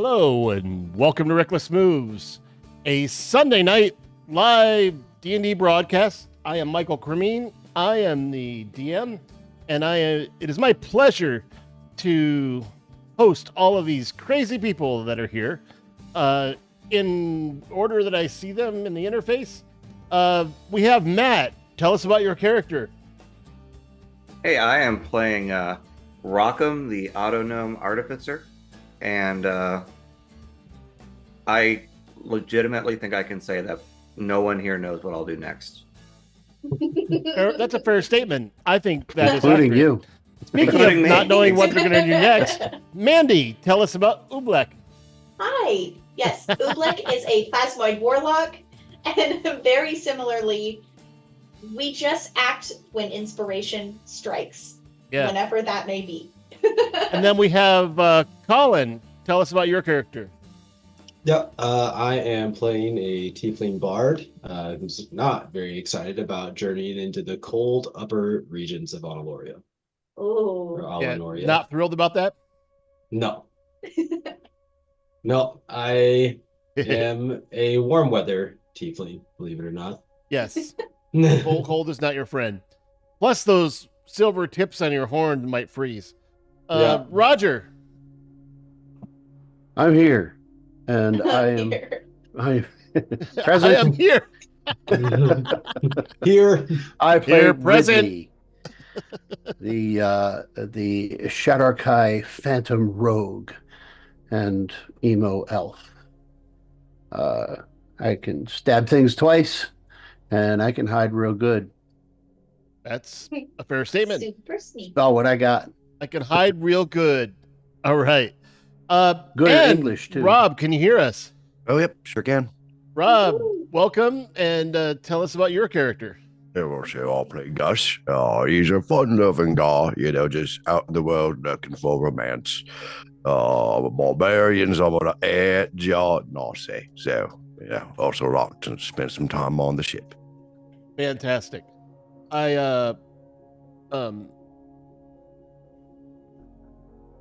Hello and welcome to Reckless Moves, a Sunday night live D&D broadcast. I am Michael Cremeen. I am the DM, and it is my pleasure to host all of these crazy people that are here. In order that I see them in the interface, we have Matt. Tell us about your character. Hey, I am playing Rockham, the Autognome Artificer, and I legitimately think I can say that no one here knows what I'll do next. That's a fair statement. I think that is including accurate. you. Speaking Including of me. not knowing what they're going to do next, Mandy, tell us about Oobleck. Hi. Yes, Oobleck is a Phasmoid warlock, and very similarly, we just act when inspiration strikes, whenever that may be. And then we have Colin. Tell us about your character. Yeah, I am playing a tiefling bard who's not very excited about journeying into the cold upper regions of Anoloria. Or Oh, Alanoria. Not thrilled about that? No. No, I am a warm weather tiefling, believe it or not. Yes. Cold is not your friend. Plus, those silver tips on your horn might freeze. Yeah. Roger. I'm here, and I am I present. am here. Here. I play Here, present. Ridley, the Shadarkai Phantom Rogue and emo elf. I can stab things twice, and I can hide real good. That's a fair statement. super sneaky. About what I got. I can hide real good. All right. Good at and English, too. Rob, can you hear us? Oh, yep, sure can. Rob, Woo. welcome, and tell us about your character. Yeah, well, so I'll play Gus. He's a fun-loving guy, just out in the world looking for romance. Barbarians are on the edge of Nazi. So, also like to spend some time on the ship. Fantastic.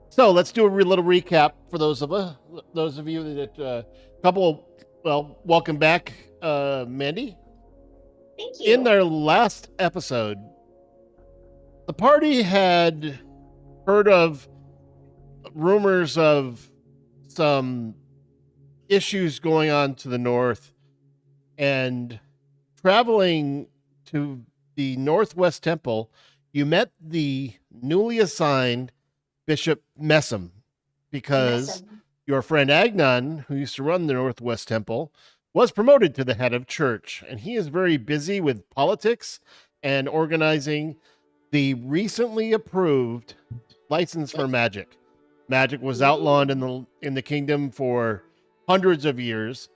So let's do a little recap for those of you that welcome back, Mandy. Thank you. In their last episode, the party had heard of rumors of some issues going on to the north, and traveling to the Northwest Temple, you met the newly assigned Bishop Messam, because Awesome. your friend Agnon, who used to run the Northwest Temple, was promoted to the head of church, and he is very busy with politics and organizing the recently approved license for magic. Magic was outlawed in the kingdom for hundreds of years,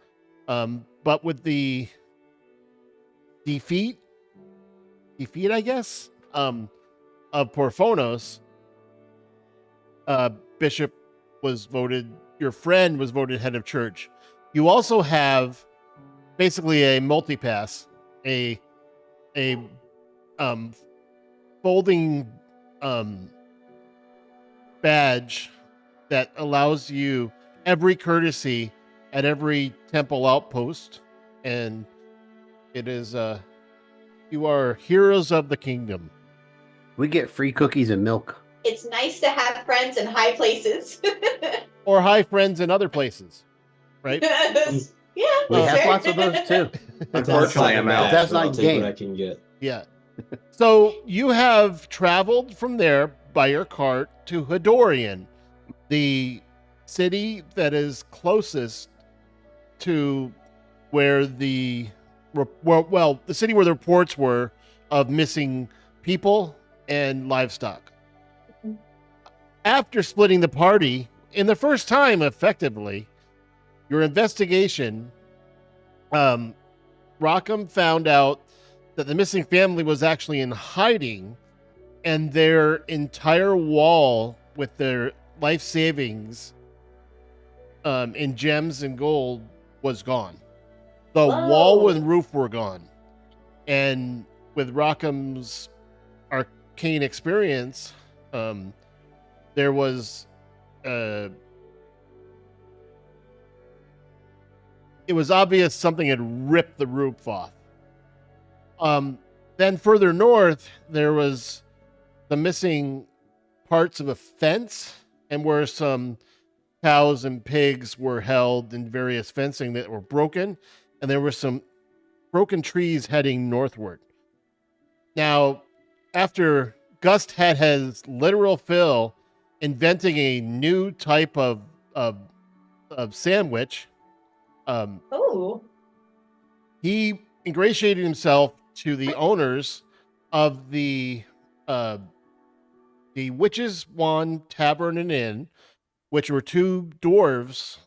but with the defeat, I guess, of Porphonos, Bishop was voted. Your friend was voted head of church. You also have basically a multi-pass, a folding badge that allows you every courtesy at every temple outpost, and it is you are heroes of the kingdom. We get free cookies and milk. It's nice to have friends in high places. Or high friends in other places, right? Yeah, We have sure. lots of those too. Unfortunately, I'm out. That's I'll not take game. what I can get. Yeah. So you have traveled from there by your cart to Hadorian, the city that is closest to where the city where the reports were of missing people and livestock. After splitting the party, in the first time, effectively, your investigation, Rockham found out that the missing family was actually in hiding, and their entire wall with their life savings in gems and gold was gone. The wall and roof were gone. And with Rockham's arcane experience, there was it was obvious something had ripped the roof off. Then further north, there was the missing parts of a fence, and where some cows and pigs were held in various fencing that were broken, and there were some broken trees heading northward. Now, after Gust had his literal fill inventing a new type of sandwich, Oh. he ingratiated himself to the owners of the Witch's Wand Tavern and Inn, which were two dwarves,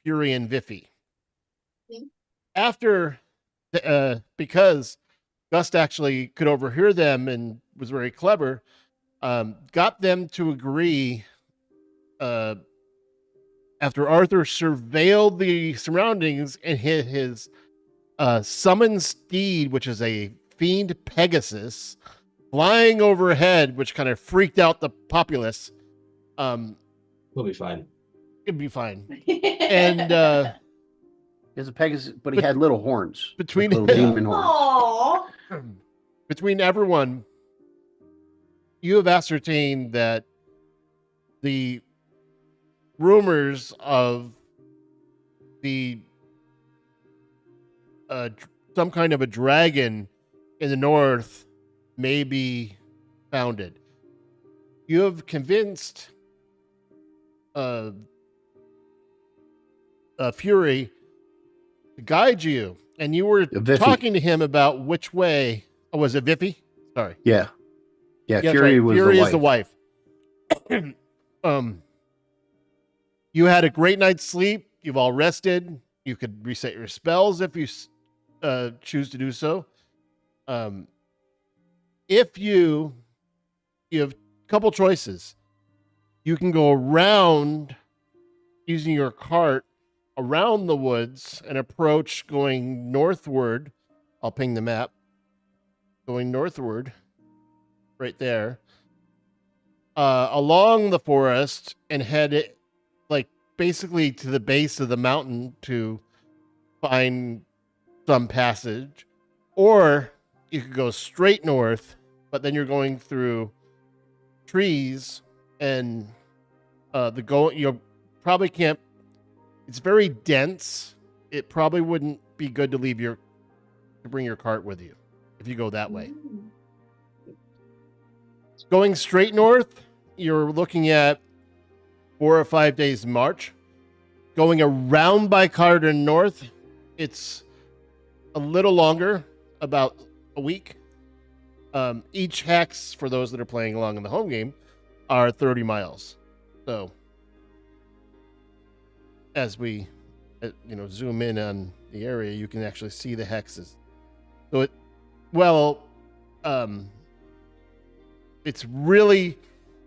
Fury and Viffy. Hmm. After, because Gust actually could overhear them and was very clever, got them to agree, after Arthur surveilled the surroundings and hit his summoned steed, which is a fiend Pegasus, flying overhead, which kind of freaked out the populace. We'll be fine. It'd be fine. And He has a Pegasus, but he had little horns. between like little demon horns. Aww. between everyone, you have ascertained that the rumors of the some kind of a dragon in the north may be founded. You have convinced Fury to guide you, and you were Viffy. talking to him about which way. Oh, was it Viffy? Sorry. Yeah. Yeah, Yeah, Fury right. was Fury the is the wife. You had a great night's sleep. You've all rested. You could reset your spells if you choose to do so. If you have a couple choices. You can go around using your cart around the woods and approach going northward. I'll ping the map. Going northward, right there, along the forest and head like basically to the base of the mountain to find some passage, or you could go straight north, but then you're going through trees and you probably can't. It's very dense. It probably wouldn't be good to bring your cart with you if you go that way. Going straight north, you're looking at 4 or 5 days march. Going around by Carden North, it's a little longer, about a week. Each hex, for those that are playing along in the home game, are 30 miles. So as we zoom in on the area, you can actually see the hexes. So it's really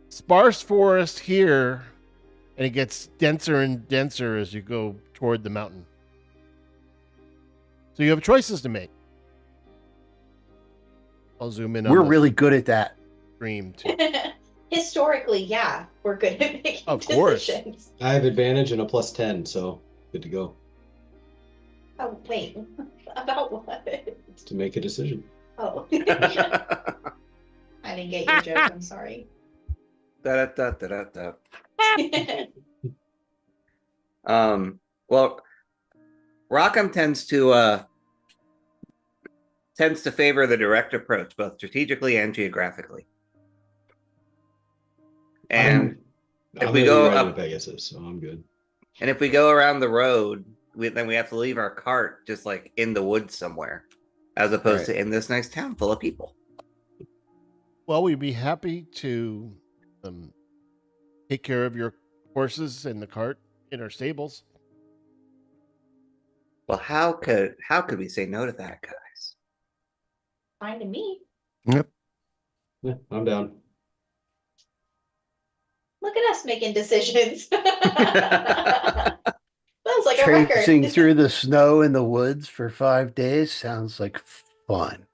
sparse forest here, and it gets denser and denser as you go toward the mountain. So you have choices to make. I'll zoom in on We're the really good at that. stream too. Historically, yeah, we're good at making Of course. decisions. I have advantage and a +10, so good to go Oh, wait. About what? to make a decision. Oh. I didn't get your joke. I'm sorry. Da-da-da-da-da-da. Well, Rockham tends to favor the direct approach, both strategically and geographically. And if I'm we gonna go be riding up- a Pegasus, so I'm good. and if we go around the road, then we have to leave our cart just like in the woods somewhere, as opposed Right. to in this nice town full of people. Well, we'd be happy to take care of your horses and the cart in our stables. Well, how could we say no to that, guys? Fine to me. Yeah, I'm down. Look at us making decisions. Sounds like a Tracing record. through the snow in the woods for 5 days sounds like fun.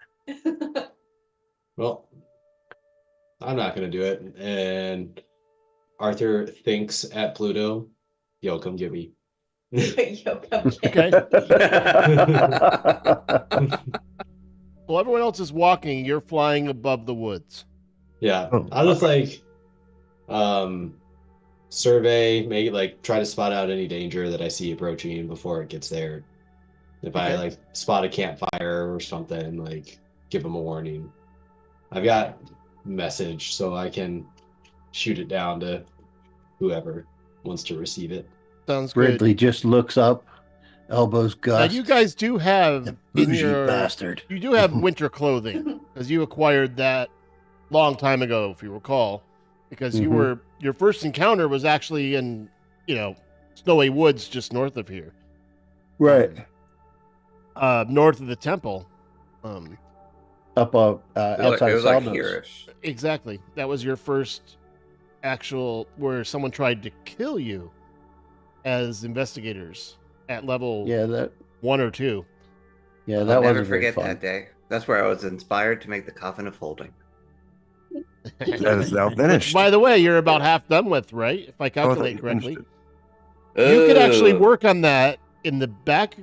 Well, I'm not gonna do it. And Arthur thinks at Pluto, yo, come get me. Yokum Okay. King. Well, everyone else is walking. You're flying above the woods. Yeah, Oh, I'll just like survey, make like try to spot out any danger that I see approaching before it gets there. If I Okay. like spot a campfire or something, like give them a warning. I've got message, so I can shoot it down to whoever wants to receive it. Sounds good. Ridley just looks up, elbows Now Gus. you guys do have The in bougie your bastard. you do have winter clothing because you acquired that long time ago, if you recall, because you Mhm. were your first encounter was actually in snowy woods just north of here, Right. north of the temple. Up outside It was like Saldos. here-ish. Exactly. That was your first actual where someone tried to kill you as investigators at level Yeah, that 1 or 2. yeah, I'll that never wasn't very forget fun. that day. That's where I was inspired to make the coffin of holding. That is now Which, finished. by the way, you're about half done with, right? If I Oh, I thought calculate you correctly. finished You could actually Ooh. work on that in the back.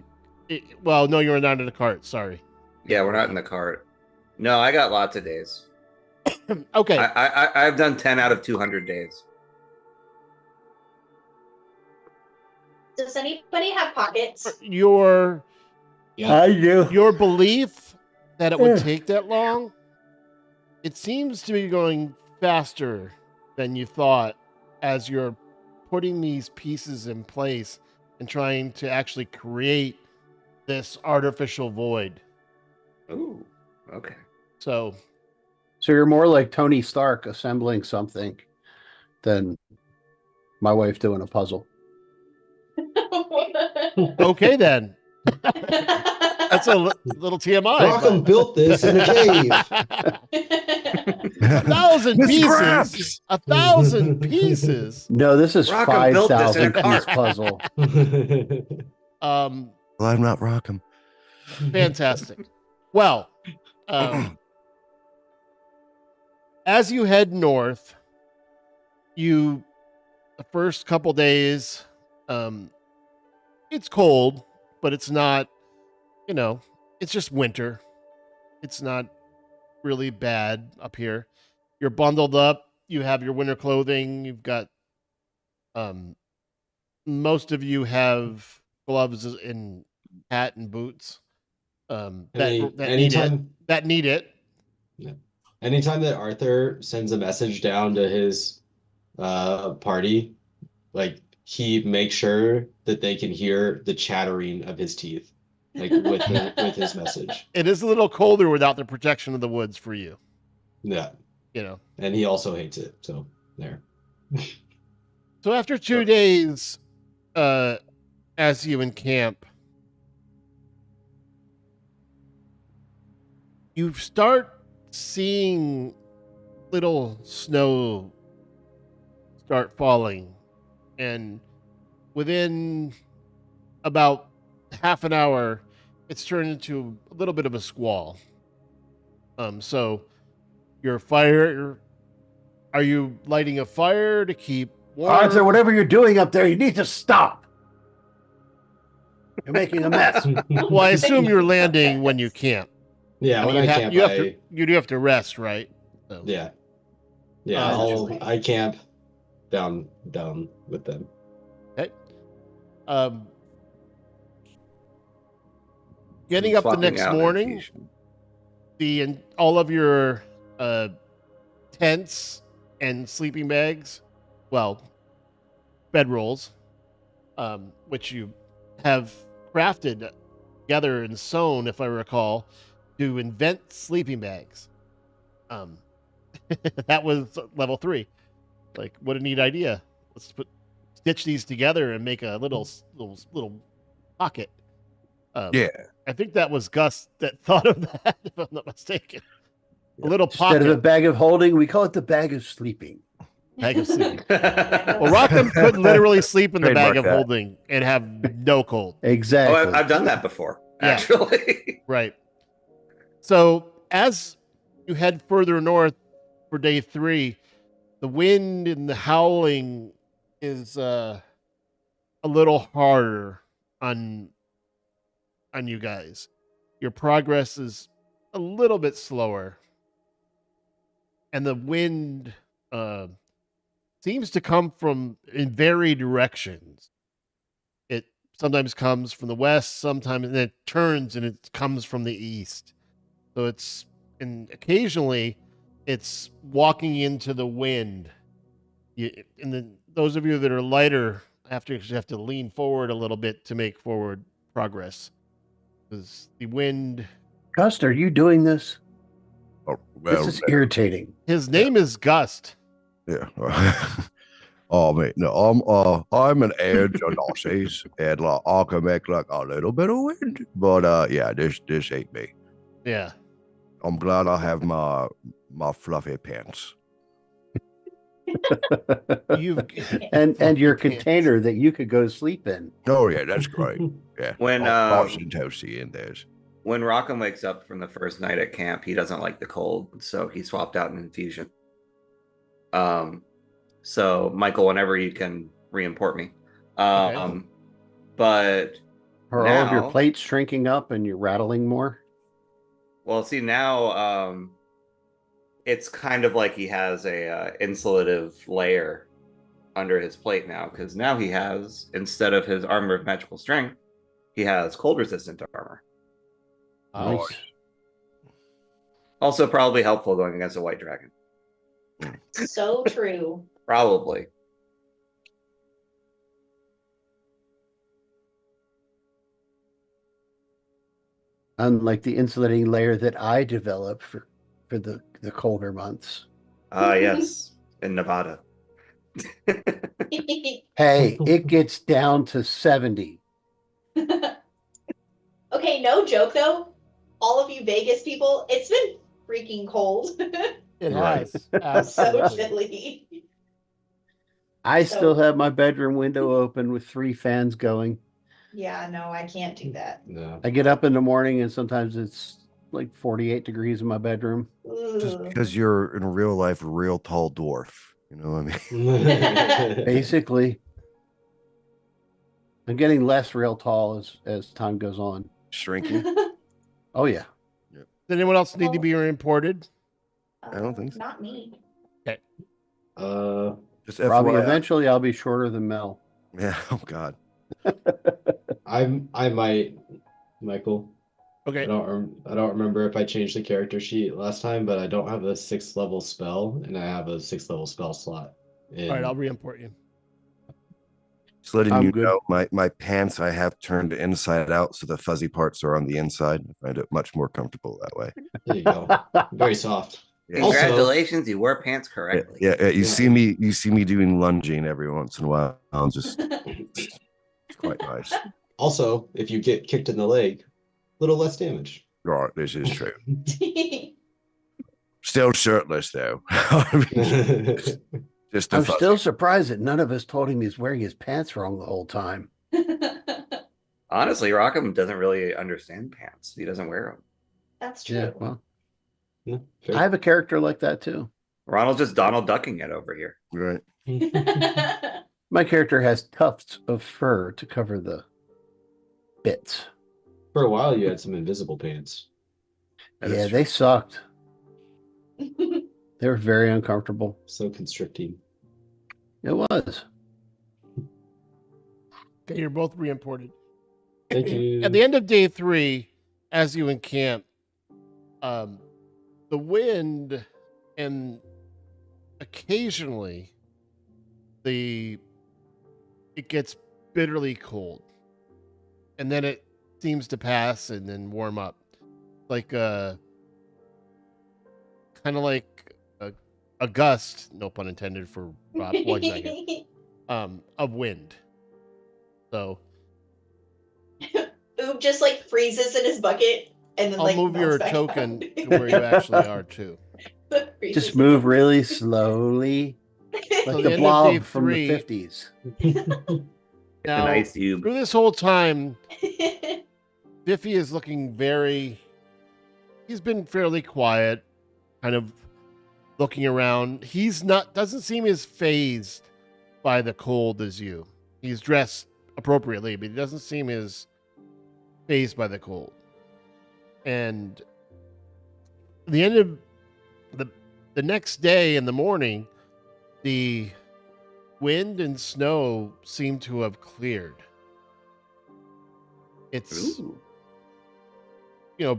Well, no, you're not in the cart. Sorry. Yeah, we're not in the cart. No, I got lots of days. Okay. I've done 10 out of 200 days. Does anybody have pockets? Your I do. your belief that it would Yeah. take that long, it seems to be going faster than you thought as you're putting these pieces in place and trying to actually create this artificial void. Ooh, okay. So So you're more like Tony Stark assembling something than my wife doing a puzzle. okay then. That's a little TMI. Rockham but- built this in a cave. A thousand Mr. pieces. Krabs! 1,000 pieces. No, this is Rockham built this in a 5,000 piece cart. puzzle. Um, Well, I'm not Rockham. fantastic. Well, as you head north, the first couple days, it's cold, but it's not, it's just winter. It's not really bad up here. You're bundled up. You have your winter clothing. You've got, most of you have gloves and hat and boots. Anytime Need it. Anytime that Arthur sends a message down to his party, like he makes sure that they can hear the chattering of his teeth, like with his message. It is a little colder without the protection of the woods for you. Yeah, and he also hates it. So there. So after 2 days, as you encamp, you start seeing little snow start falling, and within about half an hour, it's turned into a little bit of a squall. So your fire, are you lighting a fire to keep warm? Arthur, whatever you're doing up there, you need to stop. You're making a mess. Well, I assume you're landing when you camp. Yeah, I mean, when you I have, camp, you have to you do have to rest, right? So, yeah, Oh, I camp down with them. um, getting up the Swapping next out morning, medication. all of your tents and sleeping bags, well, bedrolls, which you have crafted together and sewn, if I recall, to invent sleeping bags. That was level 3. Like, what a neat idea! Let's stitch these together and make a little pocket. Yeah. I think that was Gus that thought of that, if I'm not mistaken. A little Instead of a pocket bag of holding, we call it the bag of sleeping. bag of sleeping. Well, Rockham could literally sleep in the bag Trademark of that. holding and have no cold. Exactly. Oh, I've done that before, Yeah. actually. Right. So as you head further north for day 3, the wind and the howling is a a little harder on you guys. Your progress is a little bit slower, and the wind seems to come from in varied directions. It sometimes comes from the west, sometimes and it turns and it comes from the east. So and occasionally it's walking into the wind. And then those of you that are lighter have to lean forward a little bit to make forward progress, because the wind. Gust, are you doing this? Oh, This well, is irritating. His name is Gust. yeah. Oh man, no, I'm an air genasi, and like I can make like a little bit of wind, but yeah, this ain't me. Yeah. I'm glad I have my fluffy pants. You've and your Pants. container that you could go sleep in. Oh yeah, that's great. Yeah, When, Tossy and toasty in there. When Rockham wakes up from the first night at camp, he doesn't like the cold, so he swapped out an infusion. So Michael, whenever you can re-import me. But Are all of your now- plates shrinking up and you're rattling more? well, see now, it's kind of like he has a insulative layer under his plate now, because now he has, instead of his armor of magical strength, he has cold resistant armor. Nice. Also, probably helpful going against a white dragon. So true. Probably. Unlike the insulating layer that I developed for the colder months. Yes, in Nevada. Hey, it gets down to 70. Okay, no joke though. All of you Vegas people, it's been freaking cold. It Right. has. So Absolutely. chilly. I So- still have my bedroom window open with 3 fans going. Yeah, no, I can't do that. No. I get up in the morning and sometimes it's like 48 degrees in my bedroom. Just Ugh. because you're in real life a real tall dwarf, you know what I mean? Basically, I'm getting less real tall as time goes on. Shrinking. Oh yeah. Does anyone else need to be reported? I don't think so. Not me. Just Robbie, FYI. eventually I'll be shorter than Mel. Yeah. Oh God. I might, Michael. Okay. I don't remember if I changed the character sheet last time, but I don't have a 6th level spell, and I have a 6th level spell slot. All right, I'll re-import you. Just letting I'm you good. know, my pants I have turned inside out, so the fuzzy parts are on the inside. I find it much more comfortable that way. There you go. Very soft. Yeah. Also- Congratulations, you wore pants Yeah, correctly. yeah, you Yeah. see me doing lunging every once in a while. I'll just it's quite nice. Also, if you get kicked in the leg, little less damage. Right, this is true. Still shirtless though. I mean, just a I'm fuzzy. still surprised that none of us told him he's wearing his pants wrong the whole time. Honestly, Rockham doesn't really understand pants. He doesn't wear them. That's true. Yeah, well, Yeah, fair. I have a character like that too. Ronald's just Donald ducking it over here. Right. My character has tufts of fur to cover the bits. For a while, you had some invisible pants. That is Yeah, true. they sucked. They were very uncomfortable. So constricting. It was. Okay, you're both re-imported. Thank you. At the end of day 3, as you encamp, the wind and occasionally it gets bitterly cold, and then it seems to pass and then warm up, like kind of like a gust, no pun intended for Rob, 1 second, of wind. So Oob just like freezes in his bucket and then I'll like move melts your back token down. to where you actually are too. Freezes Just move again. really slowly, So like the the end of day blob from 3 the 50s. Now, Nice cube. through this whole time, Biffy is looking he's been fairly quiet, kind of looking around. Doesn't seem as phased by the cold as you. He's dressed appropriately, but he doesn't seem as phased by the cold. And the end of the next day in the morning, the wind and snow seem to have cleared. It's Ooh.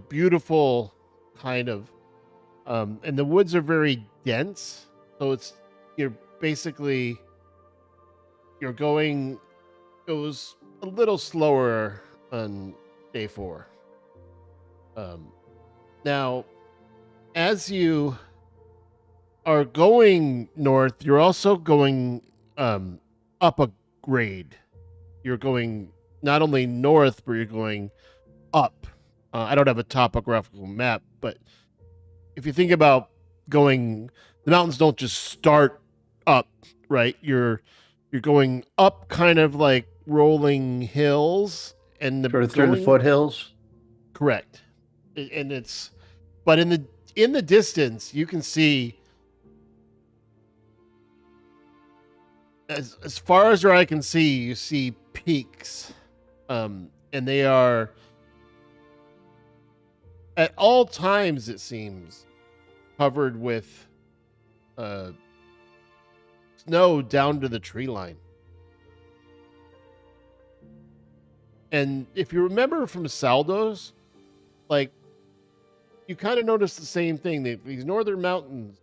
Beautiful kind of, and the woods are very dense, so you're basically goes a little slower on day 4. Now, as you are going north, you're also going up a grade. You're going not only north, but you're going up. I don't have a topographical map, but if you think about the mountains don't just start up, right? You're going up kind of like rolling hills and Sort of through the foothills. Correct. But in the distance, you can see as far as your eye can see, you see peaks, and they are at all times, it seems, covered with snow down to the tree line. And if you remember from Saldo's, like, you kind of notice the same thing. These northern mountains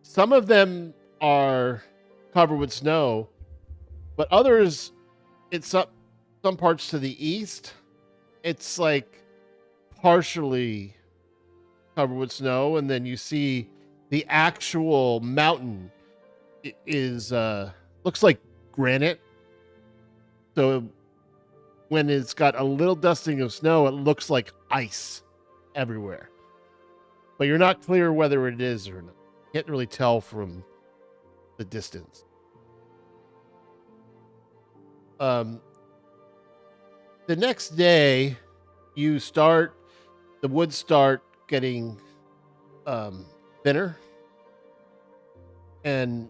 some of them are covered with snow, but others, it's up some parts to the east. It's like partially covered with snow, and then you see the actual mountain is looks like granite. So when it's got a little dusting of snow, it looks like ice everywhere. But you're not clear whether it is or not. You can't really tell from the distance. The next day, the woods start getting thinner. And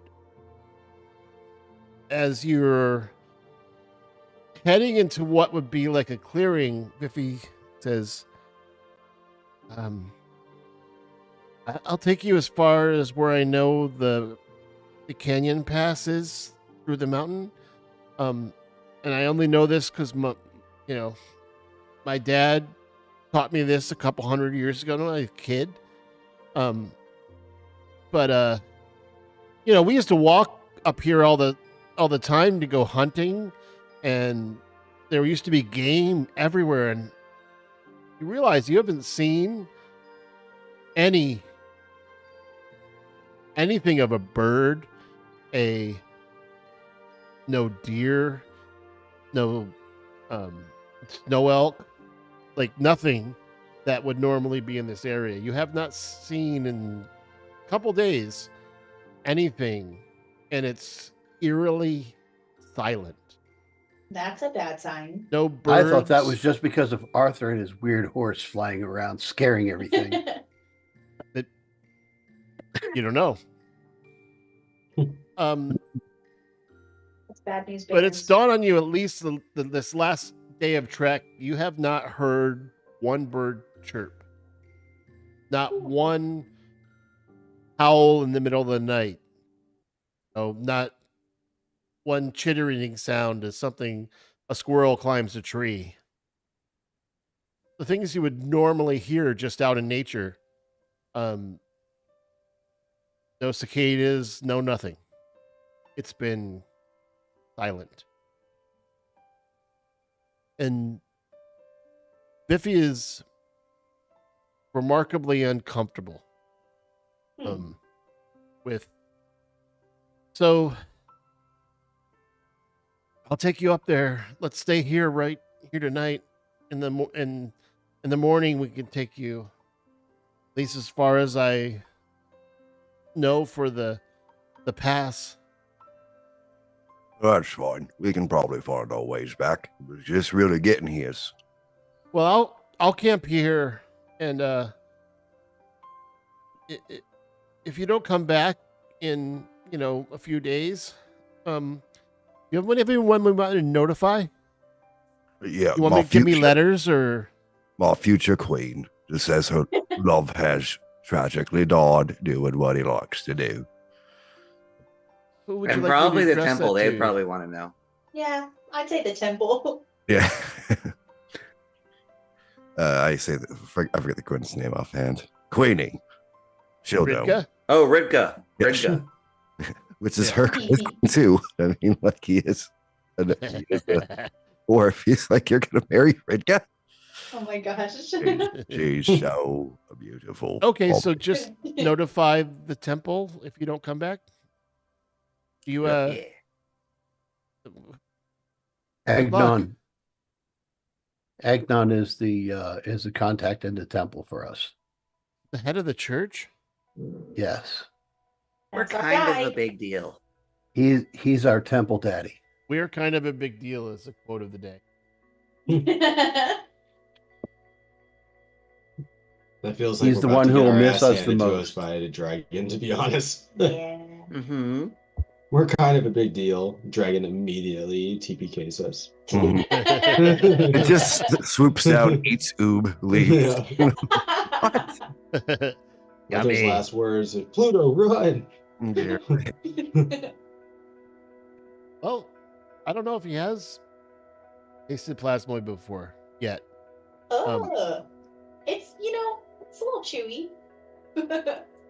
as you're heading into what would be like a clearing, Biffy says, I'll take you as far as where I know the canyon passes through the mountain. And I only know this because my dad taught me this a couple hundred years ago when I was a kid. But we used to walk up here all the time to go hunting, and there used to be game everywhere, and you realize you haven't seen anything of a bird, no deer, no snow elk, like nothing that would normally be in this area. You have not seen in a couple days anything, and it's eerily silent. That's a bad sign. No birds. I thought that was just because of Arthur and his weird horse flying around, scaring everything. You don't know. It's bad news. But it's dawned on you, at least this last day of trek, you have not heard one bird chirp. Not one howl in the middle of the night. No, not one chittering sound as a squirrel climbs a tree. The things you would normally hear just out in nature. No cicadas, no nothing. It's been silent. And Biffy is remarkably uncomfortable. So I'll take you up there. Let's stay here right here tonight. In the morning we can take you, at least as far as I know, for the pass. That's fine. We can probably find our ways back. It was just really getting here. Well, I'll camp here, and if you don't come back in a few days, You have anyone we want to notify? Yeah, You want me to give me letters or? my future queen just says her love has tragically died doing what he likes to do. Who would you And like me to probably the address temple. that They to? probably want to know. Yeah, I'd say the temple. Yeah. I say that I forget the queen's name offhand. Queenie. She'll know. Ridka? Oh, Ridka. Yeah, Ridka. Which is Yeah. her queen too. I mean, like he is. Or if he's like, you're gonna marry Ridka. Oh my gosh. She's so beautiful. Okay, Oh, so just notify the temple if you don't come back. You Yeah. luck. Agnon. Agnon is the contact in the temple for us. The head of the church? Yes. We're That's our kind guy. of a big deal. He's our temple daddy. We're kind of a big deal is the quote of the day. That feels like He's we're the about one to who get will our miss ass us the handed to us most. by a dragon, to be honest. Yeah. Mm-hmm. We're kind of a big deal. Dragon immediately TPKs us. Mhm. It just swoops down, eats oob, leaves. Yeah. What? With those Yummy. last words of Pluto, run! Yeah. Well, I don't know if he has tasted plasmoid before yet. Oh, it's it's a little chewy.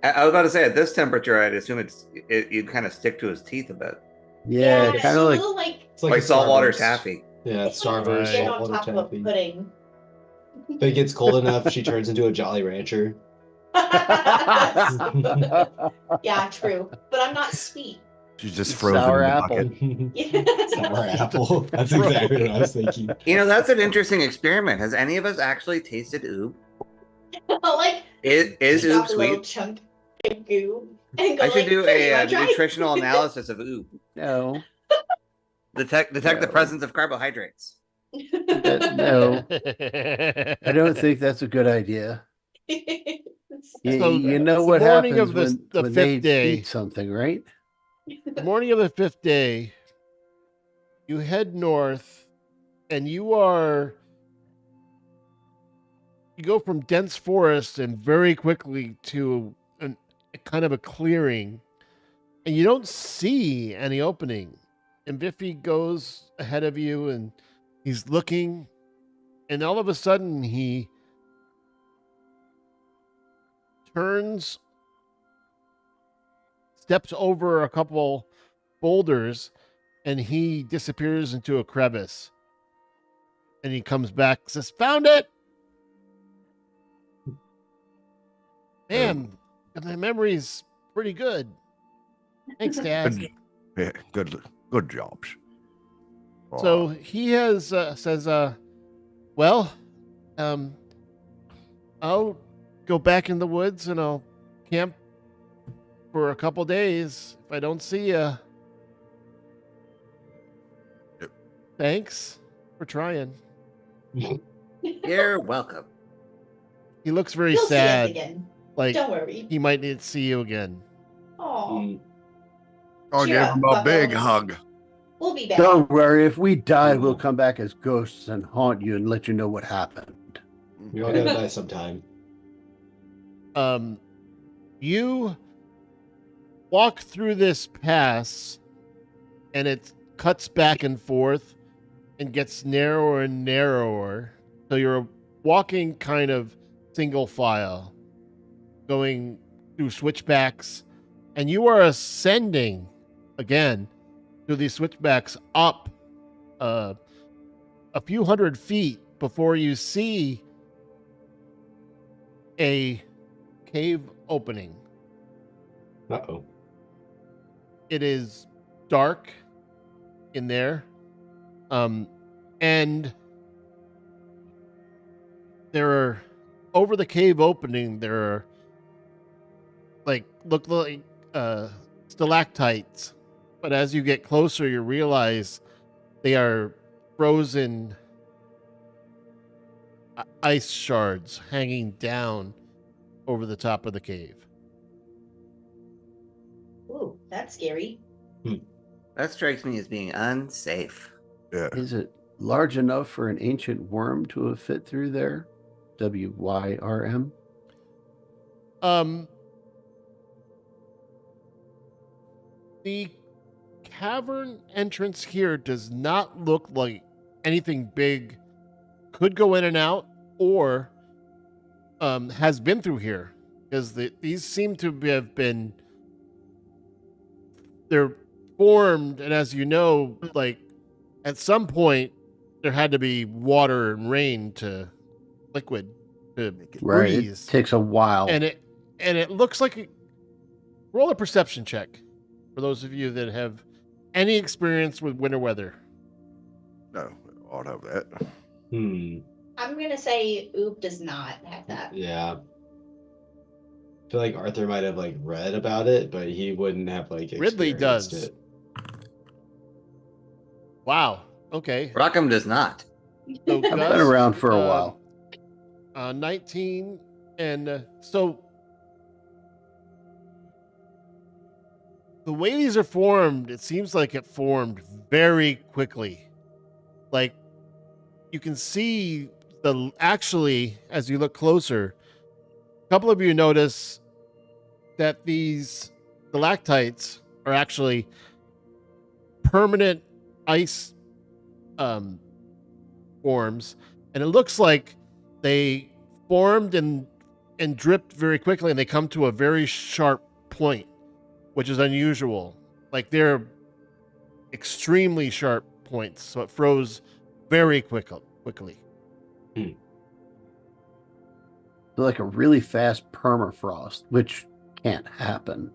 I was about to say, at this temperature, I'd assume you'd kind of stick to his teeth a bit. Yeah, it's kind a of like little like It's Like a saltwater Starburst. taffy. Yeah, it's like Starburst, Right. get on saltwater top of a taffy. pudding. If it gets cold enough, she turns into a Jolly Rancher. Yeah, true. But I'm not sweet. She's just frozen sour in the apple. bucket. Sour apple. That's exactly what I was thinking. You know, that's an interesting experiment. Has any of us actually tasted oob? Like Is take oob off a little sweet? chunk of goo and go I should like, do "Here, you a wanna try?" nutritional analysis of oob. no, Detect the No. presence of carbohydrates. no. I don't think that's a good idea. You, So, you know the what morning happens of the- when, the when fifth they day- eat something, right? The morning of the 5th day, you head north and you go from dense forest and very quickly to a kind of a clearing, and you don't see any opening. And Biffy goes ahead of you and he's looking, and all of a sudden he turns, steps over a couple boulders, and he disappears into a crevice. And he comes back, says, "Found it!" Man, my memory's pretty good. Thanks, Dad. Good, yeah, good jobs. So he has says, "Well, I'll go back in the woods and I'll camp for a couple days if I don't see you. Yep. Thanks for trying." You're welcome. He looks very You'll see us sad, again. like Don't worry. he might need to see you again. Oh, Mm. I'll cheer give up, him a Bucko. big hug. we'll be back. Don't worry. If we die, we'll come back as ghosts and haunt you and let you know what happened. We all gotta die sometime. You walk through this pass, and it cuts back and forth, and gets narrower and narrower. So you're walking kind of single file, going through switchbacks, and you are ascending again through these switchbacks up a few hundred feet before you see a cave opening. Uh-oh. It is dark in there. And there are, over the cave opening, there are look like stalactites. But as you get closer, you realize they are frozen ice shards hanging down over the top of the cave. Ooh, that's scary. That strikes me as being unsafe. Yeah. Is it large enough for an ancient worm to have fit through there? WYRM? The cavern entrance here does not look like anything big could go in and out or has been through here, because these seem to have been, they're formed, and as you know, like at some point there had to be water and rain to liquid to Right. breathe, It takes a while. and it looks like roll a perception check for those of you that have any experience with winter weather. No, I'll have that. I'm gonna say Oop does not have that. Yeah. I feel like Arthur might have like read about it, but he wouldn't have like Ridley experienced does. it. Wow. Okay. Rockham does not. So I've been Gus, around for a while. 19, and so the way these are formed, it seems like it formed very quickly. Like you can see actually, as you look closer, a couple of you notice that these stalactites are actually permanent ice forms, and it looks like they formed and dripped very quickly, and they come to a very sharp point, which is unusual. Like they're extremely sharp points, so it froze very quickly. Like a really fast permafrost, which can't happen.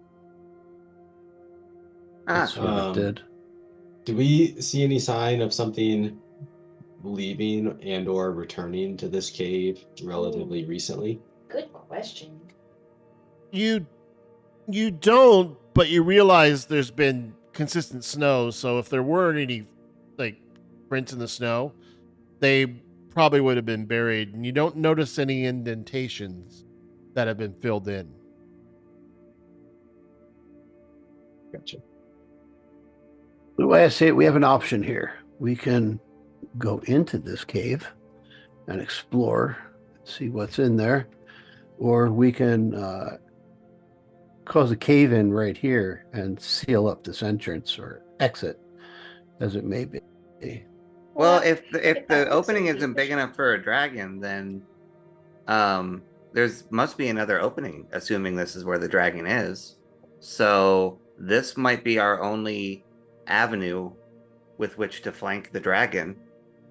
That's what it did. Do we see any sign of something leaving and or returning to this cave relatively recently? Good question. You don't, but you realize there's been consistent snow, so if there weren't any like prints in the snow, they probably would have been buried, and you don't notice any indentations that have been filled in. Gotcha. The way I say it, we have an option here. We can go into this cave and explore, see what's in there, or we can cause a cave in right here and seal up this entrance or exit, as it may be. Well, if that the looks opening like isn't big enough for a dragon, then there's must be another opening, assuming this is where the dragon is. So this might be our only avenue with which to flank the dragon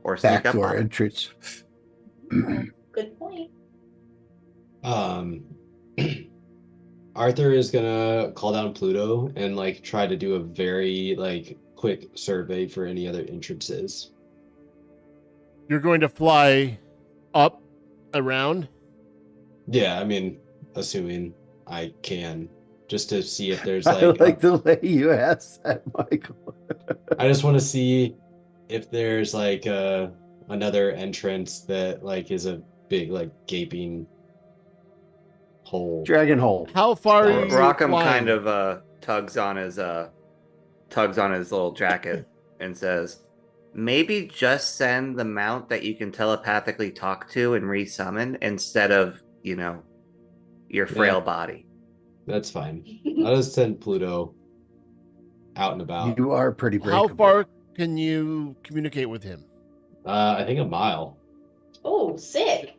or sneak up Backdoor on it. entrance. Good point. Arthur is gonna call down Pluto and like try to do a very like quick survey for any other entrances. You're going to fly up, around. Yeah, I mean, assuming I can, just to see if there's I like, like the way you asked that, Michael. I just want to see if there's like another entrance that like is a big like gaping hole. Dragon hole. How far are you Rockham flying? kind of tugs on his little jacket and says, maybe just send the mount that you can telepathically talk to and resummon instead of, your frail body. That's fine. I'll just send Pluto out and about. You are pretty How breakable. far can you communicate with him? I think a mile. Oh, sick.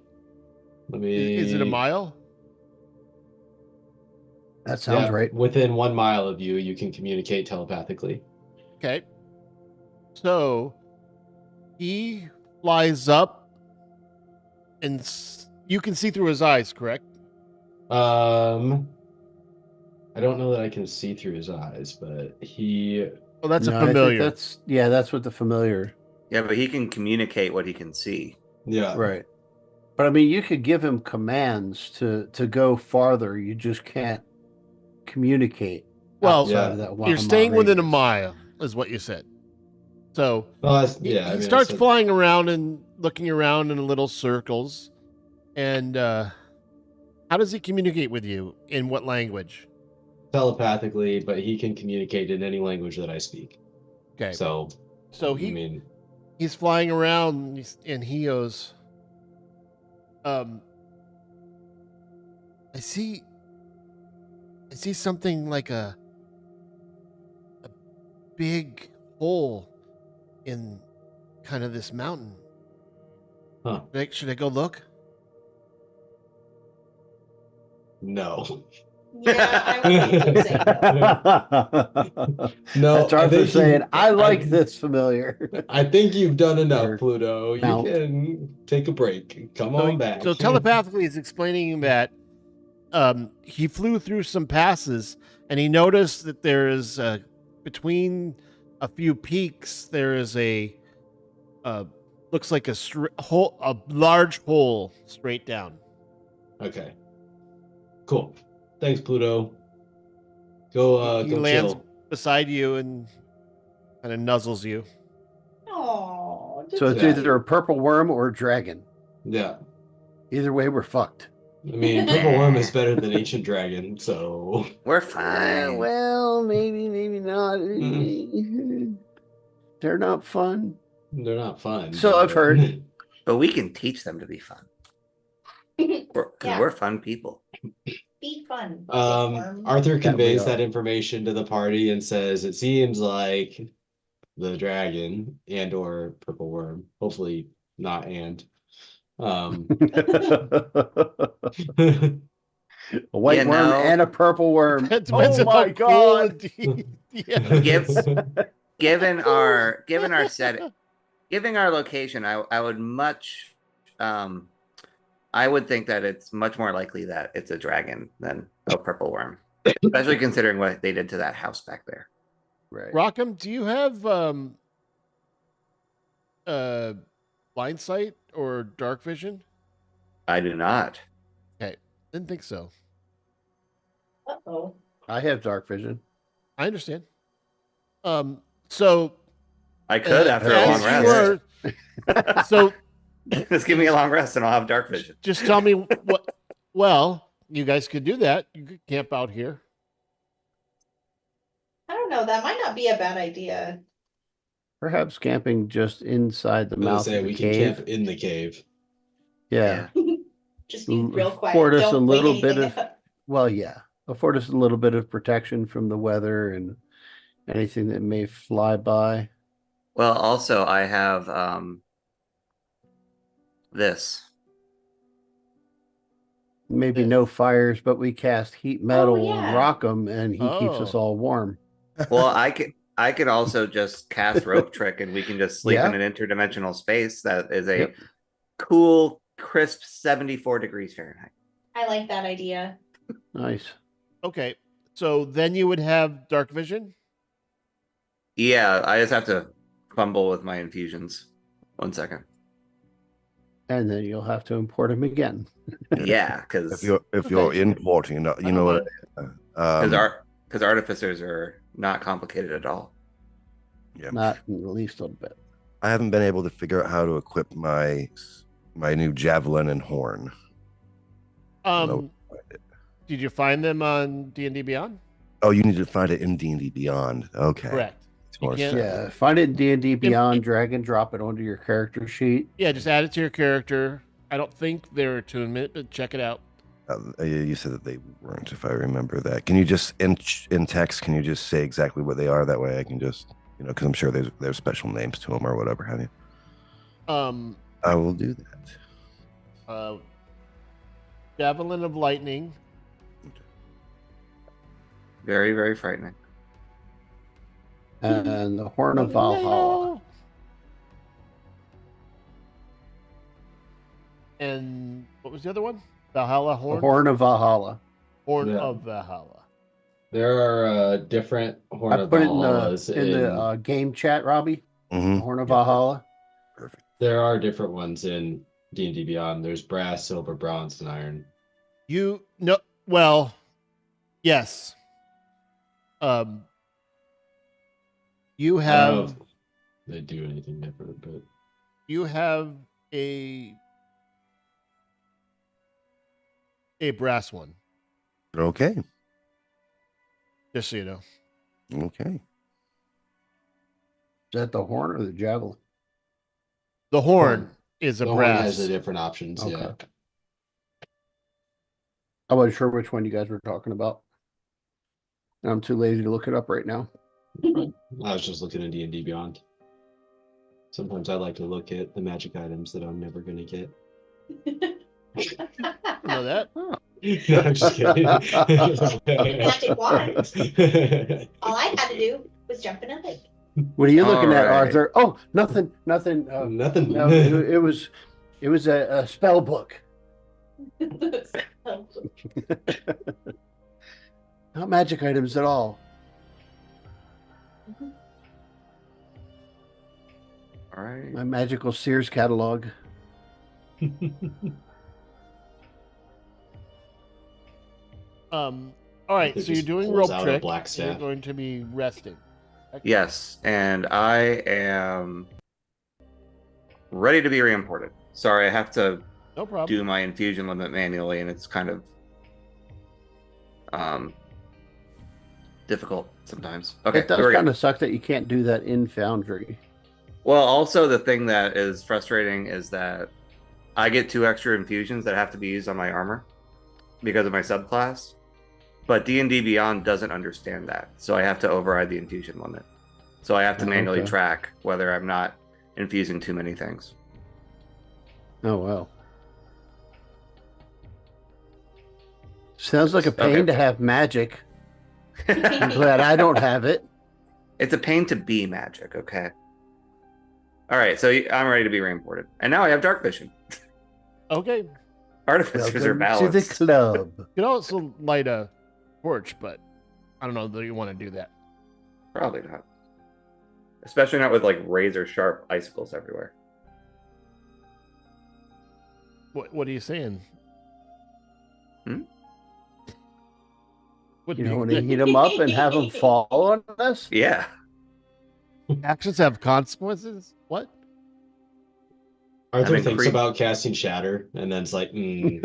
Let me. Is it a mile? That sounds Yeah, right. Within 1 mile of you, you can communicate telepathically. Okay. So he flies up, and you can see through his eyes, correct? I don't know that I can see through his eyes, but he. Oh, that's No, a I think familiar. that's what the familiar. Yeah, but he can communicate what he can see. Yeah. Right. But I mean, you could give him commands to go farther. You just can't communicate. Well, outside of that 1 You're mile staying within a radius. mile, is what you said. So Yeah. I he mean, starts it's flying around and looking around in little circles. And how does he communicate with you? In what language? telepathically, but he can communicate in any language that I speak. Okay. So So I mean, he's flying around and he goes, I see something like a big hole in kind of this mountain. huh? Should I go look? No. Yeah, I would say no. No, That's I Arthur think saying, you- I like this familiar. I think you've done Or enough, Pluto. You mount. can take a break. Come So, on back. so telepathically, he's explaining that he flew through some passes and he noticed that there is between a few peaks there is a looks like a large hole straight down. Okay. Cool. Thanks, Pluto. Go He go lands chill. beside you and kind of nuzzles you. Oh, So it's Yeah. either a purple worm or a dragon. Yeah. Either way, we're fucked. I mean, Purple Worm is better than Ancient Dragon, so We're Yeah, fine. well, maybe not. They're not fun. they're not fun. So I've heard. But we can teach them to be fun. Because Yeah. we're fun people. be fun. worm. Arthur we conveys are. that information to the party and says it seems like the dragon and or Purple Worm, hopefully not um A white You worm know- and a purple worm. Depends Oh on my how cool god! yeah. Given our setting, giving our location, I would much I would think that it's much more likely that it's a dragon than a purple worm. Especially considering what they did to that house back there. Right. Rockham, do you have blind sight or dark vision? I do not. Didn't think so. Uh-oh. I have dark vision. I understand. So I could after a long as you rest. are- so Just give me a long rest and I'll have dark vision. just tell me what. Well, you guys could do that. You could camp out here. I don't know. That might not be a bad idea. Perhaps camping just inside the I'm gonna mouth say of the we can cave. camp in the cave. Yeah. Just be real quiet. Afford us a Don't wake little bit anything of- up. Well, yeah. Afford us a little bit of protection from the weather and anything that may fly by. Well, also I have this. Maybe no fires, but we cast heat metal yeah. and rock 'em, and he keeps us Oh. all warm. Well, I could also just cast rope trick and we can just sleep Yeah. in an interdimensional space that is a Yep. cool, crisp 74 degrees Fahrenheit. I like that idea. Nice. Okay. So then you would have dark vision. Yeah, I just have to fumble with my infusions. 1 second. And then you'll have to import him again. Yeah, If because you're importing, you know what? because artificers are not complicated at all. Yeah. Not in the least little bit. I haven't been able to figure out how to equip my new javelin and horn. Um, did you find them on D&D Beyond? Oh, you need to find it in D&D Beyond. Okay. Correct. It's more You can't- simple. Yeah, find it in D&D Beyond, drag and drop it onto your character sheet. Yeah, just add it to your character. I don't think they're attunement, but check it out. You said that they weren't, if I remember that. Can you just in text? Can you just say exactly what they are? That way, I can just because I'm sure there's special names to them or whatever have you. I will do that. Javelin of Lightning, Very, very frightening. And the Horn of Valhalla. And what was the other one? Valhalla The Horn? Horn of Valhalla. Horn Yeah. of Valhalla. There are different Horn I of put it in Valhallas the game chat, Robbie. Mhm. The Horn of Valhalla. Perfect. there are different ones in D&D Beyond. There's brass, silver, bronze, and iron. You know, well, yes. You I don't know have if they do anything different, but you have a brass one, Okay. just so you know. Okay. that the horn or the javelin? The horn Horn. is a The horn brass. has the different options. Okay. Yeah. I wasn't sure which one you guys were talking about. I'm too lazy to look it up right now. I was just looking at D&D Beyond. Sometimes I like to look at the magic items that I'm never going to get. You know that? No, I'm just kidding. Magic wand. All I had to do was jump in a lake. What are you looking at, Alright. Arthur? Oh, nothing. Nothing. No, it was a spell book. Not magic items at all. All right. My magical Sears catalog. All right, It so you're just doing pulls rope out a trick. black So you're staff. going to be resting. Yes, and I am ready to be reimported. Sorry, I have to No problem. do my infusion limit manually, and it's kind of difficult sometimes. Okay, It does here we go. kind of suck that you can't do that in Foundry. Well, also the thing that is frustrating is that I get 2 extra infusions that have to be used on my armor because of my subclass. But D&D Beyond doesn't understand that, so I have to override the infusion limit. So I have to Oh, manually okay. track whether I'm not infusing too many things. Oh well. Sounds like a pain Okay. to have magic. I'm glad I don't have it. It's a pain to be magic, okay? All right, so I'm ready to be reimported. And now I have dark vision. Okay. You Artificers are Welcome to the balanced. club. can also light a torch, but I don't know that you want to do that. Probably not. Especially not with like razor sharp icicles everywhere. What are you saying? Hmm? Would You be don't want to good. heat them up and have them fall on us? Yeah. Actions have consequences? What? Arthur I mean, thinks creep- about casting Shatter, and then it's like, seems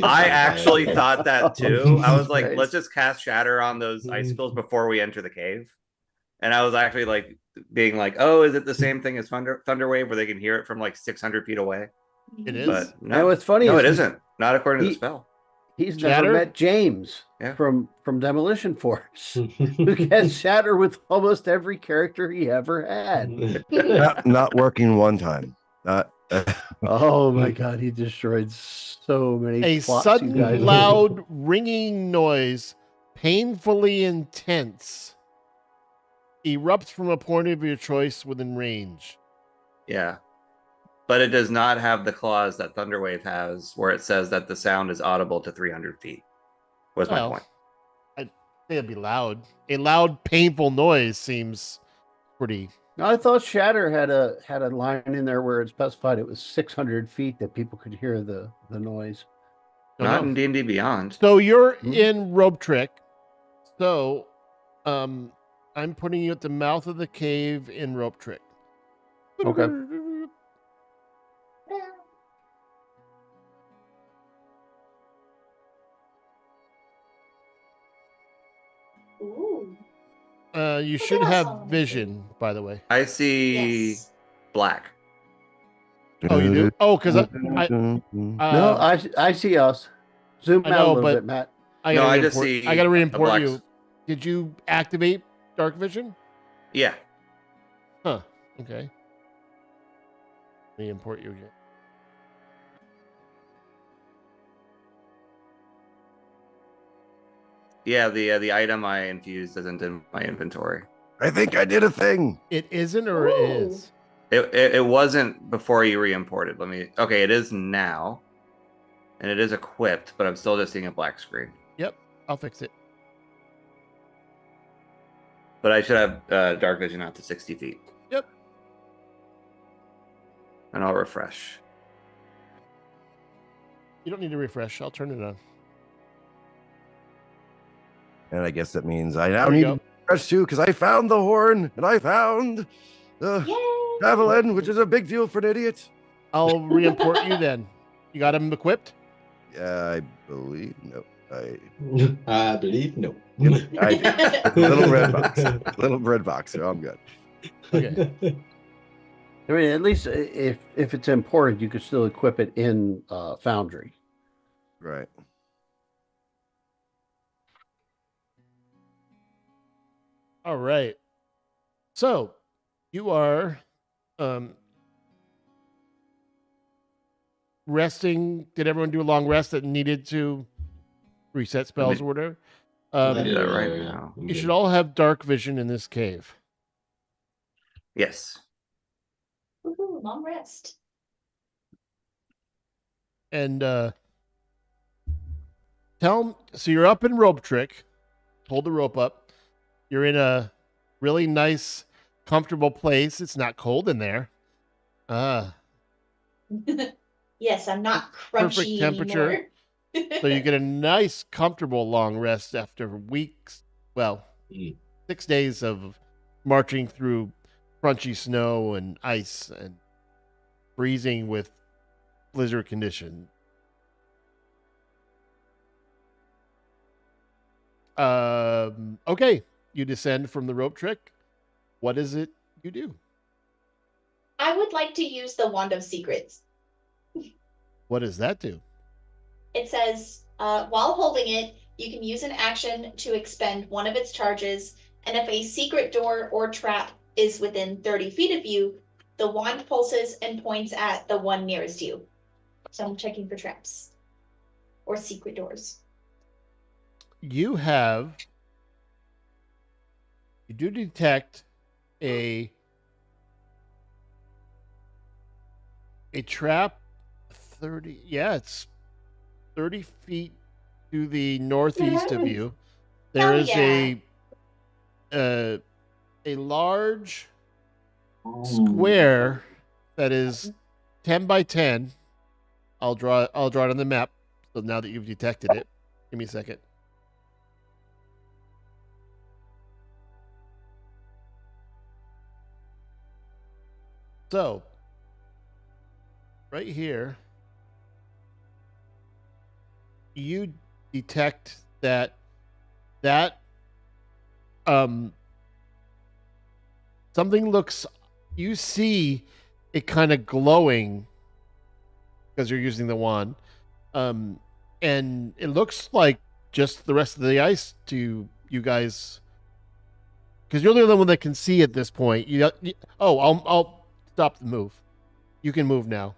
I like actually that. thought that too. I was like, Nice. let's just cast Shatter on those icicles before we enter the cave. And I was actually like being like, oh, is it the same thing as Thunderwave where they can hear it from like 600 feet away? It is. But No, no, what's funny no, is it isn't. Not according to he- the spell. he's Shatter? never met James Yeah. from Demolition Force, who gets Shatter with almost every character he ever had. Not working one time. Not. Oh my god, he destroyed so many A plots, you sudden guys. loud ringing noise, painfully intense, erupts from a point of your choice within range. Yeah. But it does not have the clause that Thunderwave has where it says that the sound is audible to 300 feet. Was my Well, point. I think it'd be loud. A loud, painful noise seems pretty. I thought Shatter had a line in there where it specified it was 600 feet that people could hear the noise. Don't Not know. in D&D Beyond. So you're Hmm. in rope trick. So, I'm putting you at the mouth of the cave in rope trick. Okay. Ooh. You Look should at us have all. vision, by the way. I see Yes. black. Oh, you do? Oh, because I No, I see us. Zoom I out know, a little but- bit, Matt. I No, gotta I just re-import- see I gotta a re-import black you. Did you activate dark vision? Yeah. Huh. Okay. Let me import you again. Yeah, the item I infused isn't in my inventory. I think I did a thing. It isn't or it Ooh. is? It wasn't before you re-imported. Okay, it is now. And it is equipped, but I'm still just seeing a black screen. I'll fix it. But I should have dark vision out to 60 feet. Yep. And I'll refresh. You don't need to refresh. I'll turn it on. And I guess that means I now There we need go. to refresh too because I found the horn and I found the Yay! javelin, which is a big deal for an idiot. I'll re-import you then. You got him equipped? Yeah, I believe. No, I believe no. I did. Little red box. Little red box. So I'm good. Okay. I mean, at least if it's important, you could still equip it in Foundry. Right. All right. So you are resting. Did everyone do a long rest that needed to reset spells or whatever? I do that right Yeah. now. You should all have dark vision in this cave. Yes. Woohoo, long rest. And tell them. So you're up in rope trick. Hold the rope up. You're in a really nice, comfortable place. It's not cold in there. Yes, I'm not Perfect crunchy temperature. anymore. So you get a nice, comfortable long rest after weeks. Well, 6 days of marching through crunchy snow and ice and freezing with blizzard condition. Okay, you descend from the rope trick. What is it you do? I would like to use the Wand of Secrets. What does that do? It says, while holding it, you can use an action to expend one of its charges, and if a secret door or trap is within 30 feet of you, the wand pulses and points at the one nearest you. So I'm checking for traps or secret doors. You do detect a trap 30, yeah, it's 30 feet to the northeast of you. There is a large square that is 10 by 10. I'll draw it on the map. So now that you've detected it, give me a second. So, right here, you detect that something looks, you see it kind of glowing because you're using the wand, and it looks like just the rest of the ice to you guys, because you're the only one that can see at this point. I'll stop the move. You can move now,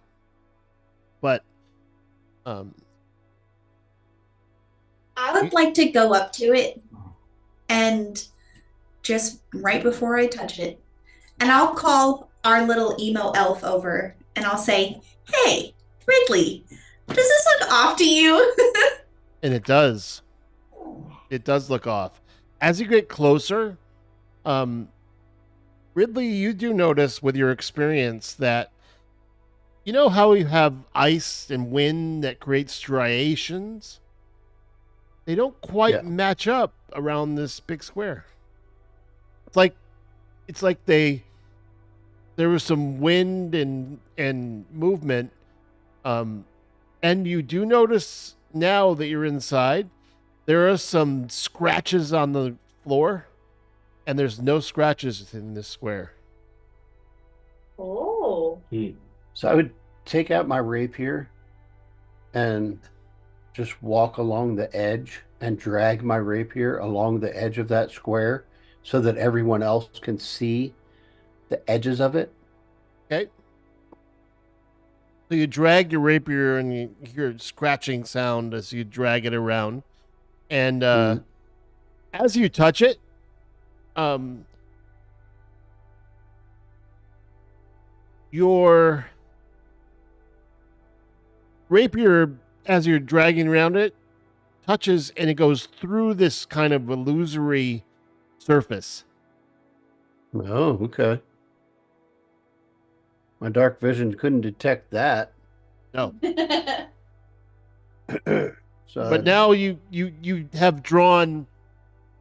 but I would like to go up to it and just right before I touch it, and I'll call our little emo elf over and I'll say, "Hey, Ridley, does this look off to you?" And it does. It does look off. As you get closer, Ridley, you do notice with your experience that, you know how you have ice and wind that creates striations? They don't quite match up around this big square. It's like there was some wind and movement, and you do notice now that you're inside, there are some scratches on the floor, and there's no scratches in this square. Oh. So I would take out my rapier and just walk along the edge and drag my rapier along the edge of that square so that everyone else can see the edges of it. Okay. So you drag your rapier and you hear a scratching sound as you drag it around. And as you touch it, your rapier, as you're dragging around it, touches and it goes through this kind of illusory surface. Oh, okay. My dark vision couldn't detect that. No. So But now you have drawn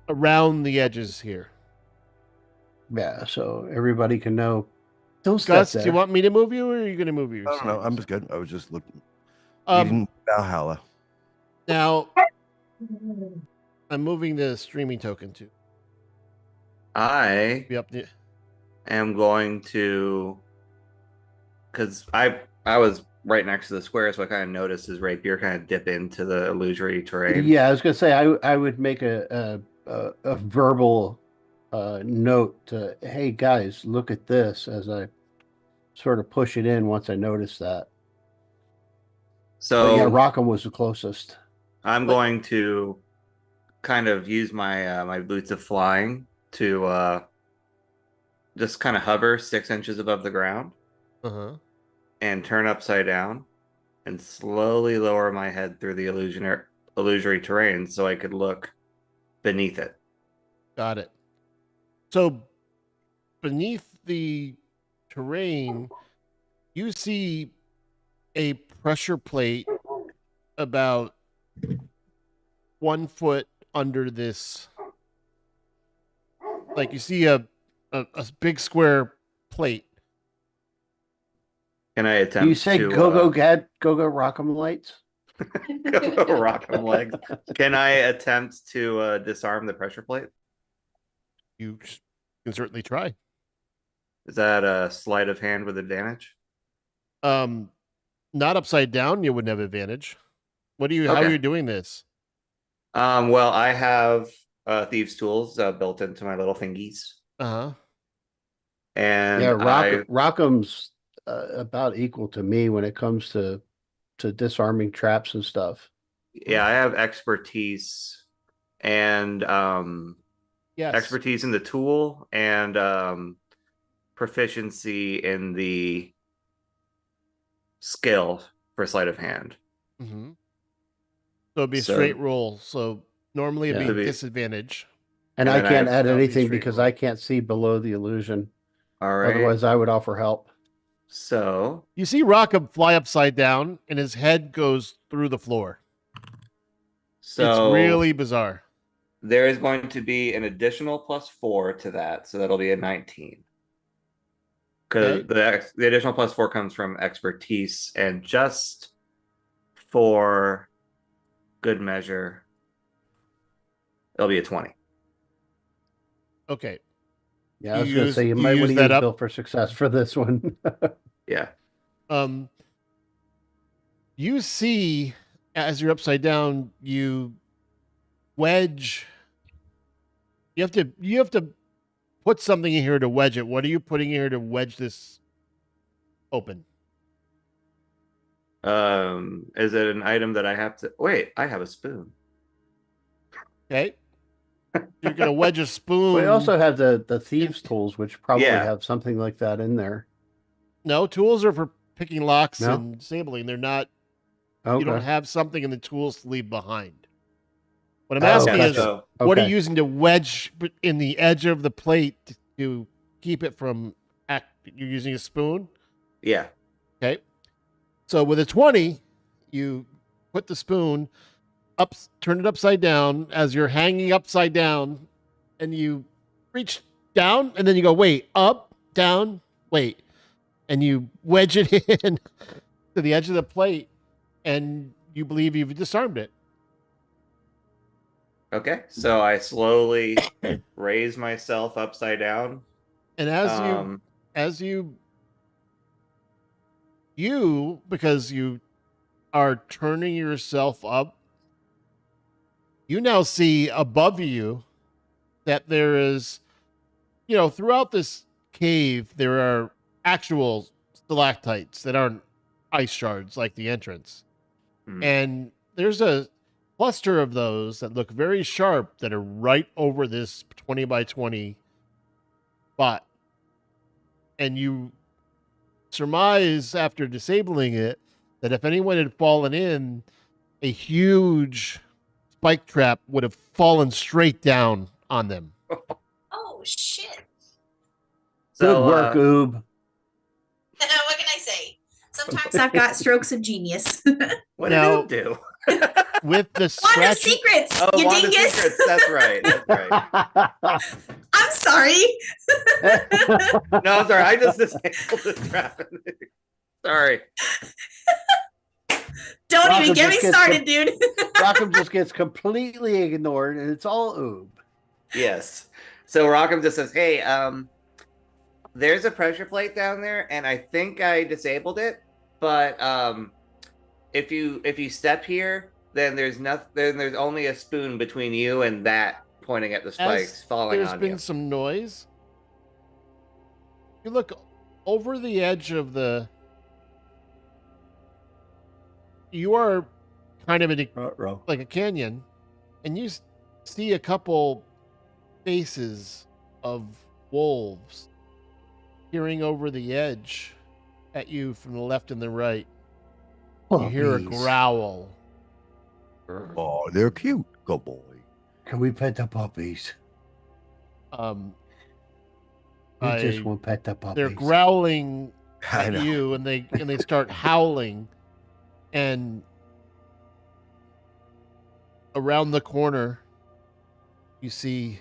around the edges here. yeah, so everybody can know. Don't step Gus, there. do you want me to move you, or are you going to move I yourself? don't know. I'm just good. I was just looking. Um, Reading Valhalla. Now, I'm moving the streaming token to I be up. am going to, because I was right next to the square, so I kind of noticed his rapier kind of dip into the illusory terrain. Yeah, I was gonna say I would make a verbal note to, hey guys, look at this, as I sort of push it in once I notice that. So But yeah, Rockham was the closest. I'm going to kind of use my my boots of flying to just kind of hover 6 inches above the ground and turn upside down and slowly lower my head through the illusory terrain so I could look beneath it. Got it. So beneath the terrain, you see a pressure plate about 1 foot under this. Like you see a big square plate. Can I attempt Do you say to go Rockham lights? go rock 'em legs? Can I attempt to disarm the pressure plate? You can certainly try. Is that a sleight of hand with advantage? Not upside down, you wouldn't have advantage. How are Okay. you doing this? Well, I have thieves' tools built into my little thingies, Uh-huh. and Yeah, I Rockham's about equal to me when it comes to disarming traps and stuff. I have expertise and Yes. expertise in the tool and proficiency in the skill for sleight of hand. Mm-hmm. So it'd be a So- straight roll. So normally it'd Yeah. be disadvantage. And And I then I can't have- add that'll be anything straight because roll. I can't see below the illusion. All right. Otherwise, I would offer help. So You see Rockham fly upside down and his head goes through the floor. It's really bizarre. there is going to be an additional +4 to that, so that'll be a 19. Because Okay. the additional +4 comes from expertise, and just for good measure, it'll be a 20. Okay. Yeah, I was You going to use- say you you might use want to that use up? Bill for success for this one. Yeah. You see as you're upside down, you wedge. You have to put something in here to wedge it. What are you putting in here to wedge this open? Is it an item that I have to wait? I have a spoon. Okay. You're gonna wedge a spoon. We also have the thieves' tools, which probably Yeah. have something like that in there. No, tools are for picking locks No? and disabling. They're not. Okay. You don't have something in the tools to leave behind. What I'm Oh, asking gotcha. is, So what are Okay. you using to wedge in the edge of the plate to keep it from You're using a spoon? yeah. Okay. So with a 20, you put the spoon up, turn it upside down as you're hanging upside down, and you reach down, and then you go, wait, up, down, wait. And you wedge it in to the edge of the plate, and you believe you've disarmed it. Okay. So I slowly raise myself upside down. And as you because you are turning yourself up, you now see above you that there is, throughout this cave, there are actual stalactites that aren't ice shards like the entrance. Hmm. And there's a cluster of those that look very sharp that are right over this 20 by 20 spot. And you surmise after disabling it that if anyone had fallen in, a huge spike trap would have fallen straight down on them. Oh shit. So Good work, Oob. What can I say? Sometimes I've got strokes of genius. what Now- did it do? With the Wanda scratch, secrets, Oh, you Wanda dingus. Secrets. That's right. That's right. I'm sorry. No, I'm sorry. I just disabled the trap. Sorry. Don't Rocco even get me just gets started, dude. Rockham just gets completely ignored, and it's all Oob. Yes. So Rockham just says, "Hey, there's a pressure plate down there, and I think I disabled it. But if you step here, then there's nothing. Then there's only a spoon between you and that pointing at the spikes falling There's on been you. some noise. You look over the edge of the. You are kind of in like a canyon, and you see a couple faces of wolves peering over the edge at you from the left and the right. You hear a Puppies. growl. Oh, they're cute. Good boy. Can we pet the puppies? We just I- want to pet the puppies. They're growling I at know. you, and they start howling, and around the corner, you see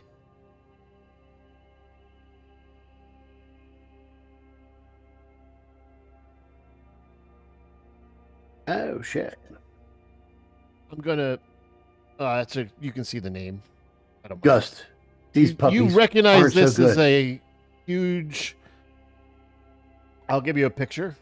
Oh shit! I'm gonna. You can see the name. I don't mind. Gust. These You puppies. recognize aren't so this as good. a huge. I'll give you a picture.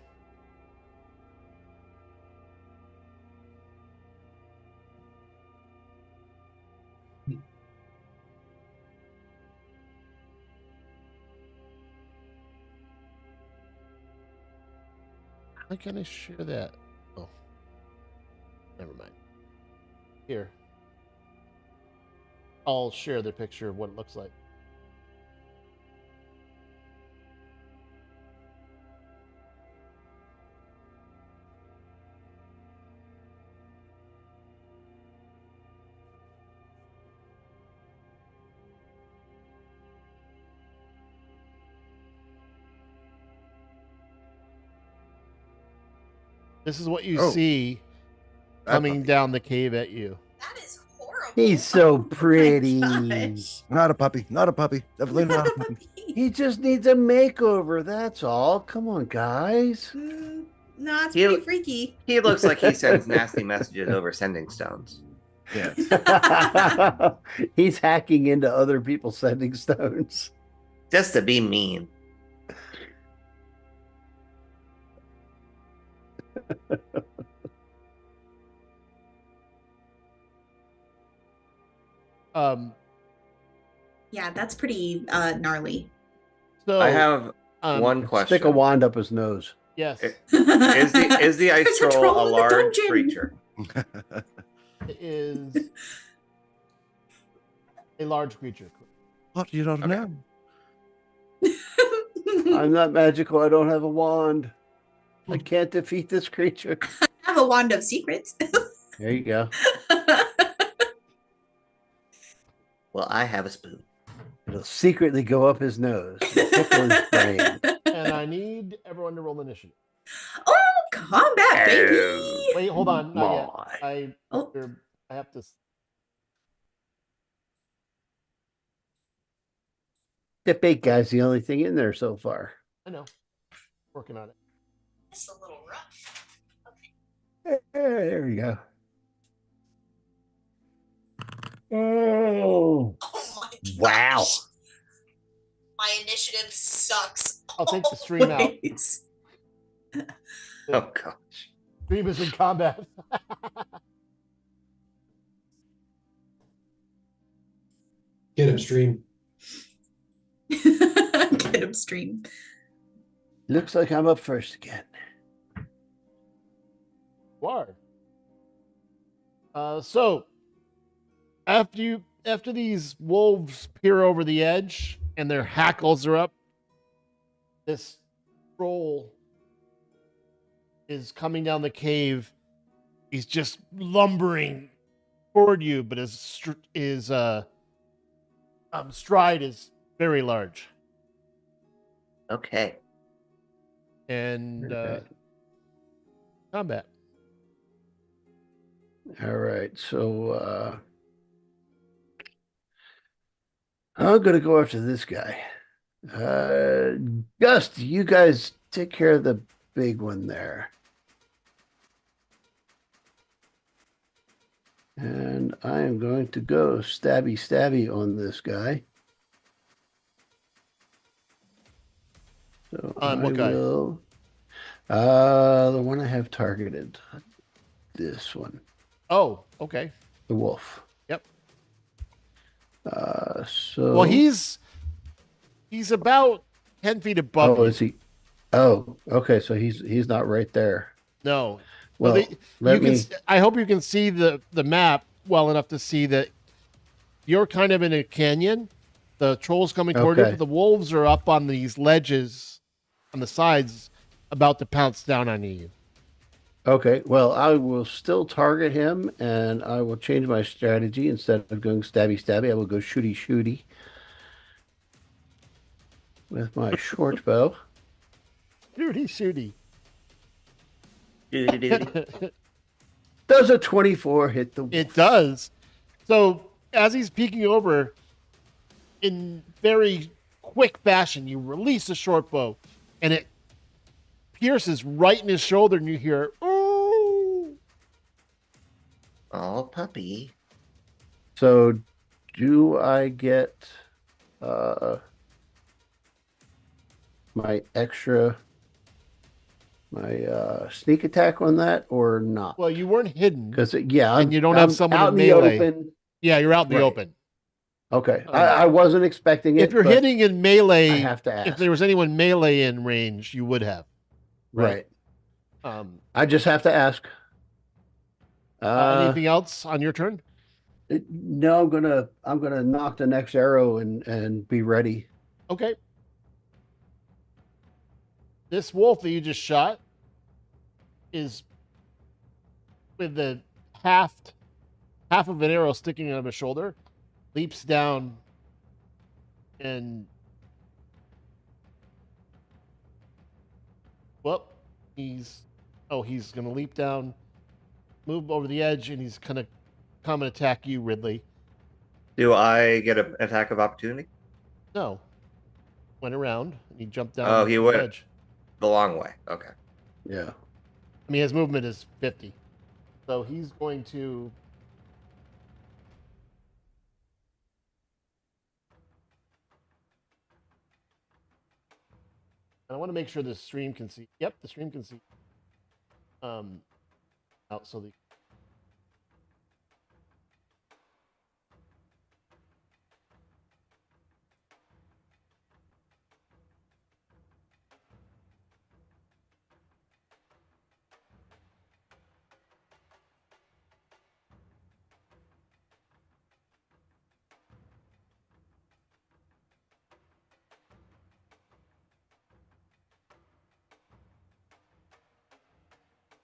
How can I share that? Oh, never mind. Here. I'll share the picture of what it looks like. This is what you Oh. see That coming puppy. down the cave at you. That is horrible. He's so Oh my pretty. gosh. Not a puppy. Not a puppy. Definitely not a puppy. He just needs a makeover. That's all. Come on, guys. No, it's You- pretty freaky. He looks like he sends nasty messages over sending stones. Yeah. He's hacking into other people sending stones. Just to be mean. Um, Yeah, that's pretty gnarly. so I have one Stick question. a wand up his nose. yes, Is the ice There's a troll troll a in the large dungeon. creature? it is a large creature. What? You don't Okay. know? I'm not magical. I don't have a wand. I can't defeat this creature. I have a wand of secrets. There you go. Well, I have a spoon. It'll secretly go up his nose. and tickle his brain. And I need everyone to roll initiative. Oh, combat, baby! Wait, hold on. Not yet. My. Oh. I have to. The big guy's the only thing in there so far. I know. Working on it. It's a little rough. There we go. Oh, Oh my wow. gosh. My initiative sucks. I'll take the stream out. always. Oh gosh. Stream is in combat. Get him, stream. Get him stream. Looks like I'm up first again. You are. So after these wolves peer over the edge and their hackles are up, this troll is coming down the cave. He's just lumbering toward you, but his stride is very large. Okay. And Okay. combat. All right, so I'm gonna go after this guy. Gust, you guys take care of the big one there. And I am going to go stabby on this guy. So On I what guy? will. The one I have targeted. This one, Oh, okay. the wolf. Yep. So. Well, he's about 10 feet above Oh, you. is he? Oh, okay. So he's not right there. No. Well, you let can. me. I hope you can see the map well enough to see that you're kind of in a canyon. The troll's coming toward you, Okay. but the wolves are up on these ledges on the sides, about to pounce down on you. Okay. Well, I will still target him, and I will change my strategy. Instead of going stabby stabby, I will go shooty shooty with my short bow. Shooty. Does a 24 hit the wolf? It does. So as he's peeking over, in very quick fashion, you release the short bow, and it pierces right in his shoulder, and you hear, "Ooh!" Oh, puppy. So, do I get my sneak attack on that or not? Well, you weren't hidden. Because and you don't have someone out in in the melee. open. Yeah, you're out in the Right. open. Okay, I wasn't expecting it. If you're but hitting in melee, I have to ask. if there was anyone melee in range, you would have. Right. I I just have to ask. anything else on your turn? No, I'm gonna knock the next arrow and be ready. Okay. This wolf that you just shot is with the half of an arrow sticking out of his shoulder, leaps down and he's gonna leap down, move over the edge, and he's gonna come and attack you, Ridley. Do I get an attack of opportunity? No. Went around and he jumped down. Oh, he the went edge. the long way. Okay. Yeah. I mean, his movement is 50. So he's going to. And I want to make sure the stream can see. Yep, the stream can see. Out so the.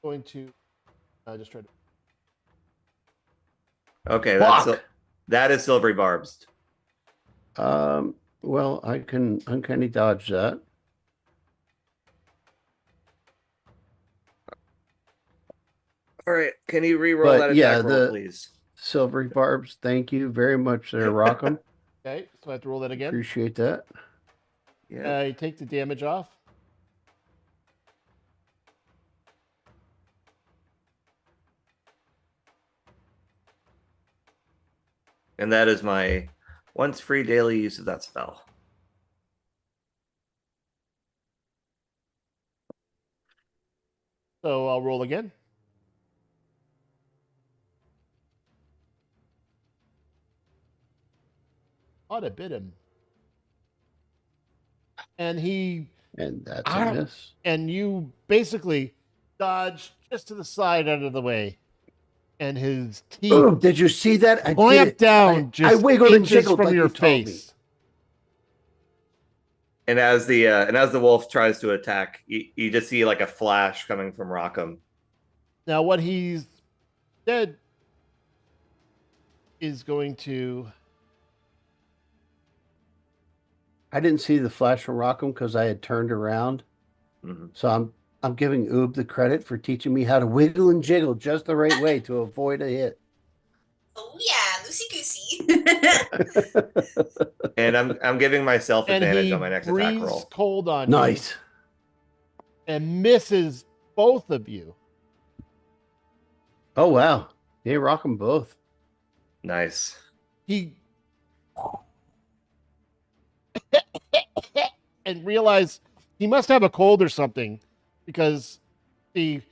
Going to just try to. Okay, Fuck! that is silvery barbs. Well, I can uncanny dodge that. All right, can you re-roll But that yeah, attack roll, the- please? Silvery barbs, thank you very much there, Rockham. Okay, so I have to roll that again. Appreciate that. Yeah. You take the damage off. And that is my once free daily use of that spell. So I'll roll again. Ought to bit him. And he And that's a miss. and you basically dodge just to the side out of the way. And his teeth Oh, did you see that? I did clamp it. down I just wiggled and inches jiggled from like your you told me. face. And as the wolf tries to attack, you just see like a flash coming from Rockham. Now what he's said is going to. I didn't see the flash from Rockham because I had turned around. Mhm. So I'm giving Oob the credit for teaching me how to wiggle and jiggle just the right way to avoid a hit. Oh yeah, loosey goosey. And I'm giving myself And advantage he on my next attack breathes roll. cold on Nice. you and misses both of you. Oh wow. They rock them both. Nice. He and realize he must have a cold or something, because it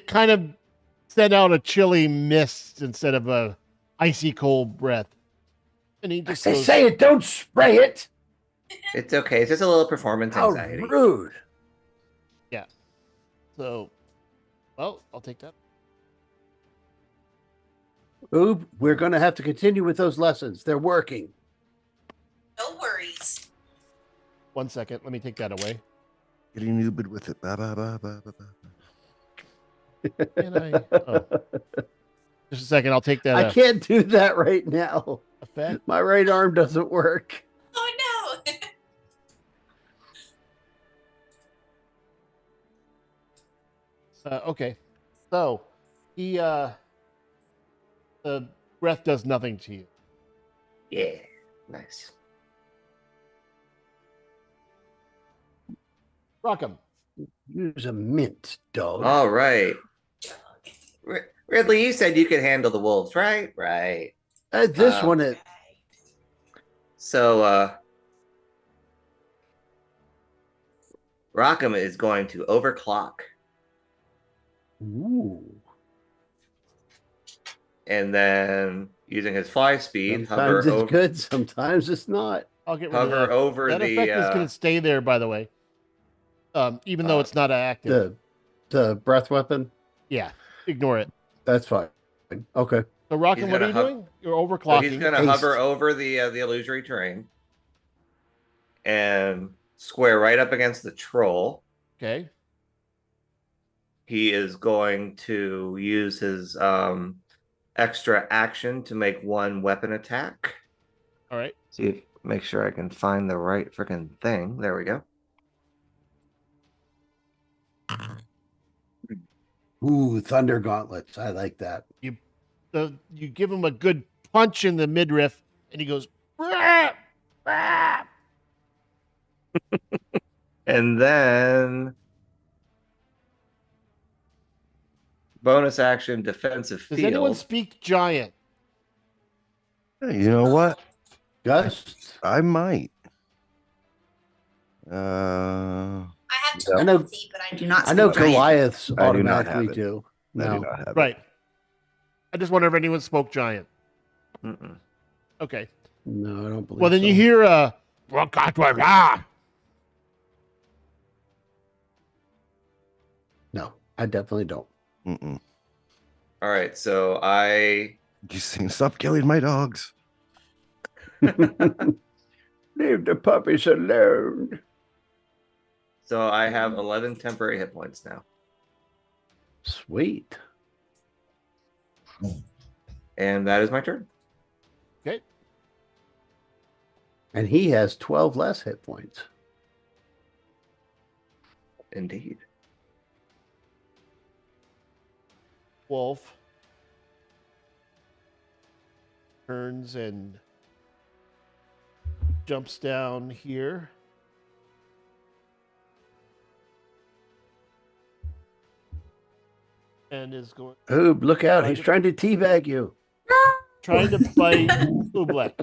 kind of sent out a chilly mist instead of a icy cold breath. And he just goes, Say it, don't spray it. It's okay. It's just a little performance How anxiety. rude. so, well, I'll take that. Oob, we're going to have to continue with those lessons. They're working. No worries. 1 second. Let me take that away. Getting Ubid with it. Ba, ba, ba, ba, ba, ba. Can I? Oh. Just a second. I'll take that I can't do that right now. effect. My right arm doesn't work. Oh no. Okay. So, the breath does nothing to you. Yeah. Nice. Rockham. Use a mint, dog. All right. Ridley, you said you could handle the wolves, right? Right. This one, So, Rockham is going to overclock, ooh. and then using his fly speed, Sometimes hover it's over, good, sometimes it's not. I'll get rid of hover that. over That the. effect is going to stay there, by the way. Even though it's not active. The breath weapon, Yeah. Ignore it. that's fine. Okay. So, Rockham, He's what are gonna you hov- doing? You're So overclocking. he's going to Haste. hover over the illusory terrain and square right up against the troll. Okay. He is going to use his extra action to make one weapon attack. All right. See, make sure I can find the right freaking thing. There we go. Ooh, thunder gauntlets. I like that. You give him a good punch in the midriff, and he goes, "Rah! Rah!" And then bonus action defensive Does field. anyone speak giant? Hey, you know what? Gust. I might. I have I know- telepathy, but I do not. I know speak giant. Goliaths I do not automatically have it. do. I do No. not have it. Right. I just wonder if anyone spoke giant. Mm-mm. Okay. No, I don't believe Well, then so. you hear No, I definitely don't. Mm-mm. All right, so I You sing, stop killing my dogs. Leave the puppies alone. have 11 temporary hit points now. Sweet. And that is my turn. Okay. And he has 12 less hit points. Indeed. Wolf turns and jumps down here. And is going Oob, look out. He's trying to teabag you. trying to bite Oobleck.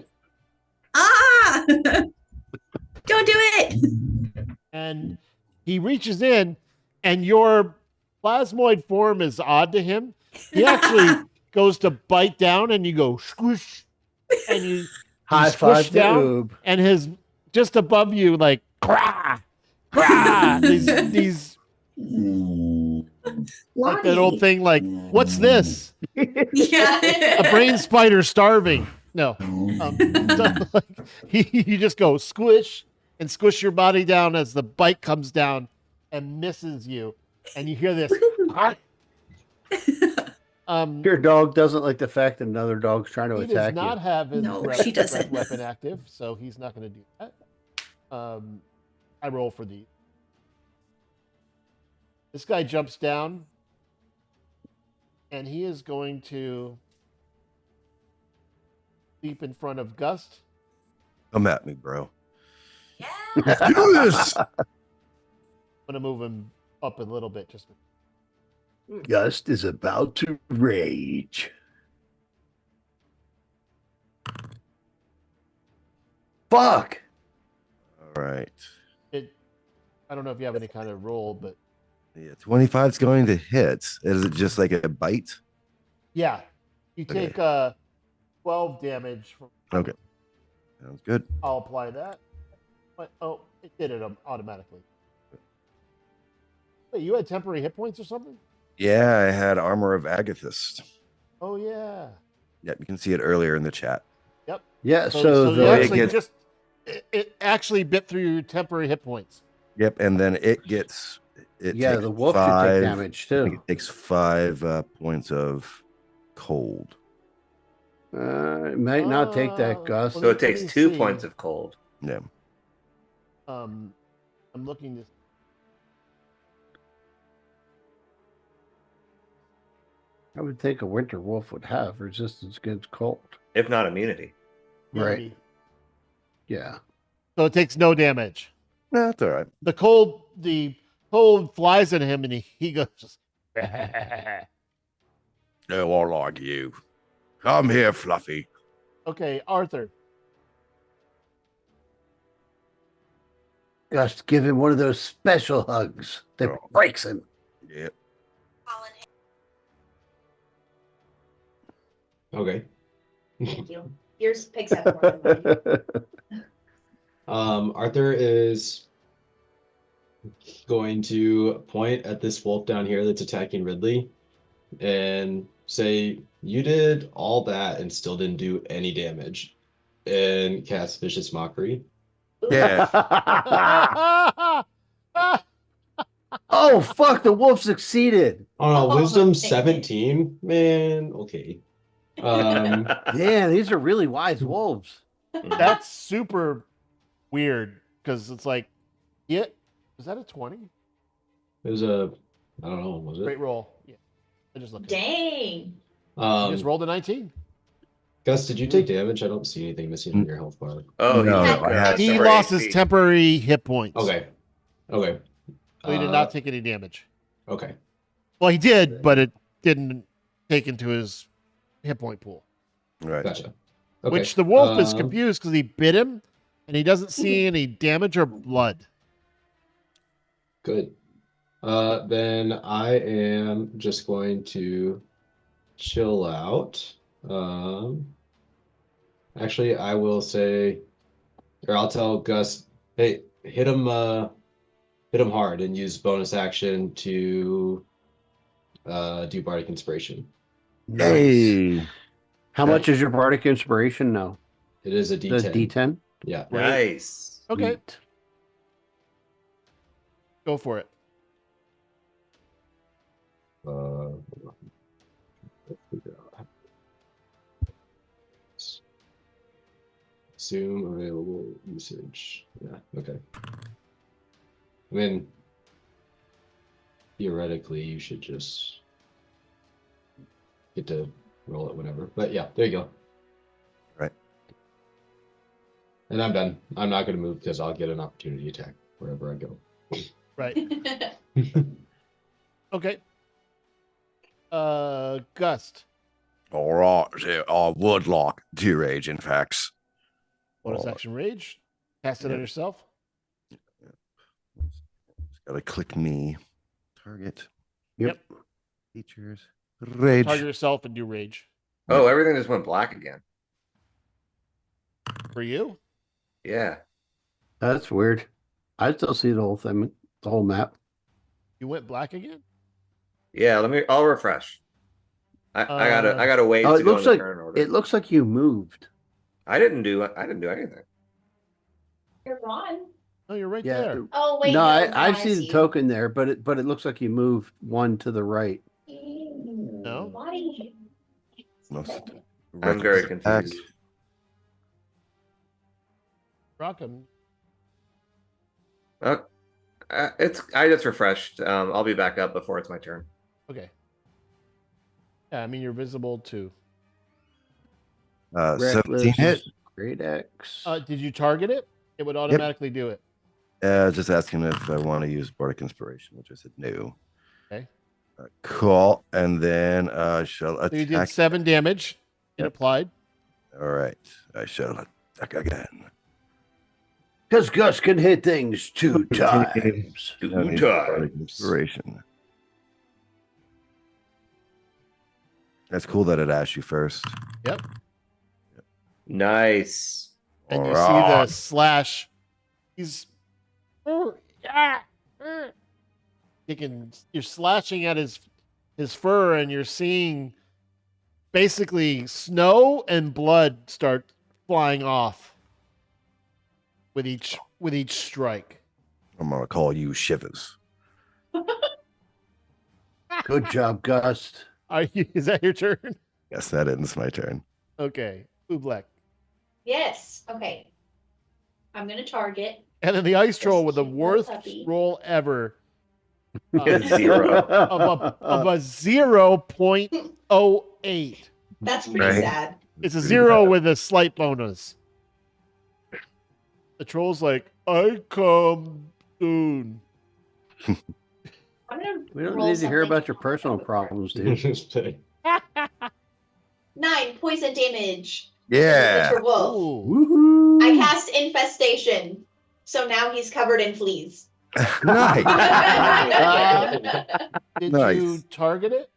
Ah! Don't do it. And he reaches in, and your plasmoid form is odd to him. He actually goes to bite down, and you go squish, and you High squish five to down, Oob. and his just above you, like crah, crah. these like that old thing, like what's this? Yeah. A brain spider starving. No, so, like, you just go squish and squish your body down as the bite comes down and misses you, and you hear this. Your dog doesn't like the fact that another dog's trying to He does attack not you. have his No, breath, she doesn't. breath weapon active, so he's not going to do that. I roll for these. This guy jumps down, and he is going to leap in front of Gust. Come at me, bro. Yeah. Let's do this. I'm going to move him up a little bit. Just Gust is about to rage. Fuck. All right. it I don't know if you have any kind of roll, but Yeah, 25 is going to hit. Is it just like a bite? yeah, you Okay. take 12 damage. Okay. Sounds good. I'll apply that. But it did it automatically. Wait, you had temporary hit points or something? Yeah, I had Armor of Agathist. Oh yeah. Yep, you can see it earlier in the chat. Yep. Yeah, So so you the, actually gets- just it actually bit through your temporary hit points. Yep, and then it takes the wolf should five, take damage I think too. it takes 5 points of cold. It might not take that, Gus. So it Let me takes 2 see. points of cold. Yeah. I'm looking to. I would think a winter wolf would have resistance against cold. If not immunity. Right. Maybe. Yeah. So it takes no damage. No, that's all right. The cold flies at him, and he goes. No, I like you. Come here, Fluffy. Okay, Arthur. Gus, give him one of those special hugs that Oh. breaks him. Yep. Okay. Thank you. Yours picks up more than mine. Arthur is going to point at this wolf down here that's attacking Ridley and say, "You did all that and still didn't do any damage," and cast Vicious Mockery. Yeah. Oh, fuck. The wolf succeeded. Oh no, Oh, Wisdom thank you. 17? Man, okay. Yeah, these are really wise wolves. That's super weird because it's like, yeah, is that a 20? It was a, I don't know, was Great it? roll. Yeah, I just looked. Dang. You just rolled a 19. Gus, did you take damage? I don't see anything missing on your health bar. Oh, No, he, no, I had- He temporary lost his HP. temporary hit points. Okay. Okay. So he did not take any damage. Okay. Well, he did, but it didn't take into his hit point pool. Right. Gotcha. Okay. Which the wolf is um, confused because he bit him and he doesn't see any damage or blood. Good. Then I am just going to chill out. Actually, I will say, or I'll tell Gus, hey, hit him hard and use bonus action to do Bardic Inspiration. Nice. Hey. How much is your bardic inspiration now? It is a The D10. D10? Yeah. Nice. Okay, Sweet. go for it. Hold on. Let's figure out. Assume available usage. Yeah, okay. I mean, theoretically, you should just get to roll it whenever. But yeah, there you go. Right. And I'm done. I'm not going to move because I'll get an opportunity attack wherever I go. Right. Okay. Gust. All right. So I would like to rage, in fact. Bonus Oh. action rage. Cast it Yeah. on yourself. Just gotta click me. Target. Yep. Features. Rage. Target yourself and do rage. Oh, everything just went black again. For you? Yeah. That's weird. I still see the whole thing, the whole map. You went black again? Yeah, I'll refresh. I gotta wait Oh, to it go looks in the like turn order. it looks like you moved. I didn't do anything. You're gone. Oh, you're right Yeah. there. Oh wait, No, I I see the token there, but it looks like you moved one to the right. No? Body. Most I'm very reckless attack. confused. Rockham. I just refreshed. I'll be back up before it's my turn. Okay. Yeah, I mean you're visible too. 17 Reckless, hit. Great X. Did you target it? It would automatically do it. Just asking if I want to use Bardic Inspiration, which I said no. Okay. Cool. And then shall So you did attack. 7 damage. It Yep. applied. All right. I shall attack again. Because Gus can hit things 2 times. Two No need for times. inspiration. That's cool that it asked you first. Yep. Nice. And you see Alright. the slash. He's you're slashing at his fur, and you're seeing basically snow and blood start flying off with each strike. I'm gonna call you Shivers. Good job, Gus. Are you? Is that your turn? Yes, that ends my turn. Okay, Oobleck. Yes. Okay. I'm gonna target. And then the ice troll with the cute little worst puppy. roll ever Zero. of a 0.08. That's pretty Right. sad. It's a Pretty 0 bad. with a slight bonus. The troll's like, I come soon. I'm gonna We don't roll need to hear something. about your personal problems, dude. 9 poison damage. Yeah. Winter Wolf. Ooh. Woohoo! I cast infestation, so now he's covered in fleas. Nice. Did Nice. you target it?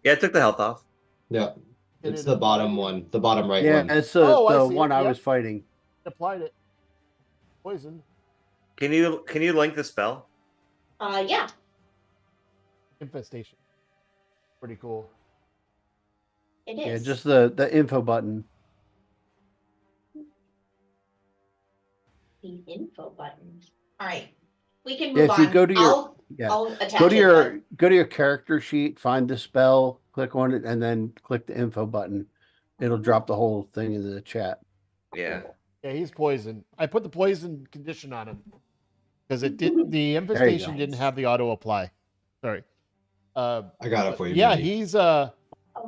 Yeah, I took the health off. Yeah, Did it's it the apply? bottom one, the bottom right Yeah, one. it's Oh, I the see. one I Yep. was fighting. Applied it. Poison. Can you link the spell? Yeah. Infestation. Pretty cool. It Yeah, is. just the info button. the info button. All right. We can Yeah, move if you on. go to your- Yeah. I'll attach Go to it, your character sheet, find the spell, click on it, and then click the info button. It'll drop the whole thing into the chat. Yeah. Yeah, he's poisoned. I put the poison condition on him because it didn't. The infestation go. didn't have the auto apply. Sorry. I got it for you. Yeah, Mindy. he's Oh,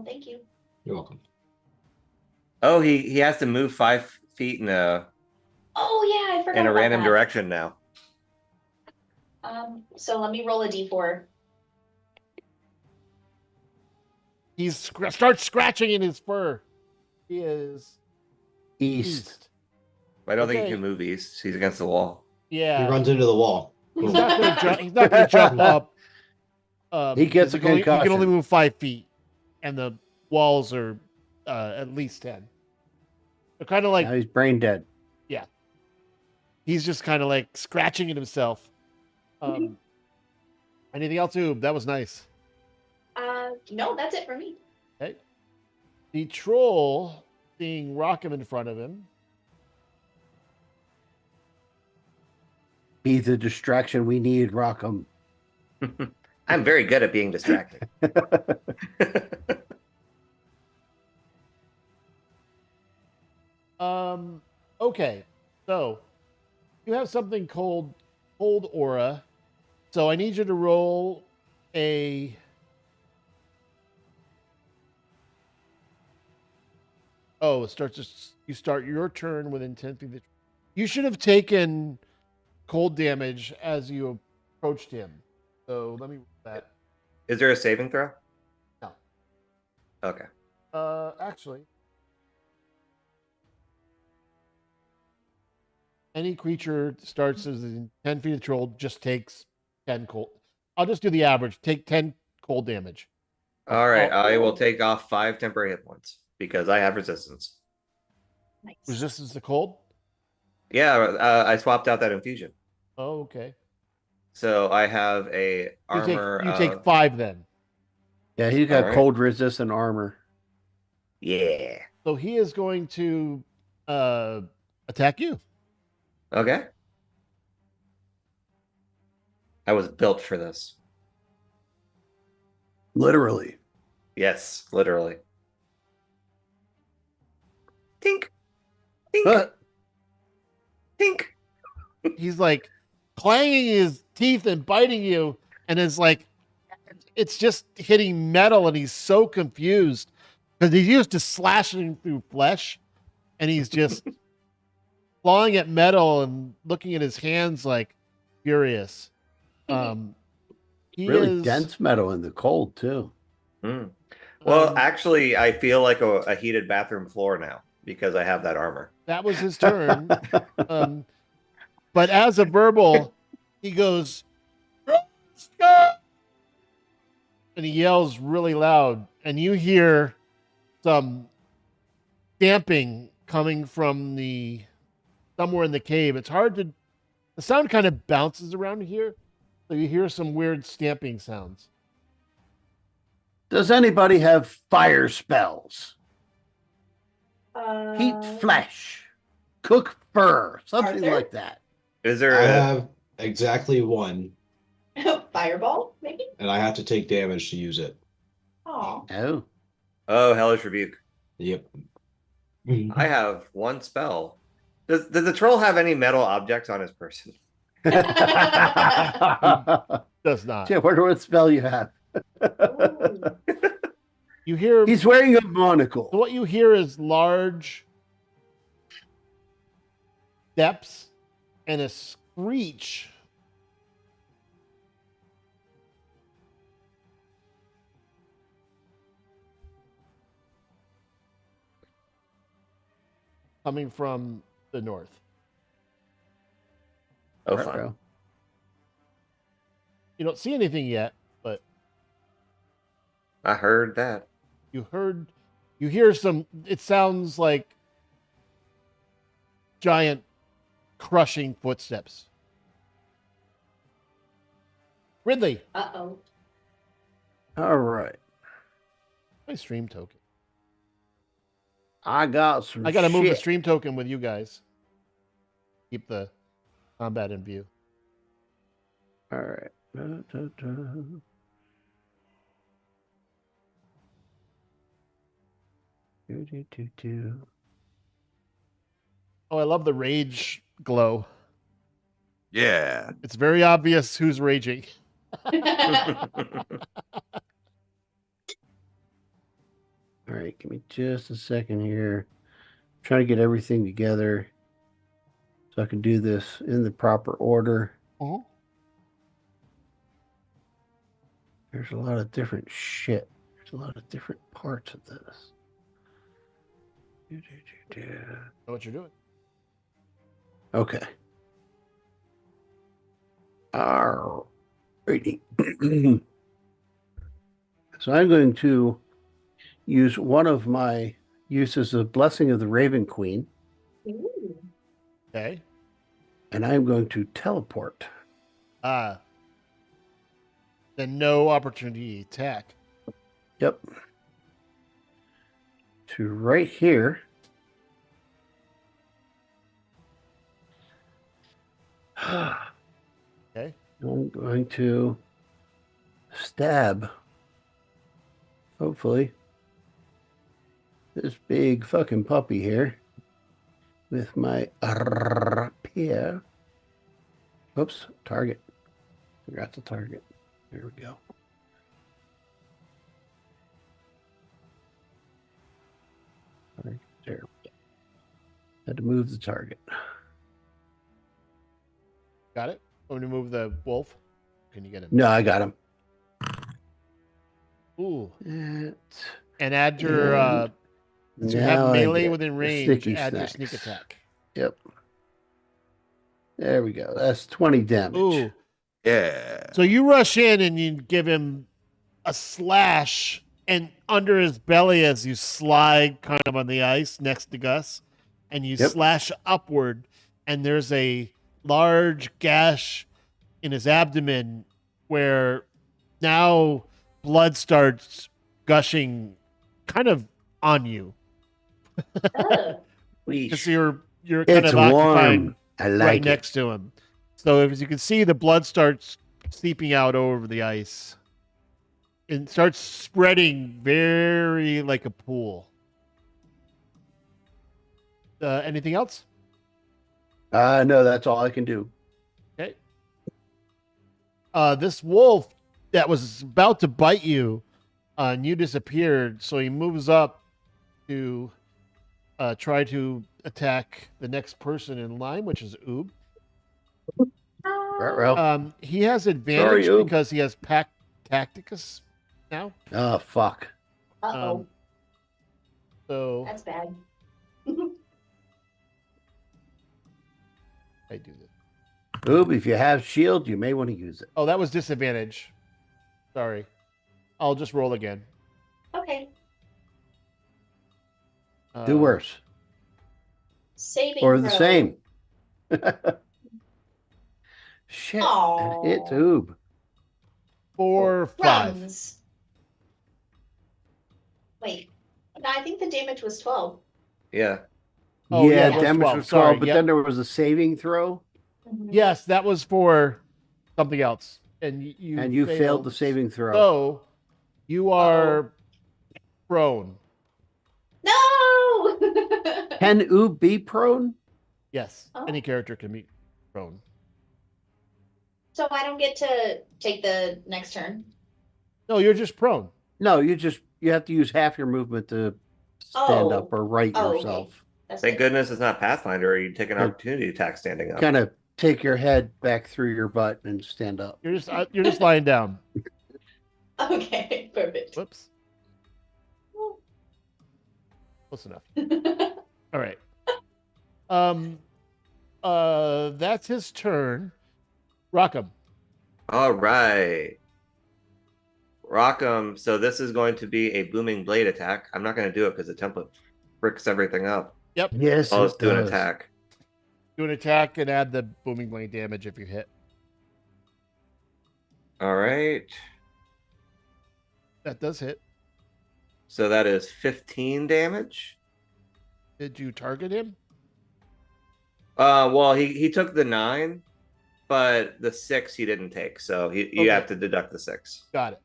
thank you. You're welcome. Oh, he has to move 5 feet in a Oh yeah, I forgot. in a about random that. direction now. So let me roll a d4. starts scratching in his fur. He is East. east. I don't think Okay. he can move east. He's against the wall. Yeah, He runs into the wall. he's Boom. not going to jump. He's not going to jump up. He gets because a he can only concussion. move 5 feet, and the walls are at least 10. They're kind of like Now he's brain dead. he's just kind of like scratching at himself. Anything else, Oob? That was nice. No, that's it for me. Okay. The troll, seeing Rockham in front of him, He's the distraction we need, Rockham. I'm very good at being distracted. okay, so you have something called cold aura. So I need you to roll a. Oh, it starts. You start your turn within 10 feet. You should have taken cold damage as you approached him. So let me roll that. Is there a saving throw? No. Okay. Actually, any creature starts as in 10 feet of troll just takes 10 cold. I'll just do the average. Take 10 cold damage. All right. Oh. I will take off 5 temporary hit points because I have resistance. Nice. Resistance to cold? Yeah, I swapped out that infusion. Oh, okay. So I have a armor. You take 5 then. Yeah, he's got Alright. cold resistant armor. Yeah. So he is going to attack you. Okay. I was built for this. Literally. Yes, literally. Tink. Tink. Huh. Tink. He's like clanging his teeth and biting you, and it's like it's just hitting metal, and he's so confused because he's used to slashing through flesh, and he's just clawing at metal and looking at his hands like furious. He Really is dense metal in the cold, too. Mm. Well, um, actually, I feel like a heated bathroom floor now. because I have that armor. That was his turn. But as a verbal, he goes, "Scott!" and he yells really loud, and you hear some stamping coming from somewhere in the cave. It's hard to. The sound kind of bounces around here, so you hear some weird stamping sounds. Does anybody have fire spells? Heat Uh, flesh, cook fur, something Arthur? like that. Is there I a have exactly one, Fireball, maybe? and I have to take damage to use it. Oh. Oh, hellish rebuke? Yep. I have one spell. Does the troll have any metal objects on his person? Does not. I wonder what spell you have. You hear. He's wearing a So monocle. what you hear is large steps and a screech. Coming from the north. Oh, Right, fun. bro. You don't see anything yet, but I heard that. you hear some, it sounds like giant crushing footsteps. Ridley, Uh-oh. All right. my stream token. I got some I gotta move the shit. stream token with you guys. Keep the combat in view. All right. Do. Oh, I love the rage glow. Yeah. It's very obvious who's raging. All right, give me just a second here. Trying to get everything together so I can do this in the proper order. Mhm. There's a lot of different shit. There's a lot of different parts of this. Know what you're doing. Okay. Alrighty. So I'm going to use one of my uses of Blessing of the Raven Queen, Ooh. Okay. and I'm going to teleport. Then no opportunity attack. Yep. To right here. Okay. I'm going to stab, hopefully, this big fucking puppy here with my rapier. Oops, target. Forgot the target. There we go. There. Had to move the target. Got it? Want me to move the wolf? Can you get him? No, I got him. Ooh. It, And add your And since you have now I melee get within the range, sticky add your sneak snacks. attack. Yep. There we go. That's 20 damage. Ooh. Yeah. So you rush in and you give him a slash, and under his belly as you slide kind of on the ice next to Gus, and you Yep. slash upward, and there's a large gash in his abdomen where now blood starts gushing kind of on you. Oh. Because you're kind It's of occupying warm. I like right it. next to him. So as you can see, the blood starts seeping out over the ice. It starts spreading very like a pool. Anything else? No, that's all I can do. Okay. This wolf that was about to bite you, and you disappeared, so he moves up to try to attack the next person in line, which is Oob. Ruh-roh. He has advantage Oob. because he has Tacticus now. Oh, fuck. Uh-oh. So That's bad. I do this. Oob, if you have shield, you may want to use it. Oh, that was disadvantage. Sorry. I'll just roll again. Okay. Do worse. Saving Or the throw. same. Shit. Aw. It hits Oob. 4, 5. Runs. Wait. No, I think the damage was 12. Yeah. Oh, yeah, yeah, it was damage 12. was 12, Sorry, but yep. then there was a saving throw, Yes, that was for something else. And you failed the saving throw. So you are prone. No! Can Oob be prone? Yes, Oh. any character can be prone. So I don't get to take the next turn. No, you're just prone. No, you have to use half your movement to stand Oh. up or right Oh, okay. yourself. That's Thank it. goodness it's not Pathfinder, or you'd take an opportunity attack standing up. Kind of take your head back through your butt and stand up. You're just lying down. Okay, perfect. Whoops. Close enough. All right. That's his turn. Rockham. All right. Rockham. So this is going to be a booming blade attack. I'm not going to do it because the template bricks everything up. Yep. Yes, I'll it just do an does. attack. Do an attack and add the booming blade damage if you hit. All right. That does hit. So that is 15 damage. Did you target him? Well, he took the 9, but the 6 he didn't take. So you Okay. have to deduct the 6. Got it.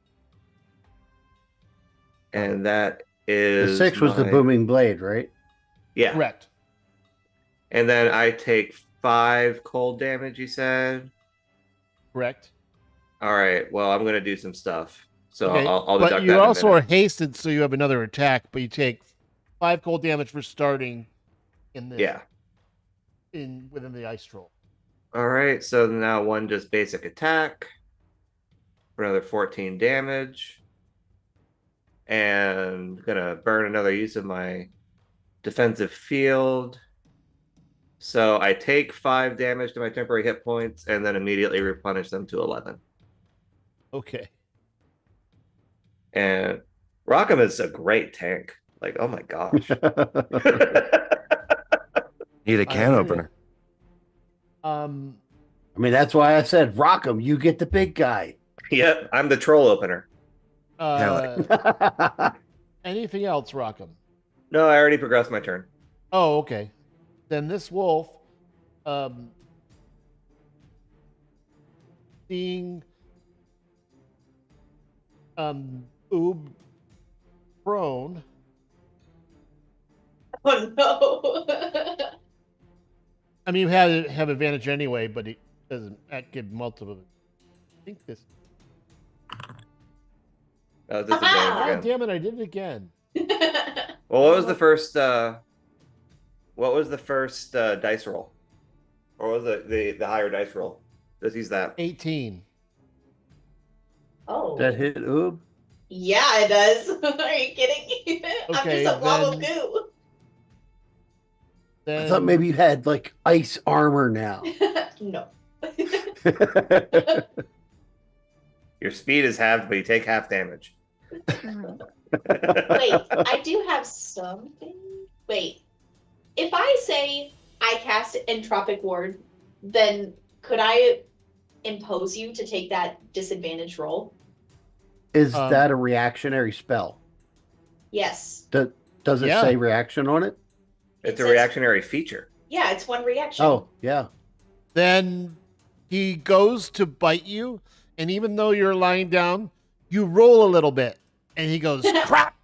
And that The is 6 was the my- booming blade, right? Yeah. Correct. And then I take 5 cold damage, you said? Correct. All right. Well, I'm going to do some stuff. So Okay, I'll but deduct you that in a also are minute. hasted, so you have another attack, but you take 5 cold damage for starting in this Yeah. within the ice troll. All right. So now one just basic attack for another 14 damage. And going to burn another use of my defensive field. So I take 5 damage to my temporary hit points and then immediately replenish them to 11. Okay. And Rockham is a great tank. Like, oh my gosh. Need a can I opener. I mean, that's why I said, rock him. You get the big guy. Yep, I'm the troll opener. Anything else, Rockham? No, I already progressed my turn. Oh, okay. Then this wolf, seeing Oob prone, Oh no. I mean, you have advantage anyway, but it doesn't give multiple. I think this. Disadvantage God again. damn it! I did it again. Well, what was the first? What was the first dice roll? Or was it the higher dice roll? Let's use that. 18. Oh. That hit Oob? Yeah, it does. Are you kidding? I'm Okay, just a blob of then- goo. Then I thought maybe you had like ice armor now. No. Your speed is halved, but you take half damage. Wait, I do have something. Wait. If I say I cast Entropic Ward, then could I impose you to take that disadvantage roll? Is Um, that a reactionary spell? Yes. Does it Yeah. say reaction on it? It's It a says- reactionary feature. Yeah, it's one reaction. Oh, yeah. Then he goes to bite you, and even though you're lying down, you roll a little bit, and he goes crap.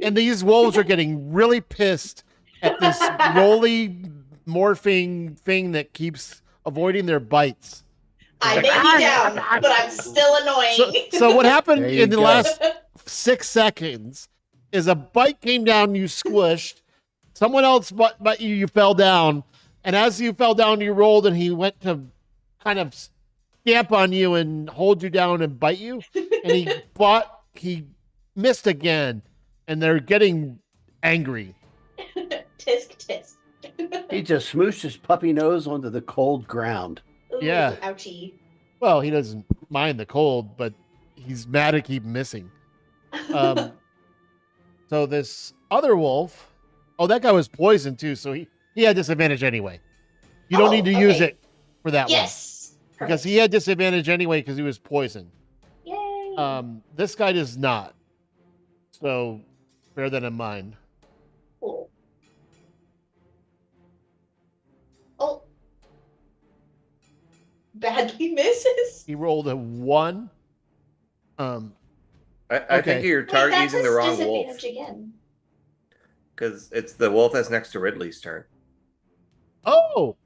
And these wolves are getting really pissed at this roly morphing thing that keeps avoiding their bites. I may be down, but I'm still annoying. So what happened There you in the go. last 6 seconds is a bite came down, you squished. Someone else but you fell down. And as you fell down, you rolled, and he went to kind of stamp on you and hold you down and bite you. And he missed again. And they're getting angry. Tisk tisk. He just smooshed his puppy nose onto the cold ground. Ooh, Yeah. Ouchie. Well, he doesn't mind the cold, but he's mad to keep missing. So this other wolf, oh, that guy was poisoned too, so he had disadvantage anyway. You don't Oh, need to use okay. it for that one Yes. because he had disadvantage anyway because he was poisoned. Yay. This guy does not. So bear that in mind. Cool. Oh. Badly misses. He rolled a 1. I Okay. think you're Wait, that's using the his wrong wolf disadvantage again. because it's the wolf that's next to Ridley's turn. Oh,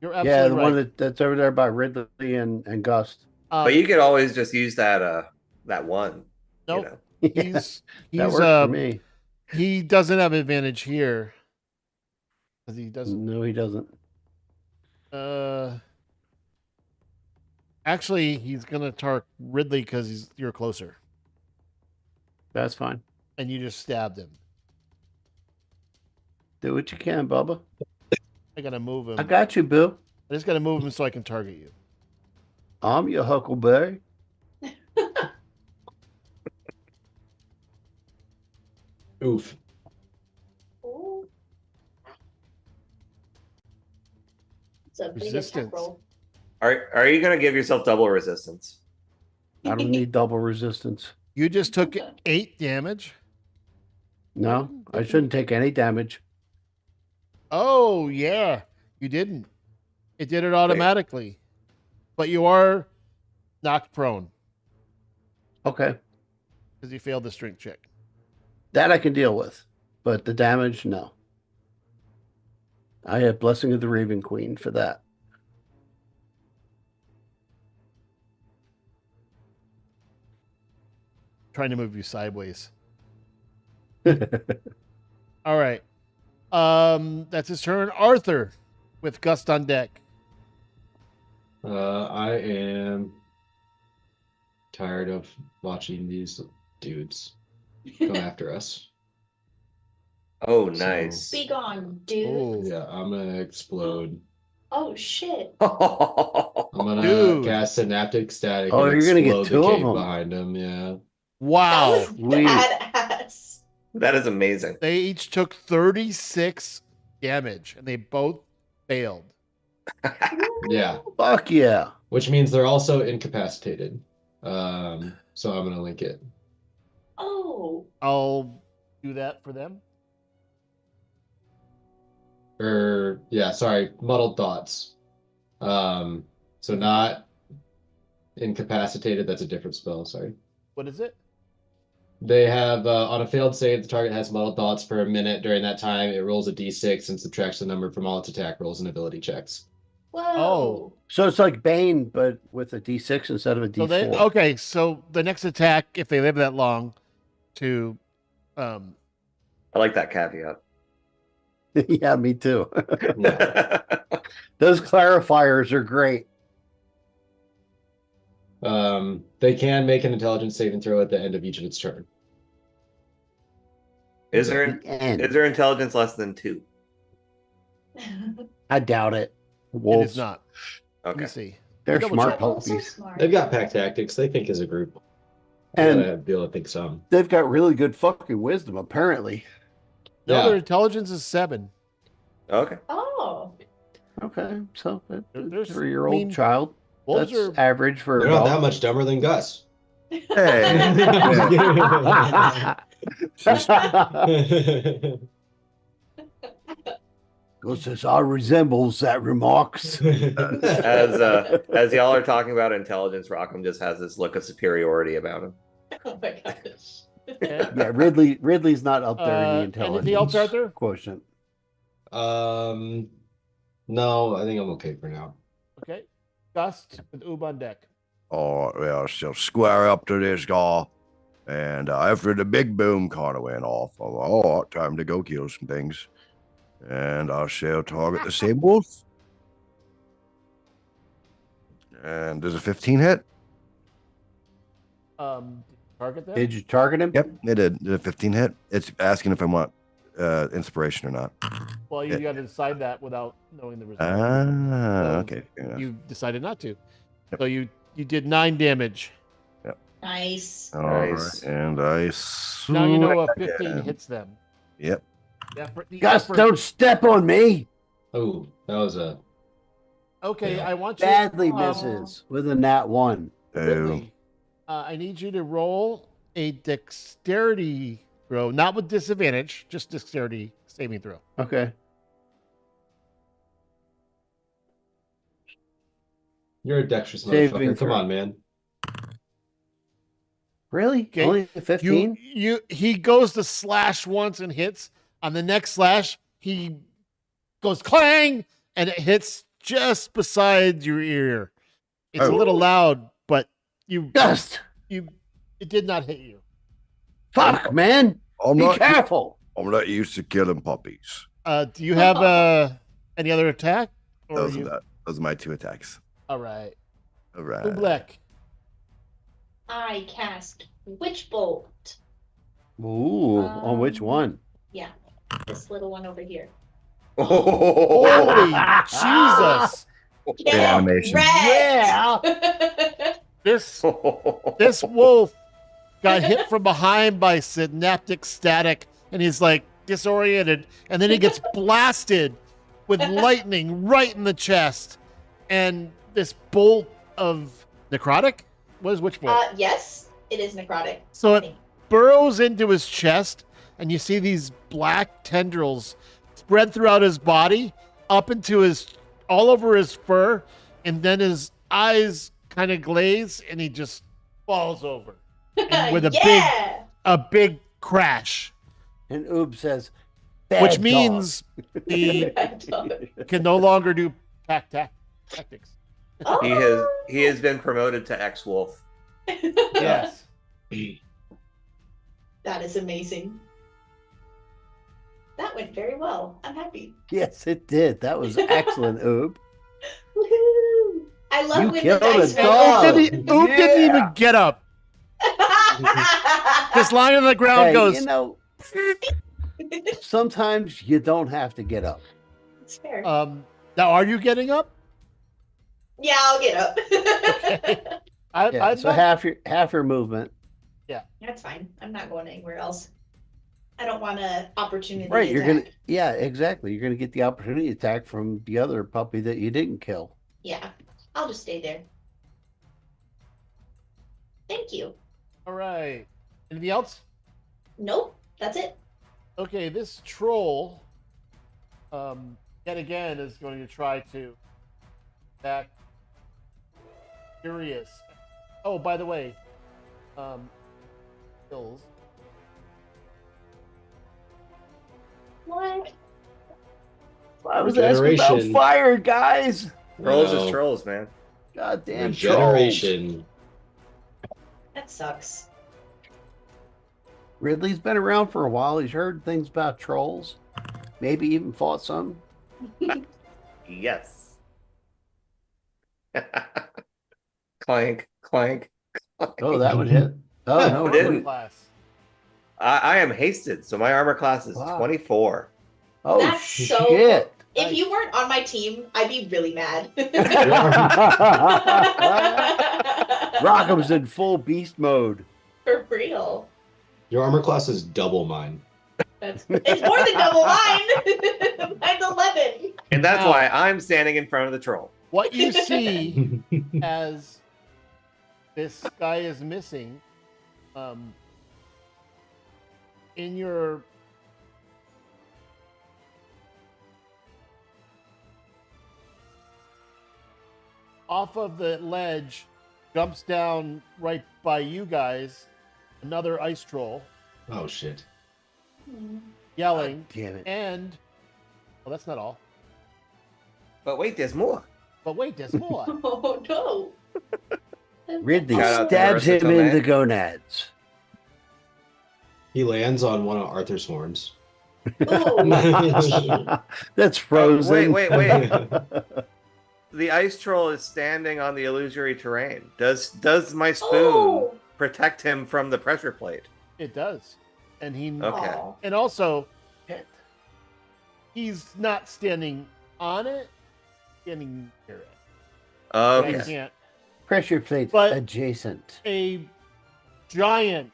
you're Yeah, absolutely the right. one that's over there by Ridley and Gust. But you could always just use that one. Nope. You know? Yeah, He's that worked for me. he doesn't have advantage here because he doesn't. No, he doesn't. Actually, he's gonna target Ridley because you're closer, That's fine. and you just stabbed him. Do what you can, Bubba. I gotta move him. I got you, Bill. I just gotta move him so I can target you. I'm your Huckleberry. Oof. Ooh. It's a big attack Resistance. roll. Are you gonna give yourself double resistance? I don't need double resistance. You just took 8 damage. No, I shouldn't take any damage. Oh yeah, you didn't. It did it automatically, but you are knocked prone Okay. because you failed the strength check. That I can deal with. But the damage, no. I have Blessing of the Raven Queen for that. Trying to move you sideways. All right. That's his turn. Arthur with Gust on deck. I am tired of watching these dudes come after us. Oh, So- nice. Be gone, dude. Oh, Yeah, I'm gonna explode. Oh shit. I'm gonna Dude. cast Synaptic Static. Oh, and you're gonna get explode the 2 of cave them. behind him. Yeah. wow. That was Sweet. badass. That is amazing. They each took 36 damage and they both failed. Yeah. Fuck yeah. Which means they're also incapacitated. So I'm gonna link it. Oh. I'll do that for them. Sorry, muddled thoughts. So not incapacitated, that's a different spell, sorry. What is it? They have on a failed save, the target has muddled thoughts for a minute. During that time, it rolls a d6 and subtracts the number from all its attack rolls and ability checks. Whoa. Oh. So it's like Bane, but with a D6 instead of a So D4. okay, so the next attack, if they live that long, to I like that caveat. Yeah, me too. Those clarifiers are great. They can make an intelligence saving throw at the end of each of its turn. Is there The end. intelligence less than 2? I doubt it. it Wolves. is not. Let Okay. me see. They're Double smart check. Also puppies. smart. They've got pack tactics. They think as a group. And Gotta be able to think some. they've got really good fucking wisdom, apparently. No, Yeah. their intelligence is 7. Okay. Oh. Okay, so a There's- 3-year-old I mean, child. Wolves That's are average for a They're not dog. that much dumber than Gus. Goes says, I resembles that remarks. As y'all are talking about intelligence, Rockham just has this look of superiority about him. Oh my gosh. Yeah, Ridley's not up there in the intelligence anything else, Arthur? quotient. No, I think I'm okay for now. Okay. Gust with Oob on deck. Oh, well, so square up to this guy. And after the big boom kind of went off, I thought, oh, time to go kill some things. And I shall target the same wolf. And does a 15 hit? Target them. Did you target him? Yep, it did. Did a 15 hit? It's asking if I want inspiration or not. Well, you got to decide that without knowing the result. Ah, So okay. Fair enough. You decided not to. Yep. So you did 9 damage. Nice. All right, Nice. and I Now you know a swag 15 again. hits them. Yep. The Gus, effort- don't step on me. Oh, that was a Okay, Yeah. I want you. Badly misses with a nat 1. Oh, Ridley, I need you to roll a dexterity throw, not with disadvantage, just dexterity saving throw. Okay. you're a dexterous Saving motherfucker. Come throw. on, man. Really? Okay. Only a 15? He goes to slash once and hits. On the next slash, he goes clang and it hits just beside your ear. It's a Oh. little loud, but Gus! it did not hit you. Fuck, man! I'm Be not. careful! I'm not used to killing puppies. Do you have any other attack? Or Those you... are my 2 attacks. All right. All right. Ublek. I cast Witch Bolt. Ooh, on which one? Yeah, this little one over here. Holy Jesus! Good animation. Yeah! This wolf got hit from behind by synaptic static, and he's like disoriented, and then he gets blasted with lightning right in the chest, and this bolt of necrotic. What is Witch Bolt? Yes, it is necrotic. So it burrows into his chest, and you see these black tendrils spread throughout his body, up into all over his fur, and then his eyes kind of glaze, and he just falls over and with a big crash, And Oob says, which "Bad means he can no longer do tactics. He has been promoted to ex-wolf. Yes. That is amazing. That went very well. I'm happy. dog." Yes, it did. That was excellent, Oob. Woohoo! I love You when the killed dice a roll. dog. Oob didn't even get up. Just lying on the ground Hey, goes. you know, sometimes you don't have to get up. It's fair. Now, are you getting up? Yeah, I'll get up. Yeah, so half your movement. That's fine. I'm not going anywhere else. I don't want an opportunity Right, you're gonna attack. exactly. You're gonna get the opportunity attack from the other puppy that you didn't kill. Yeah, I'll just stay there. Thank you. All right. Anything else? Nope, that's it. Okay, this troll, yet again, is going to try to attack Furious. Oh, by the way, kills. What? I was asking about Regeneration. fire, guys. Trolls No. is trolls, man. Goddamn trolls. Regeneration. That sucks. Ridley's been around for a while. He's heard things about trolls. Maybe even fought some. Yes. Clank, clank, clank. Oh, that would hit. Oh no, It didn't. Class. I am hasted, so my armor class is Wow. 24. Oh That's so shit! If you weren't on my team, I'd be really mad. Rockham's in full beast mode. For real. Your armor class is double mine. It's more than double mine. Mine's 11. And that's Wow. why I'm standing in front of the troll. What you see as this guy is missing, in your off of the ledge, jumps down right by you guys, another ice troll Oh shit. yelling, Damn it! and well, that's not all. But wait, there's more. But wait, there's more. Oh no. Ridley Shout out to stabs Marissa him in Tomei. the gonads. He lands on one of Arthur's horns. Ooh. That's frozen. wait. The ice troll is standing on the illusory terrain. Does my spoon Oh. protect him from the pressure plate? It does, and he Okay. Aw. and also Shit. He's not standing on it, standing near it. Okay. I can't. Pressure plates But- adjacent. A giant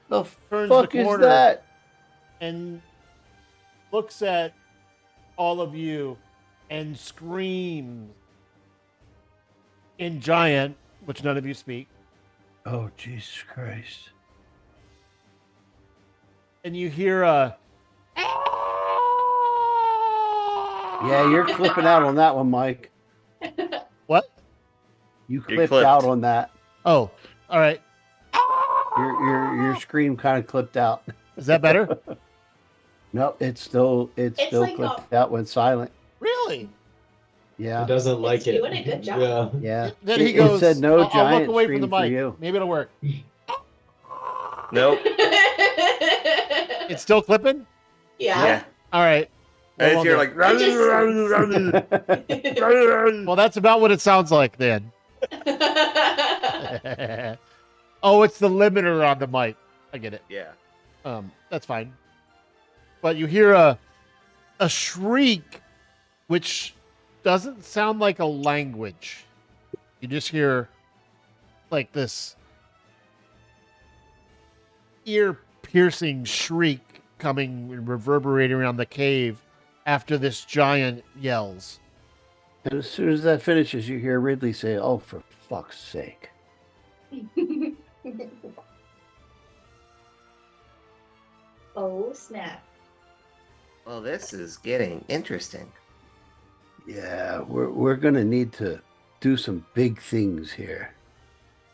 The turns fuck the is corner that? and looks at all of you and screams in giant, which none of you speak, Oh, Jesus Christ. and you hear a Yeah, you're clipping out on that one, Mike. what? You clipped clipped. out on that. Oh, all right. Your scream kind of clipped out. Is that better? No, it's still still like clipped out, went silent. Really? Yeah. It doesn't like it. doing a good job. Yeah. Yeah. Then he It goes. said no I'll giant look away from the scream for mic. you. Maybe it'll work. Nope. It's still clipping. Yeah. All right. And Well, it's here then- like. well, that's about what it sounds like then. Oh, it's the limiter on the mic. I get it. Yeah. That's fine. But you hear a shriek, which doesn't sound like a language. You just hear like this ear-piercing shriek coming and reverberating around the cave after this giant yells. And as soon as that finishes, you hear Ridley say, "Oh, for fuck's sake." Oh, snap. Well, this is getting interesting. Yeah, we're gonna need to do some big things here.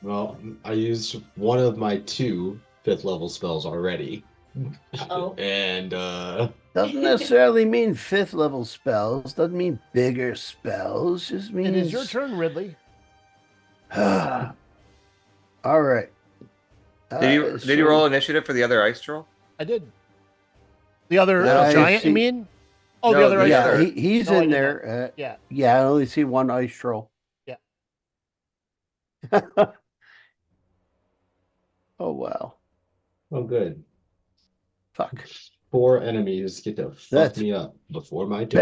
Well, I used one of my 2 5th level spells already. Oh. And Doesn't necessarily mean 5th level spells. Doesn't mean bigger spells. Just means. It is your turn, Ridley. All right. Did you roll initiative for the other ice troll? I did. The other Yeah, I giant, see. you mean? Oh, No, the other the ice Yeah, other- troll. he's No, I in did there. Yeah. Yeah, I only see one ice troll. Yeah. Oh wow. oh, good. Fuck. 4 enemies get to fuck That's me up before my turn.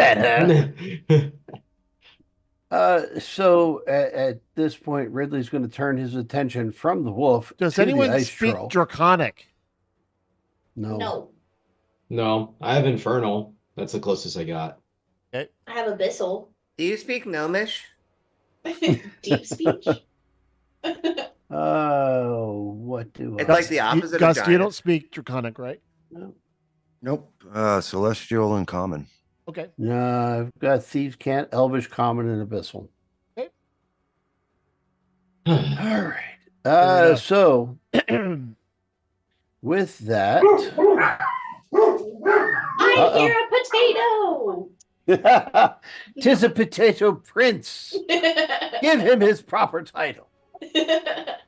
better. So at this point, Ridley's going to turn his attention from the wolf Does to anyone the ice speak troll. Draconic? No. No. No, I have Infernal. That's the closest I got. I have Abyssal. Do you speak Gnomish? Deep speech. Oh, what do It's I? like the opposite of Gus, you giant. don't speak Draconic, right? No. Nope. Celestial and common. Okay. No, I've got Thieves' Cant, Elvish, Common, and Abyssal. All right. enough. So with that, I Uh-oh. hear a potato. 'tis a potato prince. Give him his proper title. The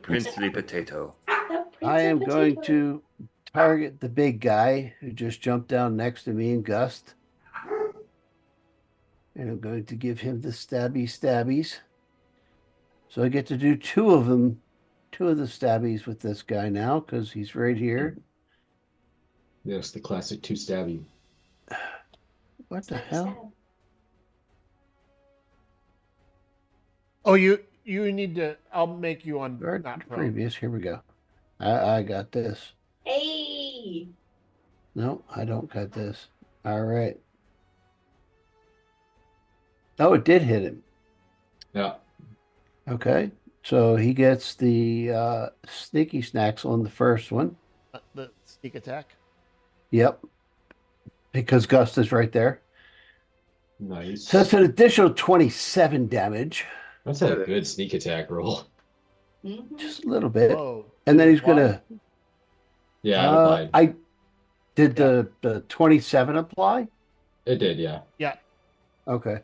princely potato. I am going to target the big guy who just jumped down next to me and Gust. And I'm going to give him the stabbies. So I get to do 2 of them, 2 of the stabbies with this guy now because he's right here. Yes, the classic 2 stabby. What the hell? Oh, you need to. I'll make you on Or not prone. previous. Here we go. I got this. Hey. No, I don't got this. All right. Oh, it did hit him. Yeah. Okay. So he gets the sneaky snacks on the first one. The sneak attack. Yep. Because Gust is right there. Nice. So that's an additional 27 damage. That's a good sneak attack roll. Mhm. Just a little bit. Whoa. And then he's Why? gonna Yeah, it applied. I did the 27 apply? It did, yeah. Yeah. Okay.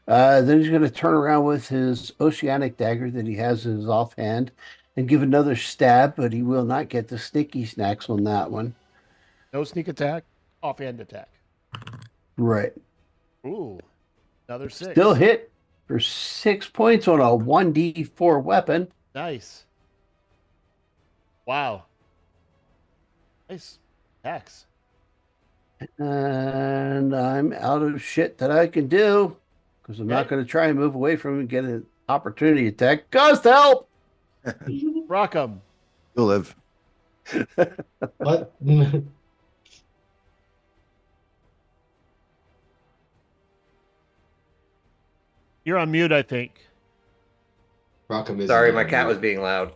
Then he's gonna turn around with his oceanic dagger that he has in his offhand and give another stab, but he will not get the sneaky snacks on that one. No sneak attack. Offhand attack. Right. Ooh. Another 6. Still hit for 6 points on a 1d4 weapon. Nice. Wow. Nice attacks. And I'm out of shit that I can do because I'm not Okay. going to try and move away from him and get an opportunity attack. Ghost, help! Rockham. You'll live. What? You're on mute, I think. Rockham is Sorry, not my cat mute. was being loud.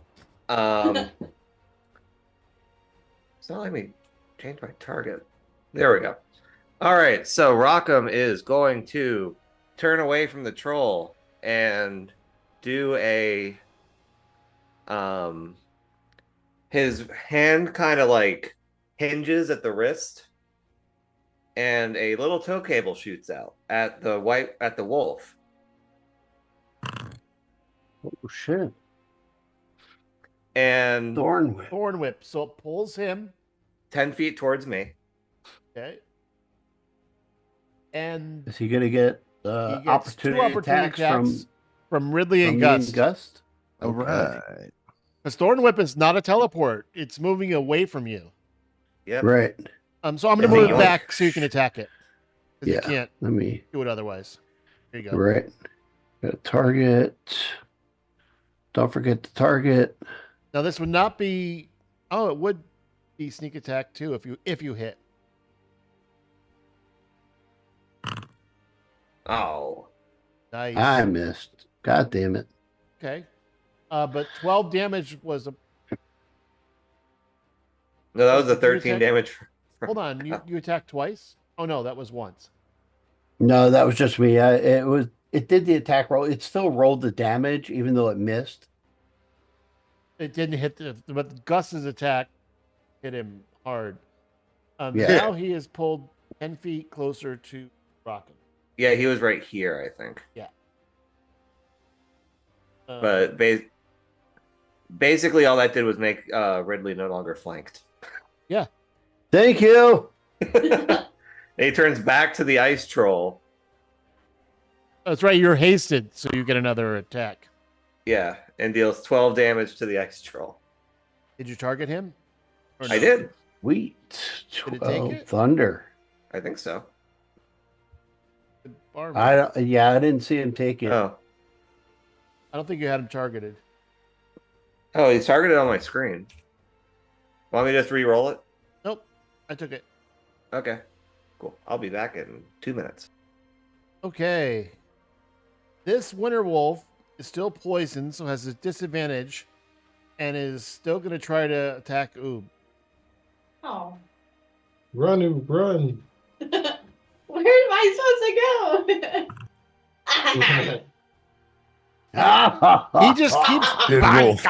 It's not letting me change my target. There we go. All right, so Rockham is going to turn away from the troll and do a his hand kind of like hinges at the wrist and a little tow cable shoots out at the wolf. Oh, shit. And Thorn whip. Thorn whip. So it pulls him. 10 feet towards me. Okay. And Is he going to get he gets opportunity attacks from Ridley and me Gust. Gust? All Okay. right. Because Thorn whip is not a teleport. It's moving away from you. Yep. Right. So I'm going to Yeah, move it yoink. back so you can attack it. 'Cause Yeah. you can't Let me. do it otherwise. Here you go. Right. Got a target. Don't forget the target. Now this would not be. Oh, it would be sneak attack too if you hit. Oh. Nice. I missed. God damn it. Okay. But 12 damage was a. No, that was the Did you 13 attack- damage. Hold on. You attacked twice? Oh no, that was once. No, that was just me. It did the attack roll. It still rolled the damage, even though it missed. It didn't hit but Gus's attack hit him hard. Yeah. Now he is pulled 10 feet closer to Rockham. Yeah, he was right here, I think. But basically, all that did was make Ridley no longer flanked. Thank you. He turns back to the ice troll. That's right. You're hasted, so you get another attack. Yeah, and deals 12 damage to the ice troll. Did you target him? Or I no? did. Sweet. Did it take 12 it? thunder. I think so. Barman. I didn't see him take it. Oh. I don't think you had him targeted. Oh, he's targeted on my screen. Want me to just re-roll it? Nope. I took it. Okay. Cool. I'll be back in 2 minutes. Okay. This winter wolf is still poisoned, so has a disadvantage, and is still going to try to attack Oob. Oh. Run, Oob, run. Where am I supposed to go? He just keeps Good wolf.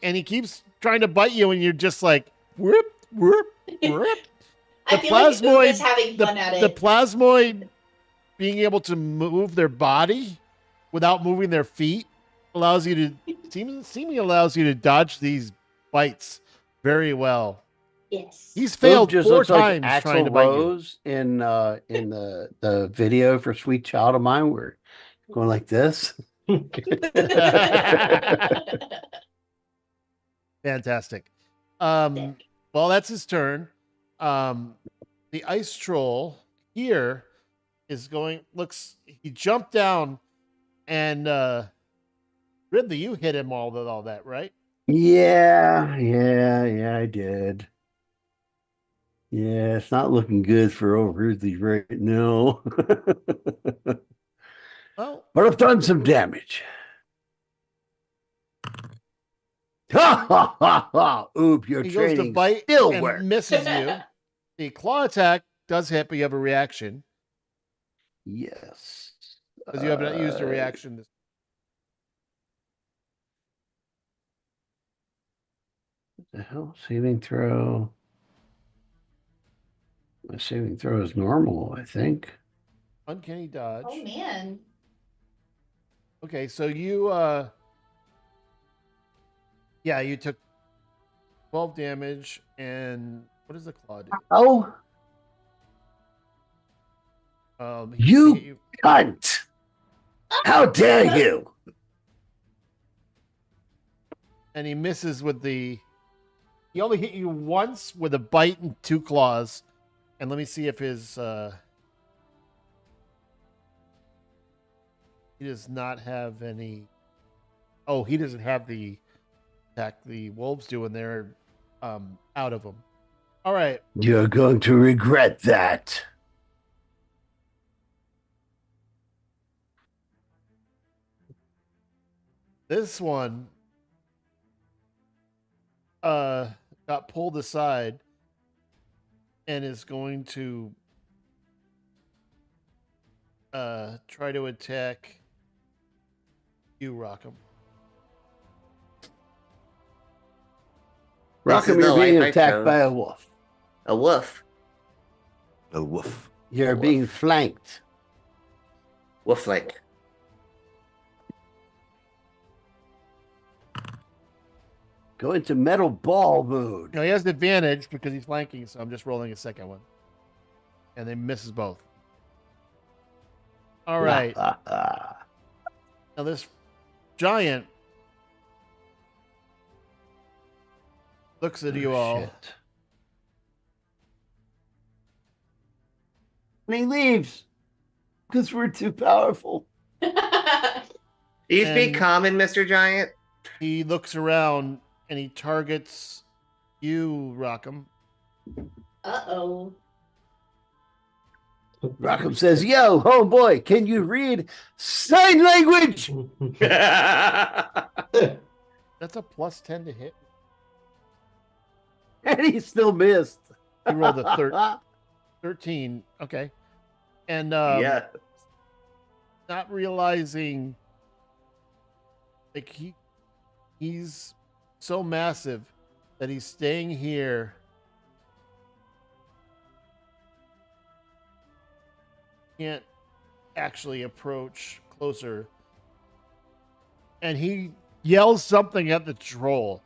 and he keeps trying to bite you, and you're just like whoop whoop whoop. I The feel like Oob plasmoid- is having fun at The it. plasmoid being able to move their body without moving their feet allows you to seemingly allows you to dodge these bites very well. Yes. He's Oob failed just 4 looks like times trying Axl to bite you. Rose in the video for Sweet Child of Mine, where going like this. Fantastic. Well, that's his turn. The ice troll here is going. He jumped down, and Ridley, you hit him all that, right? Yeah, I did. Yeah, it's not looking good for Ridley right now. Well, But I've done some damage. Ha ha ha ha! Oob, your he goes to training bite still and works. misses you. The claw attack does hit, but you have a reaction Yes. because you have not used a reaction. The hell? Saving throw. My saving throw is normal, I think. Uncanny dodge. Oh man. Okay, so you you took 12 damage, and what does the claw do? Oh, He You- hit cunt! How dare you! and he misses with the He only hit you once with a bite and 2 claws. And let me see if his he does not have any. Oh, he doesn't have the attack the wolves do when they're out of him. All right. You're going to regret that. This one got pulled aside and is going to try to attack you, Rockham. Rockham, is you're the being life I attacked chose. by a wolf. A wolf. A woof. You're A being wolf. flanked. Wolf like. Go into metal ball mode. No, he has an advantage because he's flanking, so I'm just rolling a second one. And they misses both. All right. Now this giant looks at you all. Shit. And he leaves because we're too powerful. Do you speak And- common, Mr. Giant? He looks around and he targets you, Rockham. Uh-oh. Rockham says, "Yo, homeboy, can you read sign language?" That's a plus 10 to hit. And he still missed. He rolled a 13. Okay. And Yeah. not realizing like he's so massive that he's staying here. Can't actually approach closer. And he yells something at the troll.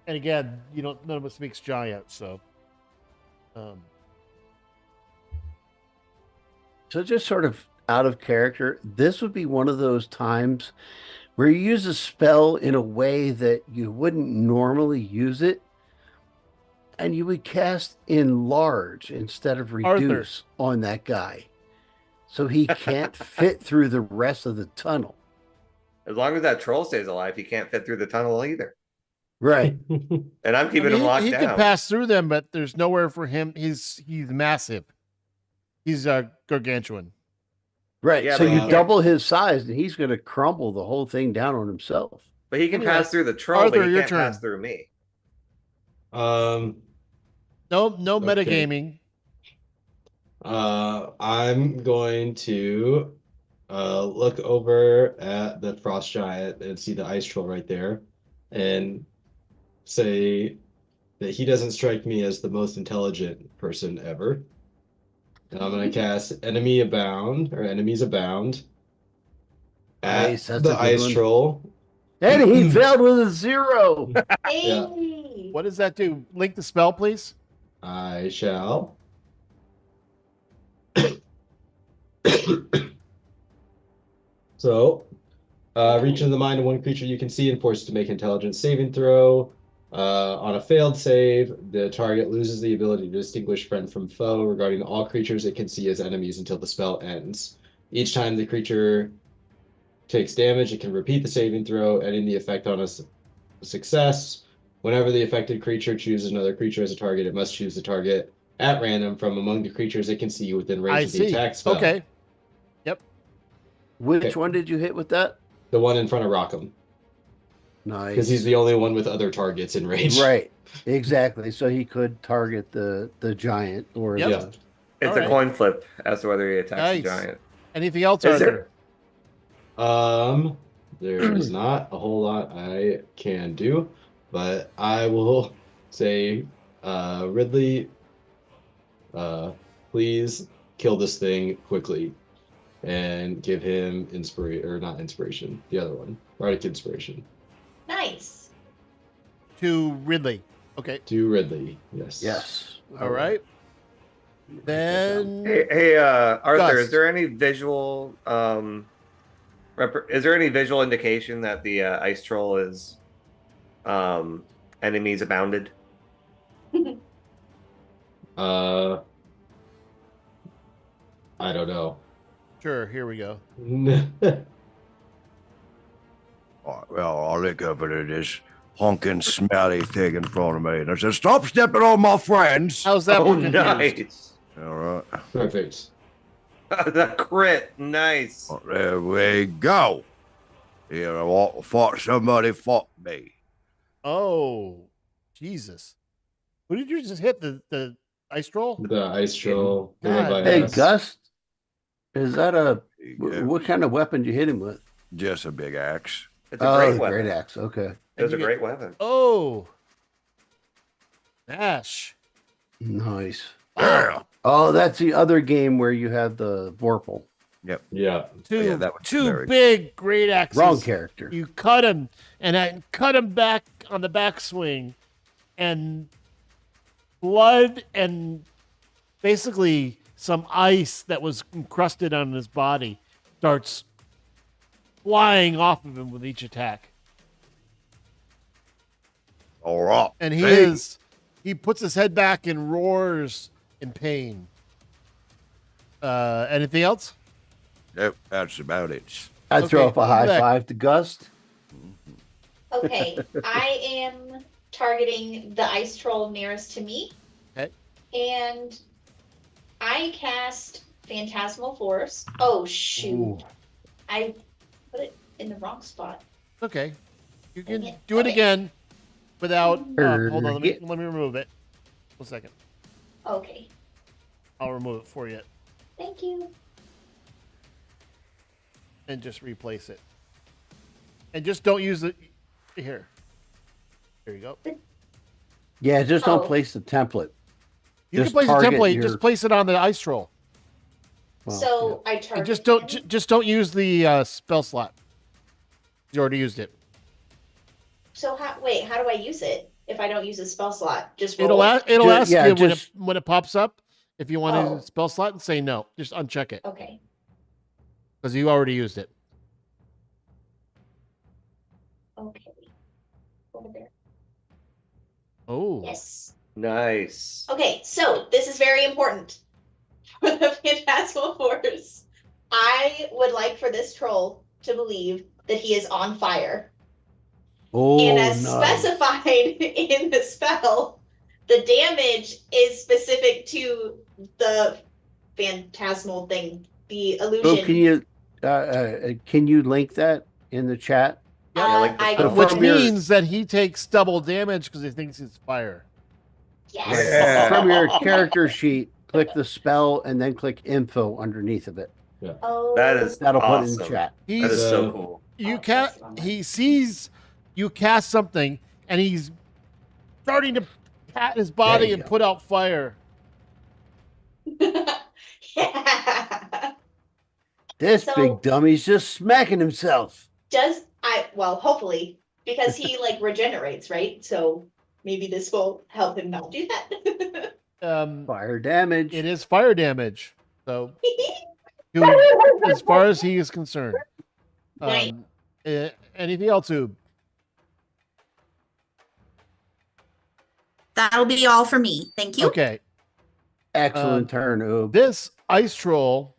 And again, none of us speaks giant, so So just sort of out of character, this would be one of those times where you use a spell in a way that you wouldn't normally use it, and you would cast enlarge instead of Arthur. reduce on that guy. So he can't fit through the rest of the tunnel. As long as that troll stays alive, he can't fit through the tunnel either. Right. And I'm I keeping mean, him locked he down. can pass through them, but there's nowhere for him. He's massive. He's gargantuan. Right. Yeah, so but you he- double his size and he's going to crumble the whole thing down on himself. But he can Anyway, pass through the troll, Arthur, but he your can't turn. pass through me. No metagaming. I'm going to look over at the frost giant and see the ice troll right there and say that he doesn't strike me as the most intelligent person ever. And I'm going to cast Enemy Abound, or Enemies Abound, at Nice, that's a the good ice one. troll. And he failed with a 0. Hey. What does that do? Link the spell, please. I shall. So, reach into the mind of one creature you can see and force it to make an intelligence saving throw. On a failed save, the target loses the ability to distinguish friend from foe regarding all creatures it can see as enemies until the spell ends. Each time the creature takes damage, it can repeat the saving throw, ending the effect on a success. Whenever the affected creature chooses another creature as a target, it must choose the target at random from among the creatures it can see within range I of the see. attack spell. Okay. Which Okay. one did you hit with that? The one in front of Rockham, Nice. because he's the only one with other targets in range. Right. Exactly. So he could target the giant or Yep. Yeah. It's All a right. coin flip as to whether he attacks Nice. the giant. Anything else, Is Arthur? there- There is not a whole lot I can do, but I will say, Ridley, please kill this thing quickly and give him not inspiration, the other one, Bardic Inspiration. Nice. To Ridley. Okay. To Ridley, yes. Yes. All right. Then Hey, Arthur, Gus. is there any visual is there any visual indication that the ice troll is Enemies abounded. I don't know. Sure, here we go. Well, all I look over at this honking, smelly thing in front of me, and I said, "Stop stepping on my friends." How's that? Oh, for confused? nice. All right, Perfect. The crit. Nice. well, there we go. You know what? Fought somebody, fought me. Oh, Jesus! Who did you just hit? The ice troll? The ice troll. the God, one by Hey, us. Gust, is that a Yeah, what kind of weapon did you hit him with? just a big axe. It's a great weapon. great axe. Okay, It was a And you great weapon. Oh, Ash. nice. Yeah. Oh, that's the other game where you have the Vorpal. Yeah. Two, Yeah, that was two very- big great axes. Wrong character. You cut him, and I cut him back on the backswing, and blood and basically some ice that was encrusted on his body starts flying off of him with each attack. All right. And Hey. he puts his head back and roars in pain. Anything else? Nope, that's about it. I'd throw Okay, up a high Vivek. five to Gust. Okay, I am targeting the ice troll nearest to me. Okay. And I cast Phantasmal Force. Oh, shoot. Ooh. I put it in the wrong spot. Okay. You can Dang it. do it Okay. again without. Hold on, Erg. let me remove it. 1 second. Okay, I'll remove it for you thank you. and just replace it. And just don't use it here. Here you go. Yeah, just don't Oh. place the template. You Just can place a target template. your- Just place it on the ice troll, Well, So I and target just don't him. just don't use the spell slot. You already used it. So wait, how do I use it if I don't use a spell slot? Just roll. It'll Ju- ask yeah, you just- when it pops up if you want to Oh. use a spell slot and say no. Just uncheck it Okay. because you already used it. Okay. Over there. Oh, Yes. Nice. Okay, so this is very important for the Phantasmal Force. I would like for this troll to believe that he is on fire. Oh, And as nice. specified in the spell, the damage is specific to the phantasmal thing, the illusion. Oh, can you link that in the chat? Yeah, like the I spell. can which From your- means that he takes double damage because he thinks it's fire. Yes. Yeah. From your character sheet, click the spell and then click info underneath of it. Oh, That is That'll put it in awesome. the chat. That is He's so cool. you Oh, can that's fine. he sees you cast something and he's starting to pat his body you and go. put out fire. yeah. This So- big dummy's just smacking himself. Well, hopefully, because he like regenerates, right? So maybe this will help him not do that. Fire damage. It is fire damage. So as far as he is concerned. Right. Anything else, Oob? That'll be all for me. Thank you. Okay. Excellent turn, Oob. This ice troll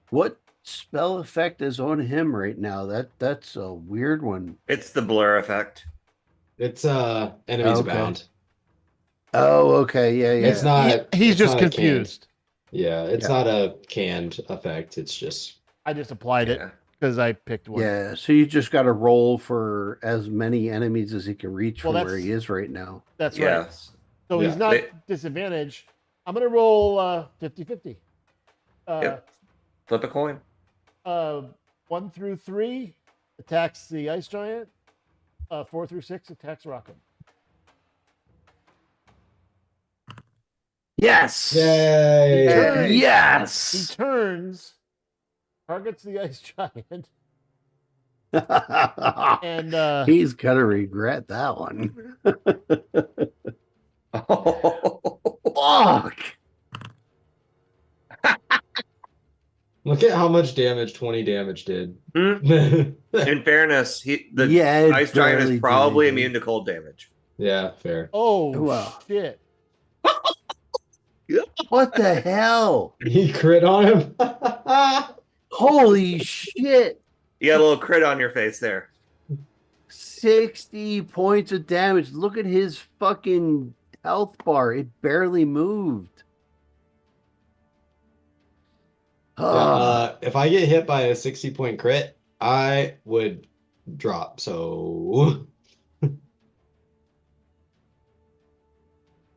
What spell effect is on him right now? That's a weird one. It's the blur effect. It's enemies Okay. abound. Oh, okay, yeah, yeah. It's not. he's it's just not a canned- confused. Yeah, it's Yeah. not a canned effect. It's just I just applied it Yeah. because I picked one. Yeah, so you just got to roll for as many enemies as he can reach Well, from where that's- he is right now. That's right. Yes. So he's Yeah. not They- disadvantaged. I'm gonna roll 50-50. Yep. Flip a coin. 1 through 3 attacks the ice giant. 4 through 6 attacks Rockham. Yes. yay. Turn. He Yes. turns, targets the ice giant, and He's gonna regret that one. Fuck. Look at how much damage 20 damage did. In fairness, the Yeah, it ice giant barely is did probably anything. immune to cold damage. Yeah, fair. Oh, Wow. shit. What the hell? He crit on him. Holy shit! You got a little crit on your face there. 60 points of damage. Look at his fucking health bar. It barely moved. If I get hit by a 60-point crit, I would drop. So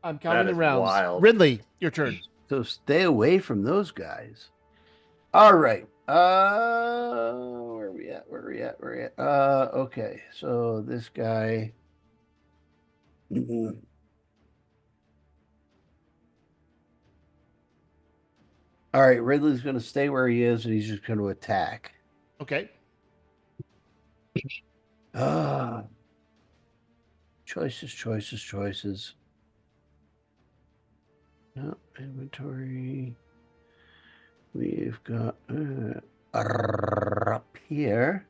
I'm counting the is rounds. wild. Ridley, your turn. So stay away from those guys. All right. Where are we at? Okay. So this guy. All right, Ridley's going to stay where he is, and he's just going to attack. Okay. Choices. No, inventory. We've got up here.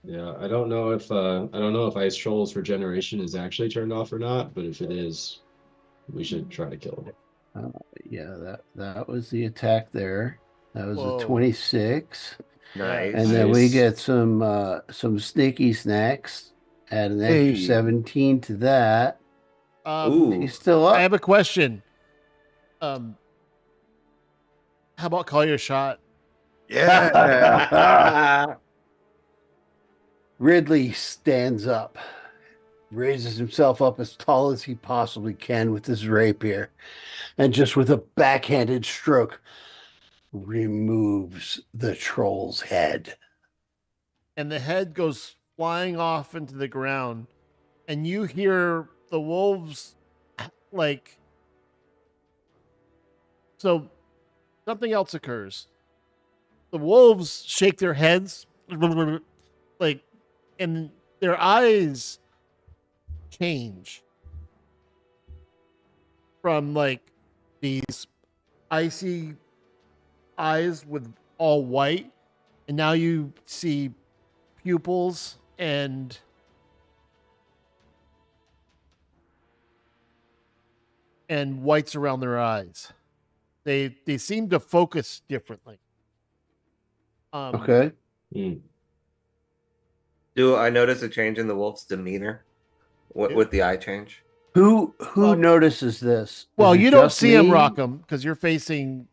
yeah, I don't know if Ice Troll's regeneration is actually turned off or not, but if it is, we should try to kill him. Yeah, that was the attack there. That was Whoa. a 26. Nice. And then we Nice. get some sneaky snacks. Add an extra Hey. 17 to that. Ooh. He's still up. I have a question. How about call your shot? Yeah. Ridley stands up, raises himself up as tall as he possibly can with his rapier, and just with a backhanded stroke, removes the troll's head. And the head goes flying off into the ground, and you hear the wolves like. So something else occurs. The wolves shake their heads, like, and their eyes change from like these icy eyes with all white, and now you see pupils and whites around their eyes. They seem to focus differently. Okay. Mm. Do I notice a change in the wolf's demeanor with the eye change? Who Well- notices this? Well, Is it you don't just see him, me? Rockham, because you're facing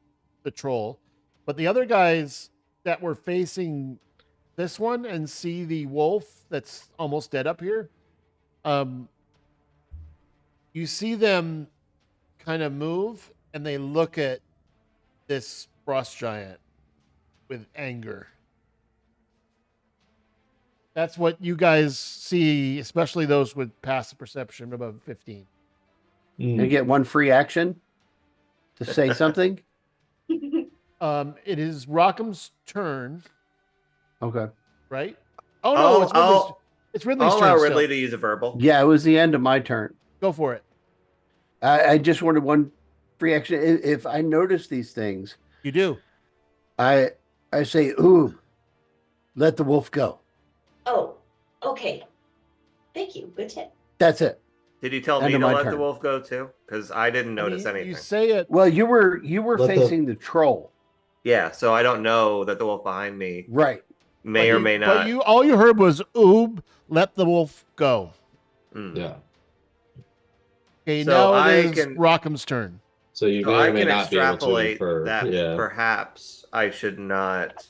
the troll. But the other guys that were facing this one and see the wolf that's almost dead up here, you see them kind of move and they look at this frost giant with anger. That's what you guys see, especially those with passive perception above 15. You get one free action to say something. It is Rockham's turn, Okay. right? Oh no, it's Ridley's I'll turn. allow still. Ridley to use a verbal. Yeah, it was the end of my turn. Go for it. I just wanted one free action. If I notice these things, You do. I say, "Ooh, let the wolf go." Oh, okay. Thank you. Good tip. That's it. Did you tell End me of to my let turn. the wolf go too? Because I didn't notice I mean, anything. You say it. Well, you were Let facing the troll, Yeah, so I don't know that the wolf behind me right? may or may But not. all you heard was "Oob, let the wolf go." Mm. Yeah. Okay, So now I it is can- Rockham's turn. So you So may I or may can not be able to extrapolate infer. that Yeah. perhaps I should not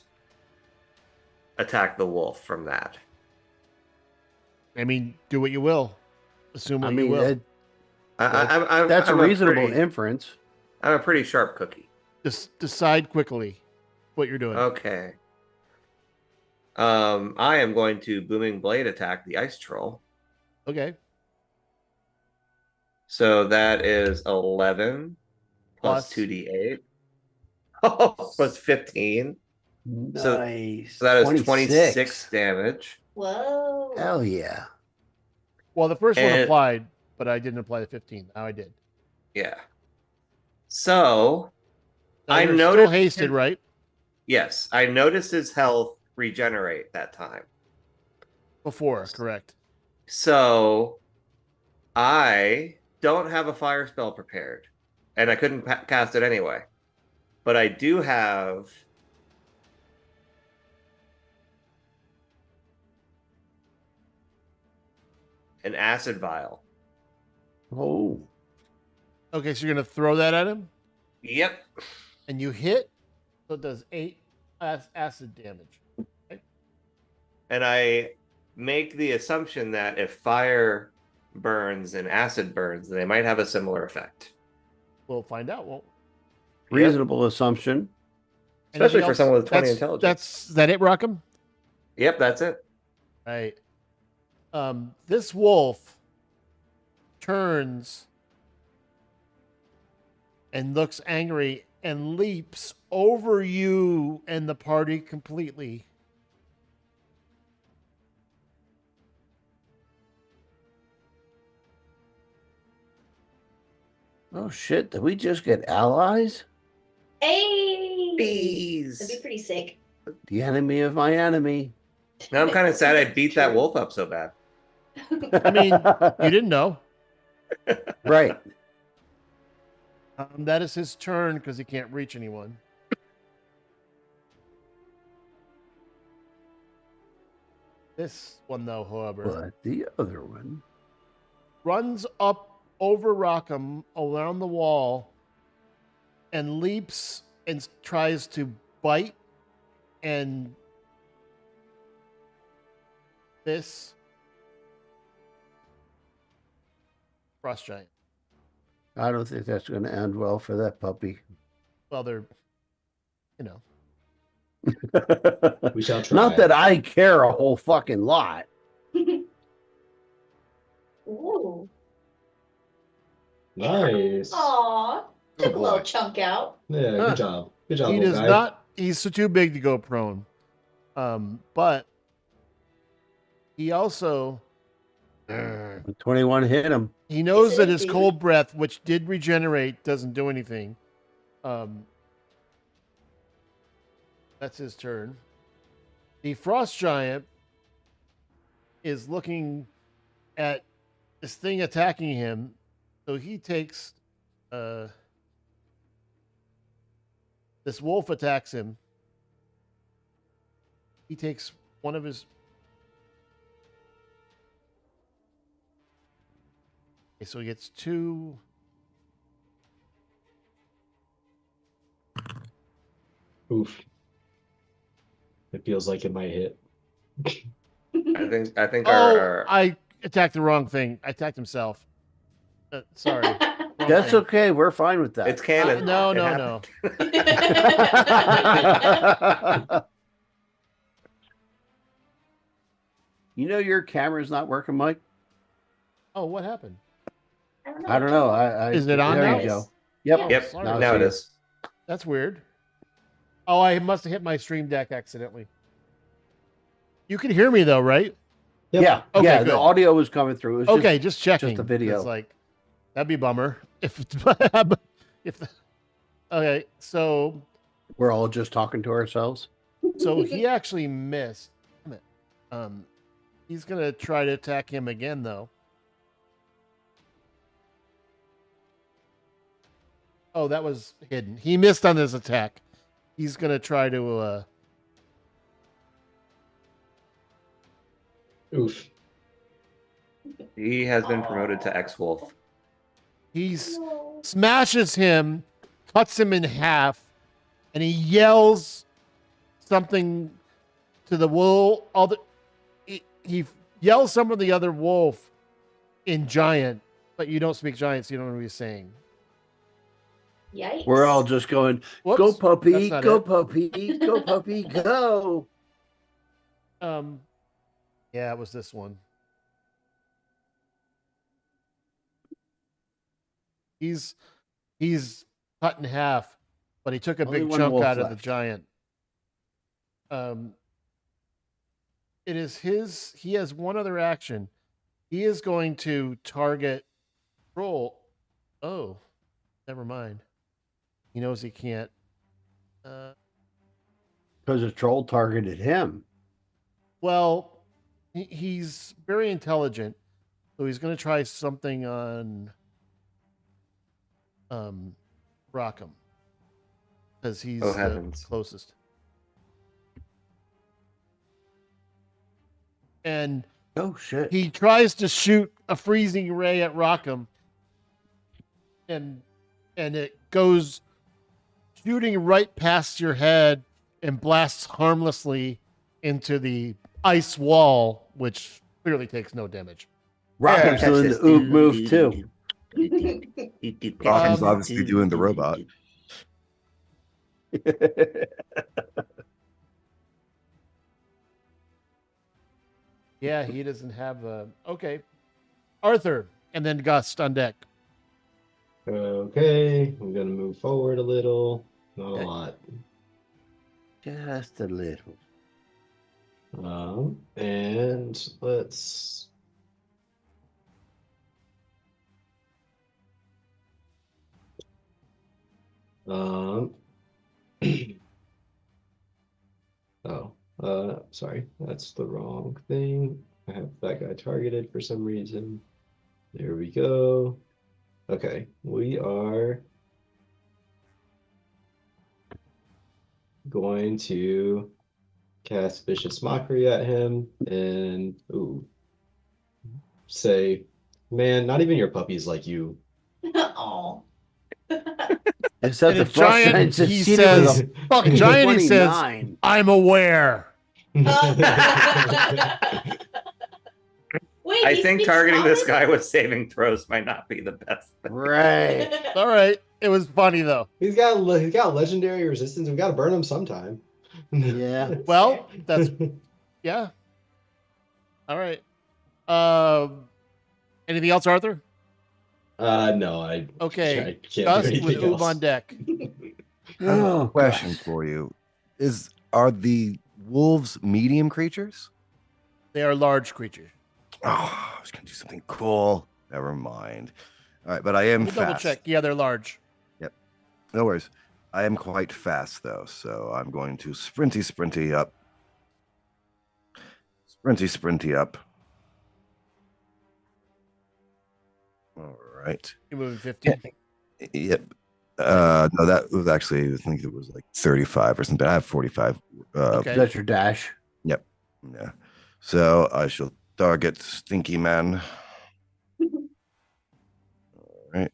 attack the wolf from that. I mean, do what you will. Assume what I you mean, will. that's a I'm reasonable pretty- inference. I'm a pretty sharp cookie. Just decide quickly what you're doing. Okay. I am going to booming blade attack the ice troll. Okay. So that is 11 plus Plus. 2d8. Oh, plus 15. So- Nice. So that is 26 damage. Whoa. Hell yeah. Well, the first one And- applied, but I didn't apply the 15. Now I did. Yeah. So Now I You're noticed still hasted, right? Yes, I noticed his health regenerate that time. Before, correct. So I don't have a fire spell prepared, and I couldn't cast it anyway. But I do have an acid vial. Oh, Okay, so you're gonna throw that at him, Yep. and you hit, so it does 8 acid damage. And I make the assumption that if fire burns and acid burns, they might have a similar effect. We'll find out. Well, reasonable assumption. Especially for someone with 20 intelligence. Is that it, Rockham? Yep, that's it. Right. This wolf turns and looks angry and leaps over you and the party completely. Oh shit! Did we just get allies? Hey! Bees. That'd be pretty sick. The enemy of my enemy. Now I'm kind of sad I beat that wolf up so bad. I mean, you didn't know. Right. That is his turn because he can't reach anyone. This one, though, however, But the other one. runs up over Rockham around the wall and leaps and tries to bite and this frost giant. I don't think that's going to end well for that puppy. Well, they're, you know, We shall try. Not that I care a whole fucking lot. Ooh. Nice. Aw. Took Oh, a little boy. chunk out. Yeah, Huh. good job. Good job, he little does guy. not. He's too big to go prone. But he also 21 hit him. he knows Is that it his dude? cold breath, which did regenerate, doesn't do anything. That's his turn. The frost giant is looking at this thing attacking him, so he takes this wolf attacks him. He takes one of his. Okay, so he gets 2. Oof. It feels like it might hit. I think Oh, our I attacked the wrong thing. I attacked himself. Sorry. Wrong That's thing. okay. We're fine with that. it's canon. No, It no, happened. no. You know your camera's not working, Mike? Oh, what happened? I don't know. I Is it on there now? you go. Yeah. Yep. Yep, Sorry. now it here. is. That's weird. Oh, I must have hit my stream deck accidentally. You can hear me though, right? Yep. Yeah. Okay, yeah. good. The audio was coming through. It was Okay, just checking. the video. 'cause, like, that'd be a bummer if if. Okay, so we're all just talking to ourselves. he actually missed. Damn it. He's gonna try to attack him again though. Oh, that was hidden. He missed on his attack. He's gonna try to. Oof. He has been promoted to ex-wolf. He's smashes him, cuts him in half, and he yells something to the wolf. He yells some of the other wolf in giant, but you don't speak giant, so you don't know what he's saying. Yikes. We're all just going, Whoops, go puppy, that's not go it. puppy, go puppy, go. Yeah, it was this one. He's cut in half, but he took a Only big one chunk wolf out of the left. giant. It is his. He has one other action. He is going to target Troll. Oh, never mind. He knows he can't Uh, Because the troll targeted him. well, he's very intelligent, so he's going to try something on Rockham because he's Oh, the heavens. closest. And Oh shit. he tries to shoot a freezing ray at Rockham, and it goes shooting right past your head and blasts harmlessly into the ice wall, which clearly takes no damage. Rockham's doing the oop move too. Rockham's obviously doing the robot. Yeah, he doesn't have a. Okay. Arthur, and then Gust on deck. Okay, I'm gonna move forward a little. Not a Okay. lot. Just a little. And let's. Um. Sorry, that's the wrong thing. I have that guy targeted for some reason. There we go. Okay, we are going to cast Vicious Mockery at him and say, man, not even your puppies like you. Oh. Except And the a frost giant, giant he succeeded with says- a fucking Giant, he says, 29. I'm aware. Wait, I he think speaks targeting this common? guy with saving throws might not be the best thing. Right. All right. It was funny, though. He's got legendary resistance. We got to burn him sometime. Yeah. Well, that's. Yeah. All right. Anything else, Arthur? No, I Okay. can't do Gust anything with Oob else. on deck. Oh, Question gosh. for you: are the wolves medium creatures? They are large creatures. Oh, I was gonna do something cool. Never mind. All right, but I am We'll double fast. check. Yeah, they're large. No worries. I am quite fast though, so I'm going to sprinty up. Sprinty up. All right. You're moving 50. Yep. No, that was actually, I think it was like 35 or something. I have 45. Okay. That's your dash. Yeah. So I shall target Stinky Man. All right.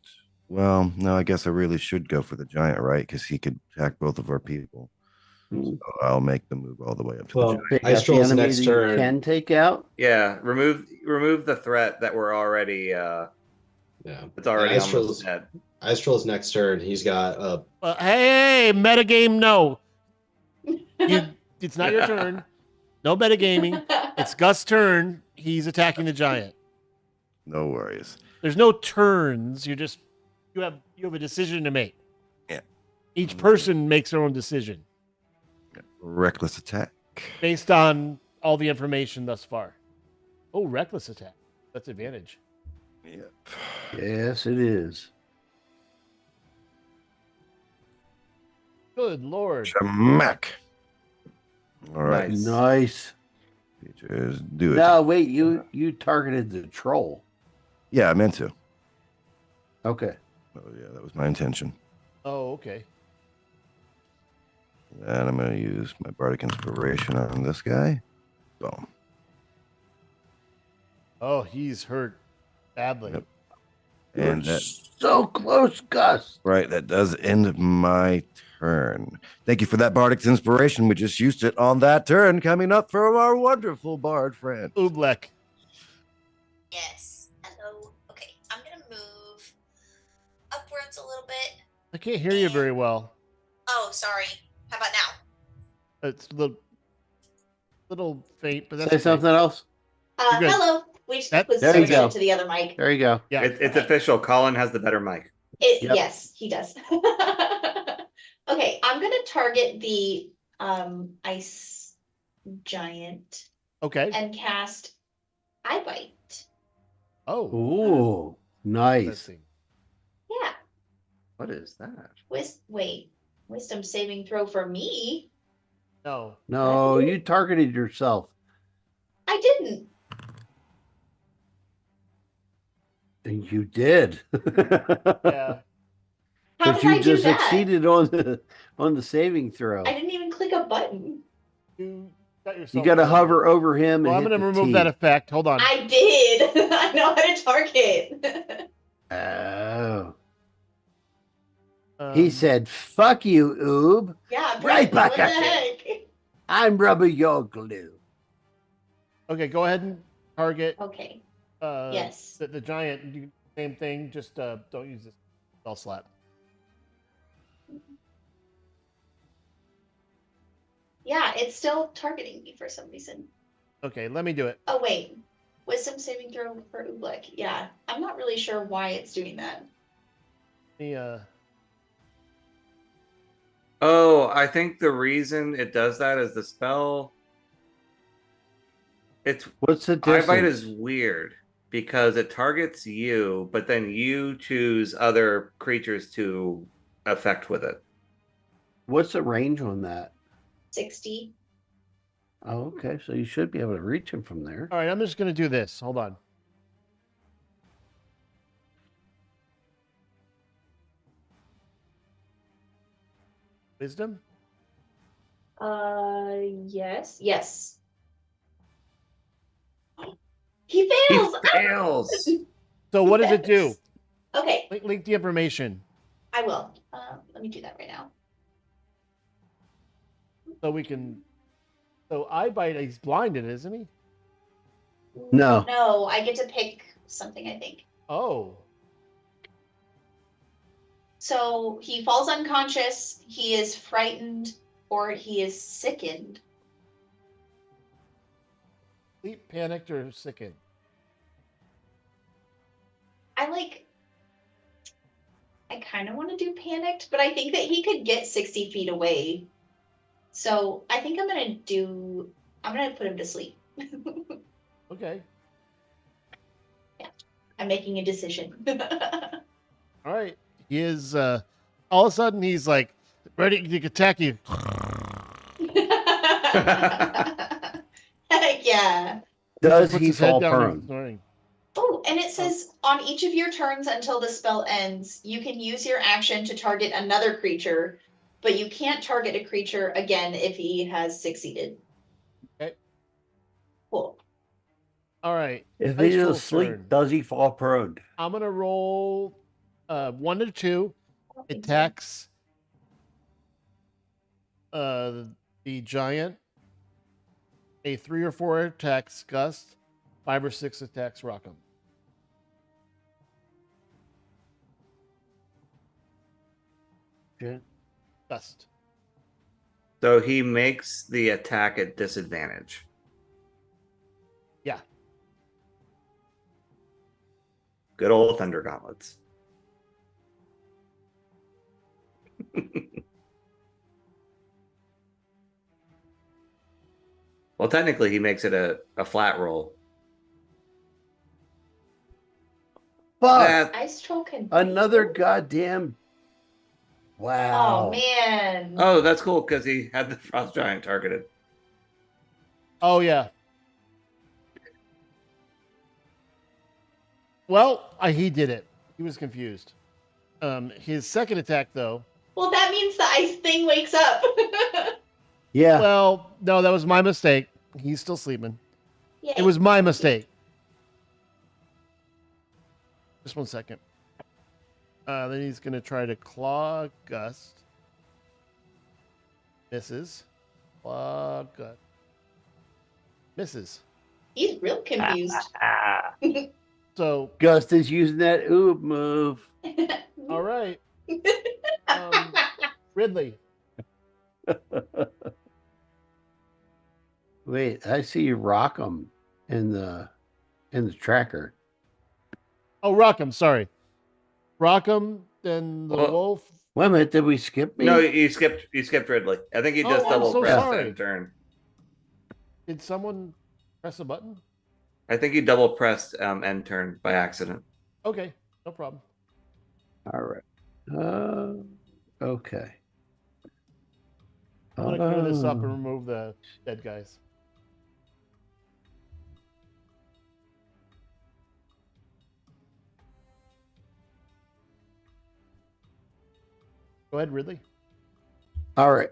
Well, no, I guess I really should go for the giant, right? Because he could attack both of our people. So I'll make the move all the way up to the Well, giant. Pick Ice out the Troll's enemy next that you turn. can take out. Yeah, remove the threat that we're already Yeah. it's already Ice almost Troll's, dead. Ice Troll's next turn. He's got a Hey, metagame, no. It's not your turn. No metagaming. It's Gus' turn. He's attacking the giant. No worries. There's no turns. You have a decision to make. Yeah. Each person makes their own decision Reckless attack. based on all the information thus far. Oh, reckless attack. That's advantage. Yep. Yes, it is. Good lord. Smack. All right. Nice. Nice. Features, do it. No, wait. You targeted the troll. Yeah, I meant to. Okay. Oh, yeah, that was my intention. Oh, okay. And I'm going to use my Bardic Inspiration on this guy. Boom. Oh, he's hurt badly. Yep. You're And that, so close, Gus. right, that does end my turn. Thank you for that Bardic Inspiration. We just used it on that turn coming up from our wonderful bard friend. Oobleck. Yes. Hello. Okay, I'm gonna move upwards a little bit. I can't hear you very well. Oh, sorry. How about now? It's a little faint, but that's Say okay. something else. You're good. Hello. We just That- was There you switching go. it to the other mic. There you go. Yeah. It's official. Colin has the better mic. Yep. Yes, he does. Okay, I'm gonna target the ice giant Okay. and cast Eye Bite. Oh. Ooh, nice. interesting. Yeah. What is that? Wait. Wisdom saving throw for me. No. No, you targeted yourself. I didn't. And you did. Yeah. How But did I you do just that? succeeded on the saving throw. I didn't even click a button. You got yourself. You got to targeted. hover over him. Well, and I'm hit going to the remove T. that effect. Hold on. I did. I know how to target. Oh. Um, He said, "Fuck you, Oob. Yeah, Right apparently, back what the at you. heck? I'm rubbing your glue." Okay, go ahead and target. Okay. Yes. Yes. The giant. You, same thing. Just don't use this spell slap. Yeah, it's still targeting me for some reason. Okay, let me do it. Oh wait, wisdom saving throw for Oobleck. Yeah, I'm not really sure why it's doing that. The Oh, I think the reason it does that is the spell. What's the Eyebite distance? is weird because it targets you, but then you choose other creatures to affect with it. What's the range on that? 60. Oh, okay. So you should be able to reach him from there. All right, I'm just going to do this. Hold on. Wisdom? Yes. Yes. He He fails! fails. So what does it do? Okay, Link the information I will. Let me do that right now. so we can. So Eyebite, he's blinded, isn't he? No. No, I get to pick something, I think. Oh. So he falls unconscious, he is frightened, or he is sickened. Sleep, panicked, or sickened? I kind of want to do panicked, but I think that he could get 60 feet away. So I think I'm going to put him to sleep. Okay. I'm making a decision. All right. He is. All of a sudden, he's like ready to attack you. Heck yeah. Does Puts he his head fall down and prone? snoring. Oh, and it says on each of your turns until the spell ends, you can use your action to target another creature, but you can't target a creature again if he has succeeded. Okay. Cool. All right. If Dice he's roll asleep, turn. does he fall prone? I'm gonna roll 1 to 2 attacks. The giant. A 3 or 4 attacks Gust. 5 or 6 attacks Rockham. Yeah. Gust. So he makes the attack at disadvantage. Yeah. Good old Thunder Gauntlets. Well, technically, he makes it a flat roll. Fuck! That- Ice Troll can. Another bite goddamn. you? Wow. Oh man. oh, that's cool because he had the Frost Giant targeted. Oh yeah. Well, he did it. He was confused. His second attack, though. Well, that means the ice thing wakes up. Yeah. Well, no, that was my mistake. He's still sleeping. Yay. It was my mistake. Just 1 second. Then he's gonna try to claw Gust. Misses. Claw Gust. Misses. He's real confused. So, Gust is using that oob move. all right. Ridley. Wait, I see you rock him in the tracker. Oh, Rockham. Sorry. Rockham. Then the Well- wolf. Wait a minute, did we skip me? No, you skipped Ridley. I think he Oh, just I'm double so pressed sorry. that turn. Did someone press a button? I think he double pressed end turn by accident. Okay, no problem. All right. Okay. I'm gonna clear this up and Oh. remove the dead guys. Go ahead, Ridley. All right.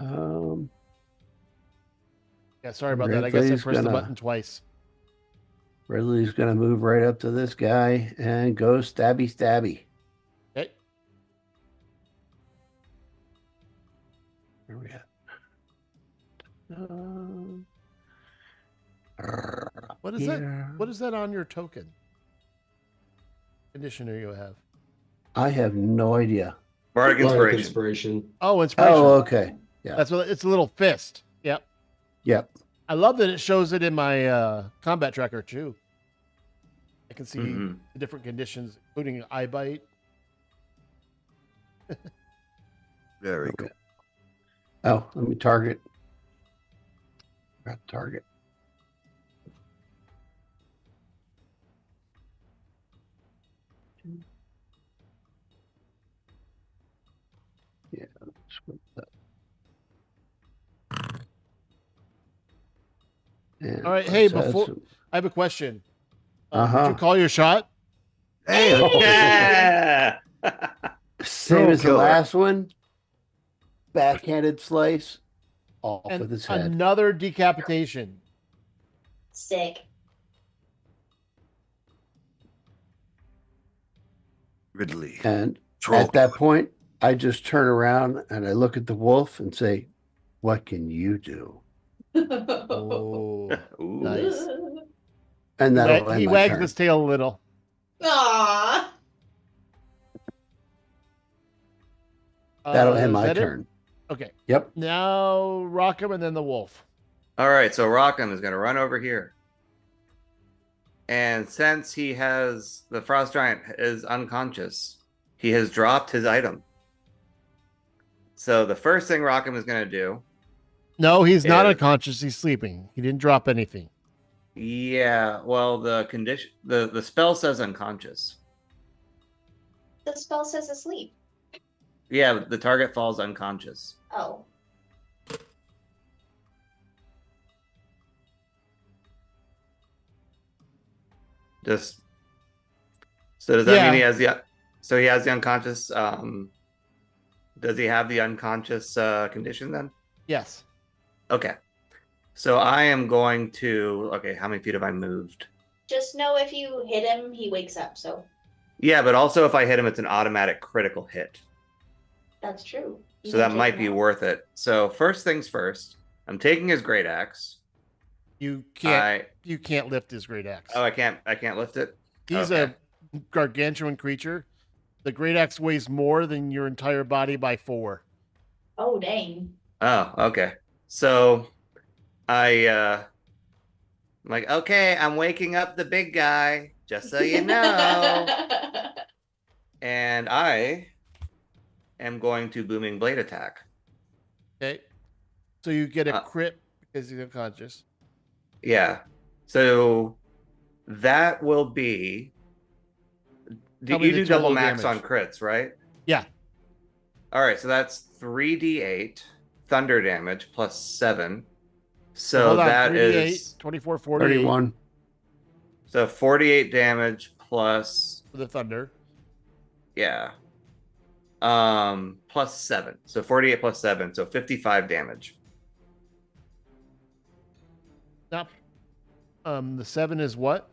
Yeah, sorry about that. I guess I Ridley's pressed the gonna- button twice. Ridley's going to move right up to this guy and go stabby stabby. Okay. Where we at? What is that? Here. What is that on your token? Conditioner you have. I have no idea. Bardic Bardic inspiration. inspiration. Oh, inspiration. Oh, okay. Yeah. That's what it's a little fist. Yep. Yep. I love that it shows it in my combat tracker too. I can see Mhm. the different conditions, including eye bite. Very cool. Okay. Oh, let me target. Got target. Yeah. let's put that. And All right, hey, let's add before- some- I have a question. Did Uh-huh. you call your shot? Hey, Yeah. Same as the killer. last one. Backhanded slice off And with his head. another decapitation. Sick. Ridley. And Troll. at that point, I just turn around and I look at the wolf and say, "What can you do?" Oh, Ooh. nice. And that'll end He my wags turn. his tail a little. Aww. That'll end Is my that it? turn. Okay. Yep. Now Rockham and then the wolf. All right, so Rockham is going to run over here. And since he has the Frost Giant is unconscious, he has dropped his item. So the first thing Rockham is going to do, No, he's not Yeah. unconscious. He's sleeping. He didn't drop anything. yeah, well, the condition, the spell says unconscious. The spell says asleep. Yeah, but the target falls unconscious. Oh. Just so does that Yeah. mean he has the so he has the unconscious? Does he have the unconscious condition then? Yes. Okay. So I am going to. Okay, how many feet have I moved? Just know if you hit him, he wakes up. So Yeah, but also if I hit him, it's an automatic critical hit. that's true. You So can that take might him be out. worth it. So first things first, I'm taking his great axe. You can't. You can't lift his great axe. I can't lift it. He's okay. a gargantuan creature. The great axe weighs more than your entire body by 4. Oh dang. Oh, okay. So I'm like, okay, I'm waking up the big guy, just so you know. And I am going to booming blade attack. Okay. So you get a Uh, crit because he's unconscious. Yeah. So that will be. Tell me You the do double total max damage. on crits, right? Yeah. All right. So that's 3d8 thunder damage plus 7. So Hold on, that 3d8, is 24, 48 31. so 48 damage plus for the thunder. yeah. Plus 7. So 48 plus 7, so 55 damage. Now, the 7 is what?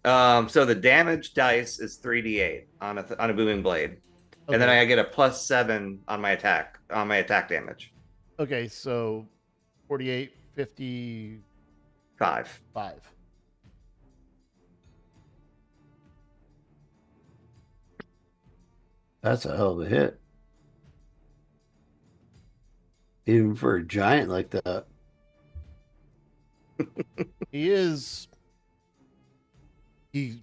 So the damage dice is 3d8 on a booming blade. And then Okay. I get a plus 7 on my attack damage. Okay, so 48, 55. 5. That's a hell of a hit. Even for a giant like that. He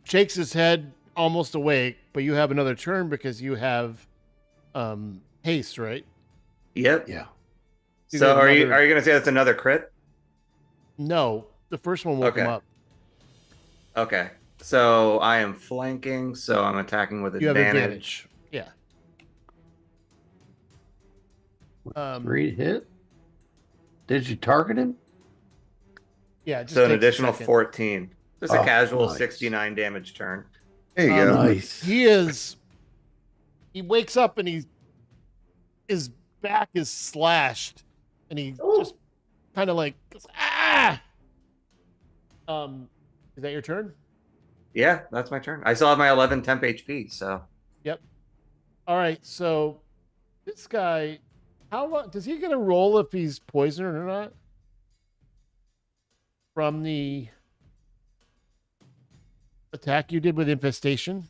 shakes his head almost awake, but you have another turn because you have haste, right? Yep. Yeah. You So get are you another- gonna say that's another crit? No, the first one woke him Okay. up. Okay. So I am flanking, so I'm attacking with You have advantage. advantage. Yeah. Read hit. Did you target him? Yeah. It just So an takes a additional Oh, 14. Just a casual nice. 69 damage turn. There you go. Nice. He wakes up and his back is slashed, and he Ooh. just kind of like goes, ah. Is that your turn? Yeah, that's my turn. I still have my 11 temp HP, so Yep. All right. So this guy, how long does he get a roll if he's poisoned or not? From the attack you did with infestation,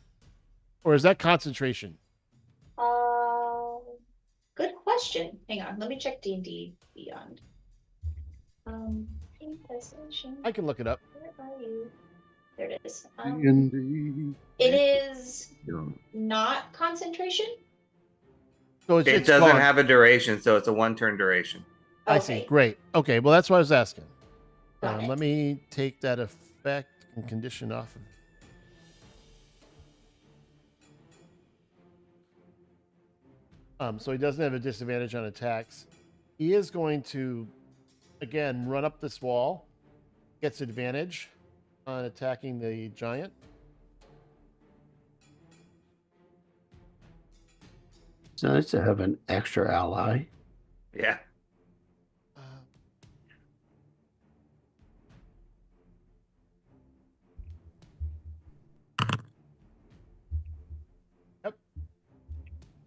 or is that concentration? Good question. Hang on, let me check D&D Beyond. Infestation. I can look it up. Where are you? There it is. D&D. It is not concentration. So it it's doesn't gone. have a duration, so it's a 1-turn duration. I see. Great. Okay. Well, that's what I was asking. Got it. Let me take that effect and condition off of. So he doesn't have a disadvantage on attacks. He is going to, again, run up this wall. Gets advantage on attacking the giant. It's nice to have an extra ally. Yeah.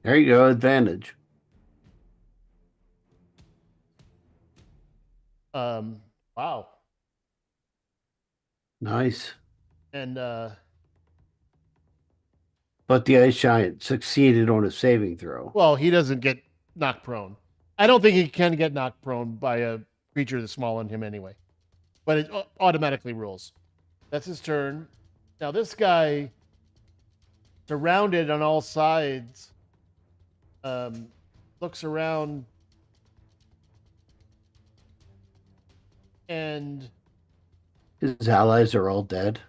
There you go, advantage. Wow. Nice. And But the ice giant succeeded on a saving throw. well, he doesn't get knocked prone. I don't think he can get knocked prone by a creature that's smaller than him anyway. But it automatically rules. That's his turn. Now this guy, surrounded on all sides, looks around and His allies are all dead.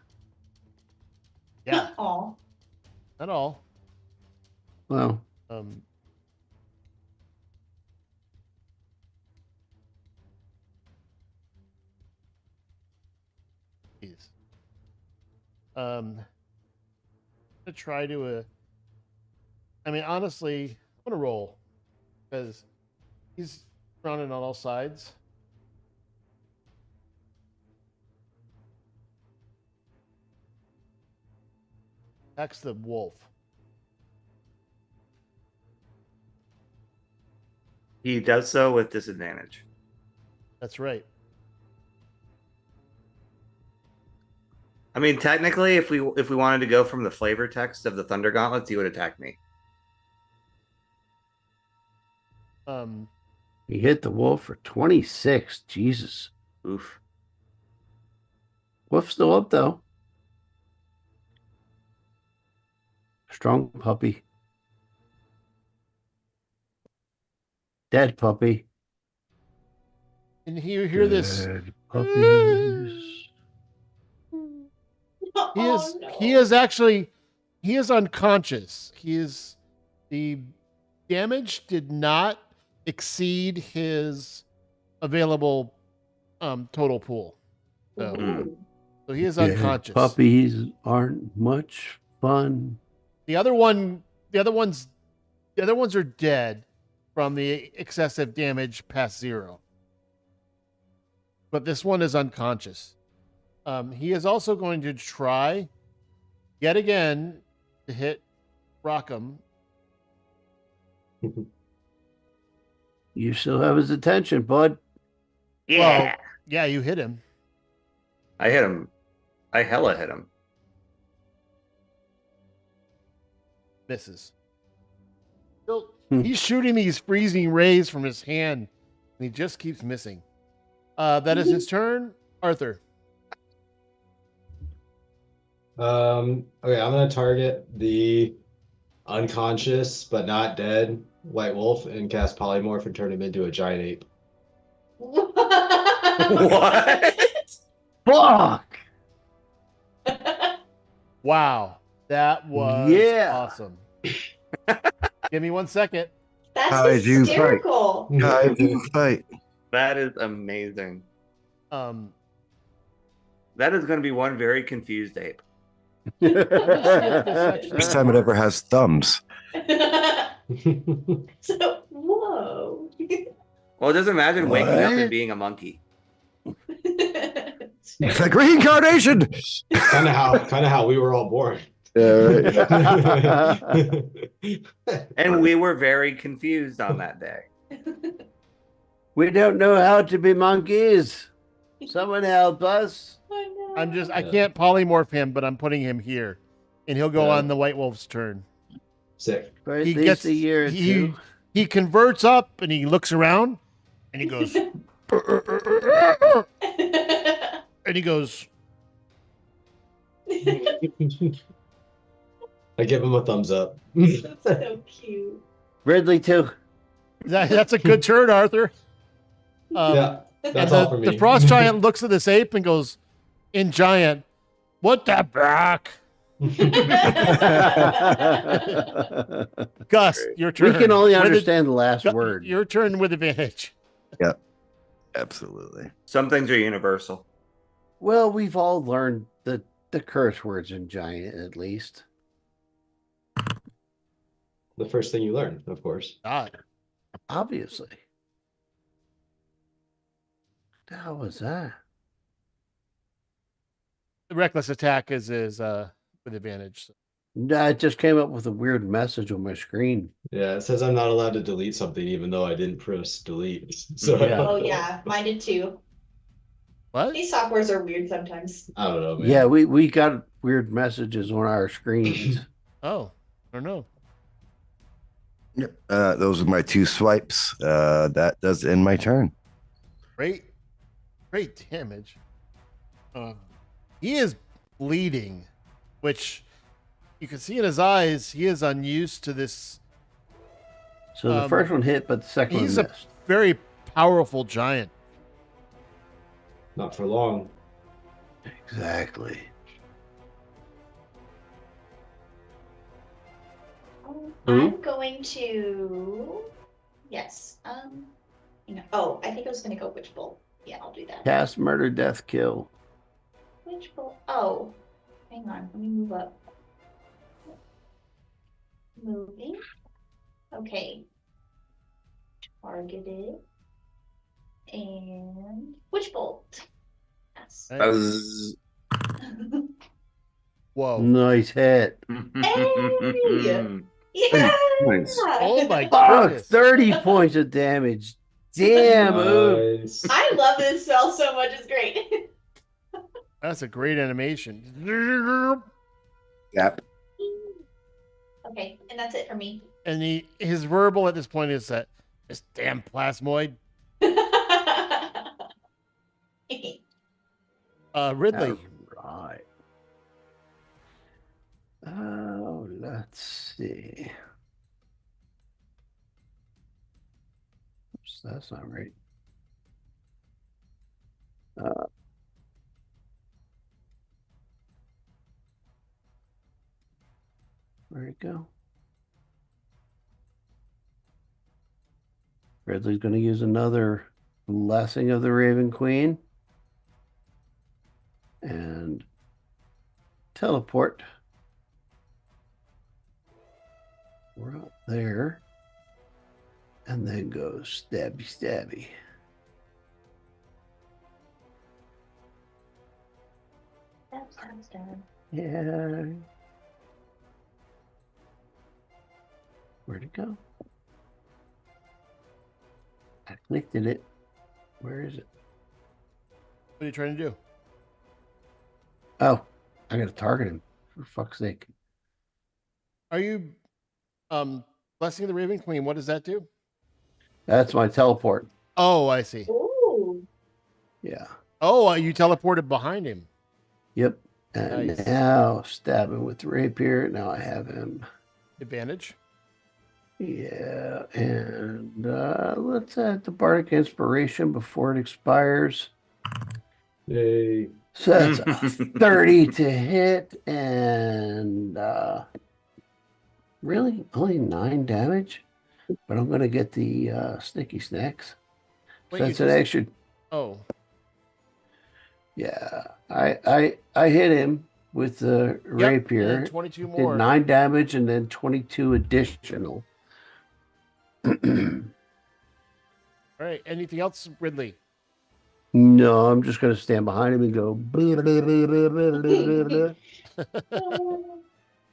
yeah, Aw. not all. Well, Jeez. I'm gonna try to. I mean, honestly, I'm gonna roll because he's surrounded on all sides. Attacks the wolf. He does so with disadvantage. That's right. I mean, technically, if we wanted to go from the flavor text of the Thunder Gauntlets, he would attack me. he hit the wolf for 26. Jesus. Oof. Wolf's still up, though. Strong puppy. Dead puppy. And you hear this. Dead puppies. He is actually unconscious. The damage did not exceed his available total pool. So he is Dead unconscious. puppies aren't much fun. The other ones are dead from the excessive damage past 0. But this one is unconscious. He is also going to try yet again to hit Rockham. You still have his attention, bud. Yeah. Well, yeah, you hit him. I hit him. I hella hit him. Misses. Still, he's shooting these freezing rays from his hand, and he just keeps missing. That is his turn. Arthur. Okay, I'm gonna target the unconscious but not dead white wolf and cast polymorph and turn him into a giant ape. What? Fuck! Wow, that was awesome. Give me 1 second. How That's did you fight? hysterical. Fight. That is amazing. Um, That is going to be one very confused ape. First time it ever has thumbs. So, whoa. Well, just imagine waking up What? and being a monkey. It's fair. Like reincarnation. kind of how we were all born. And we were very confused on that day. We don't know how to be monkeys. Someone help us. Oh, no. I Yeah. can't polymorph him, but I'm putting him here, and he'll go Yeah. on the White Wolf's turn. Sick. For at He least gets a year or two. he converts up, and he looks around, and he goes, and he goes, I give him a thumbs up. That's so cute. Ridley too. that's a good turn, Arthur. Yeah, And that's all for me. the frost giant looks at this ape and goes, in giant, what the back? Gus, your We turn. can only With understand the last Gu- word. Your turn with advantage. Absolutely. Some things are universal. Well, we've all learned the curse words in giant, at least. The first thing you learn, of course. Ah, Obviously. What the hell was that? the reckless attack is with advantage. No, it just came up with a weird message on my screen. Yeah, it says I'm not allowed to delete something even though I didn't press delete. So Yeah. Oh, yeah. Mine did too. What? These softwares are weird sometimes. I don't know, man. Yeah, we got weird messages on our screens. Oh, I don't know. Yep. Those are my 2 swipes. That does end my turn. Great damage. He is bleeding, which you can see in his eyes. He is unused to this So the Um, first one hit, but the second one he's a- missed. very powerful giant. Not for long. Exactly. I'm going to. Yes. Oh, I think I was going to go Witch Bolt. Yeah, I'll do that. Cast, murder, death, kill. Witch Bolt. Oh, hang on. Let me move up. Moving. Okay. Targeted. And Witch Bolt. Yes. Hey. Buzz. Whoa. Nice hit. Yeah. Nice. Oh my Fuck, goodness. 30 points of damage. Damn, ooh. Nice. I love this spell so much. It's great. That's a great animation. Yep. Okay, and that's it for me. And his verbal at this point is that this damn plasmoid. Ridley. All right. Oh, let's see. Oops, that's not right. Where'd it go? Ridley's going to use another Blessing of the Raven Queen and teleport. We're up there. And then go stabby stabby. Yeah. Where'd it go? I clicked in it. Where is it? What are you trying to do? Oh, I gotta target him. For fuck's sake. Are you blessing of the Raven Queen? What does that do? That's my teleport. Oh, I see. Ooh. Yeah. Oh, you teleported behind him. Yep. And Nice. now stab him with the rapier. Now I have him. Advantage. Yeah. And let's add the Bardic Inspiration before it expires. Yay. So that's a 30 to hit and really only 9 damage. but I'm gonna get the snicky snacks. Wait, So you that's an just- extra. Oh, Yeah, I hit him with the yep, rapier. and 22 Did more. 9 damage and then 22 additional. All right. Anything else, Ridley? No, I'm just gonna stand behind him and go. Blah, blah, blah, blah, blah, blah, blah.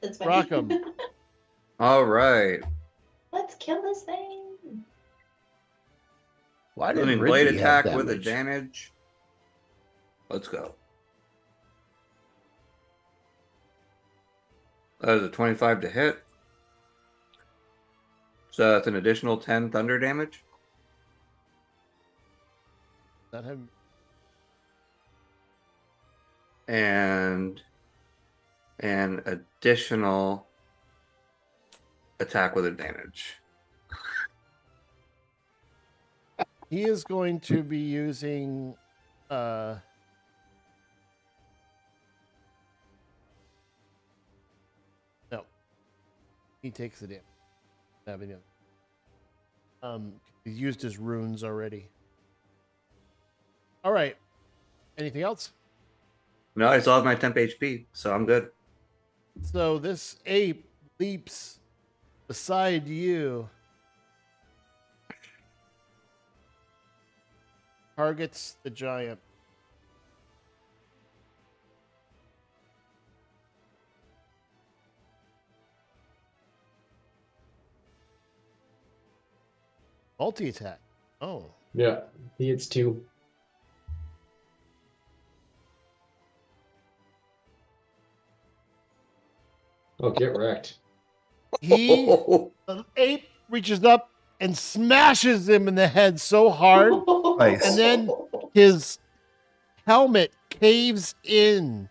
That's funny. Rockham. All right. Let's kill this thing. Why did Booming blade Ridley have attack with damage? advantage. Let's go. That is a 25 to hit. So that's an additional 10 thunder damage. Not him. And an additional attack with advantage. He is going to be using no. He takes it in. Having it. He's used his runes already. All right. Anything else? No, I still have my temp HP, so I'm good. So this ape leaps beside you. Targets the giant. Multi attack. Oh. Yeah, he hits 2. Oh, get wrecked. He the ape reaches up and smashes him in the head so hard, Nice. and then his helmet caves in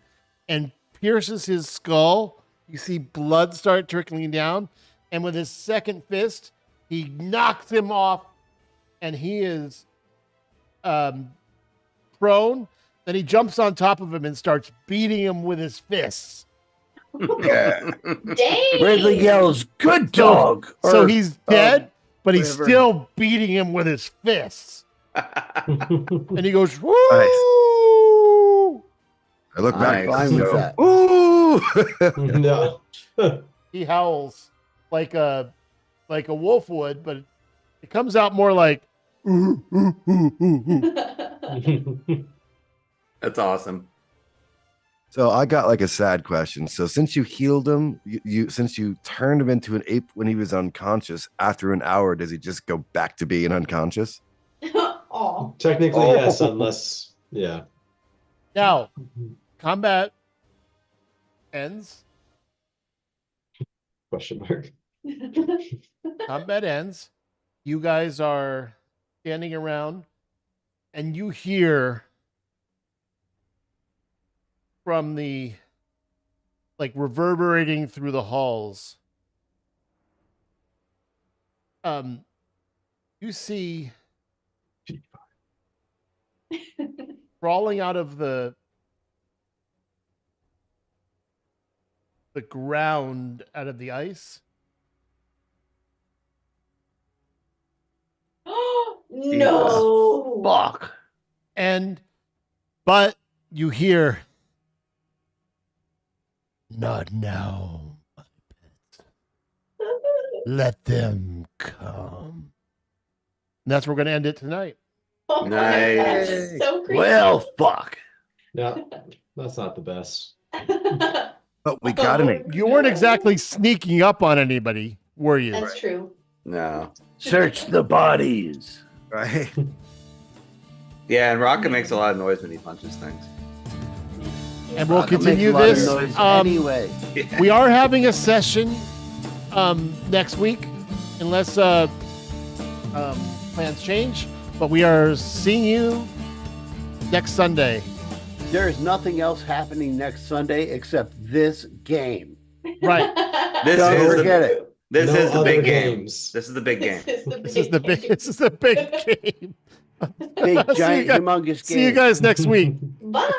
and pierces his skull. You see blood start trickling down, and with his second fist, he knocks him off, and he is prone. Then he jumps on top of him and starts beating him with his fists. Yeah. Dang. Ridley yells, "Good So- dog!" So Or, he's dead, but he's whatever. still beating him with his fists. And he goes, woo! I look back. Nice. fine with go, that. Ooh. No. He howls like a wolf would, but it comes out more like "Ooh, ooh, ooh, ooh, ooh." That's awesome. So I got like a sad question. So since you healed him, since you turned him into an ape when he was unconscious, after an hour, does he just go back to being unconscious? Aw. Technically, Oh. yes, unless, yeah. Now, combat ends. Question mark. Combat ends. You guys are standing around, and you hear from the like reverberating through the halls. You see crawling out of the ground, out of the ice. No. Fuck. But you hear, not now, my pets. Let them come. And that's where we're going to end it tonight. Oh my Nice. gosh, it's so creepy. Well, fuck. No, that's not the best. But we got an ape. You weren't exactly sneaking up on anybody, were you? That's true. No. Search the bodies. Right. Yeah, and Rocket makes a lot of noise when he punches things. And we'll Rocket makes continue a lot of this. noise anyway. We are having a session next week, unless plans change. But we are seeing you next Sunday. There is nothing else happening next Sunday except this game. Right. This Don't is forget the, it. This No is the other big game. games. This is the big game. This is the big. This is the big game. Big, See you giant, guys- humongous game. See you guys next week. Bye.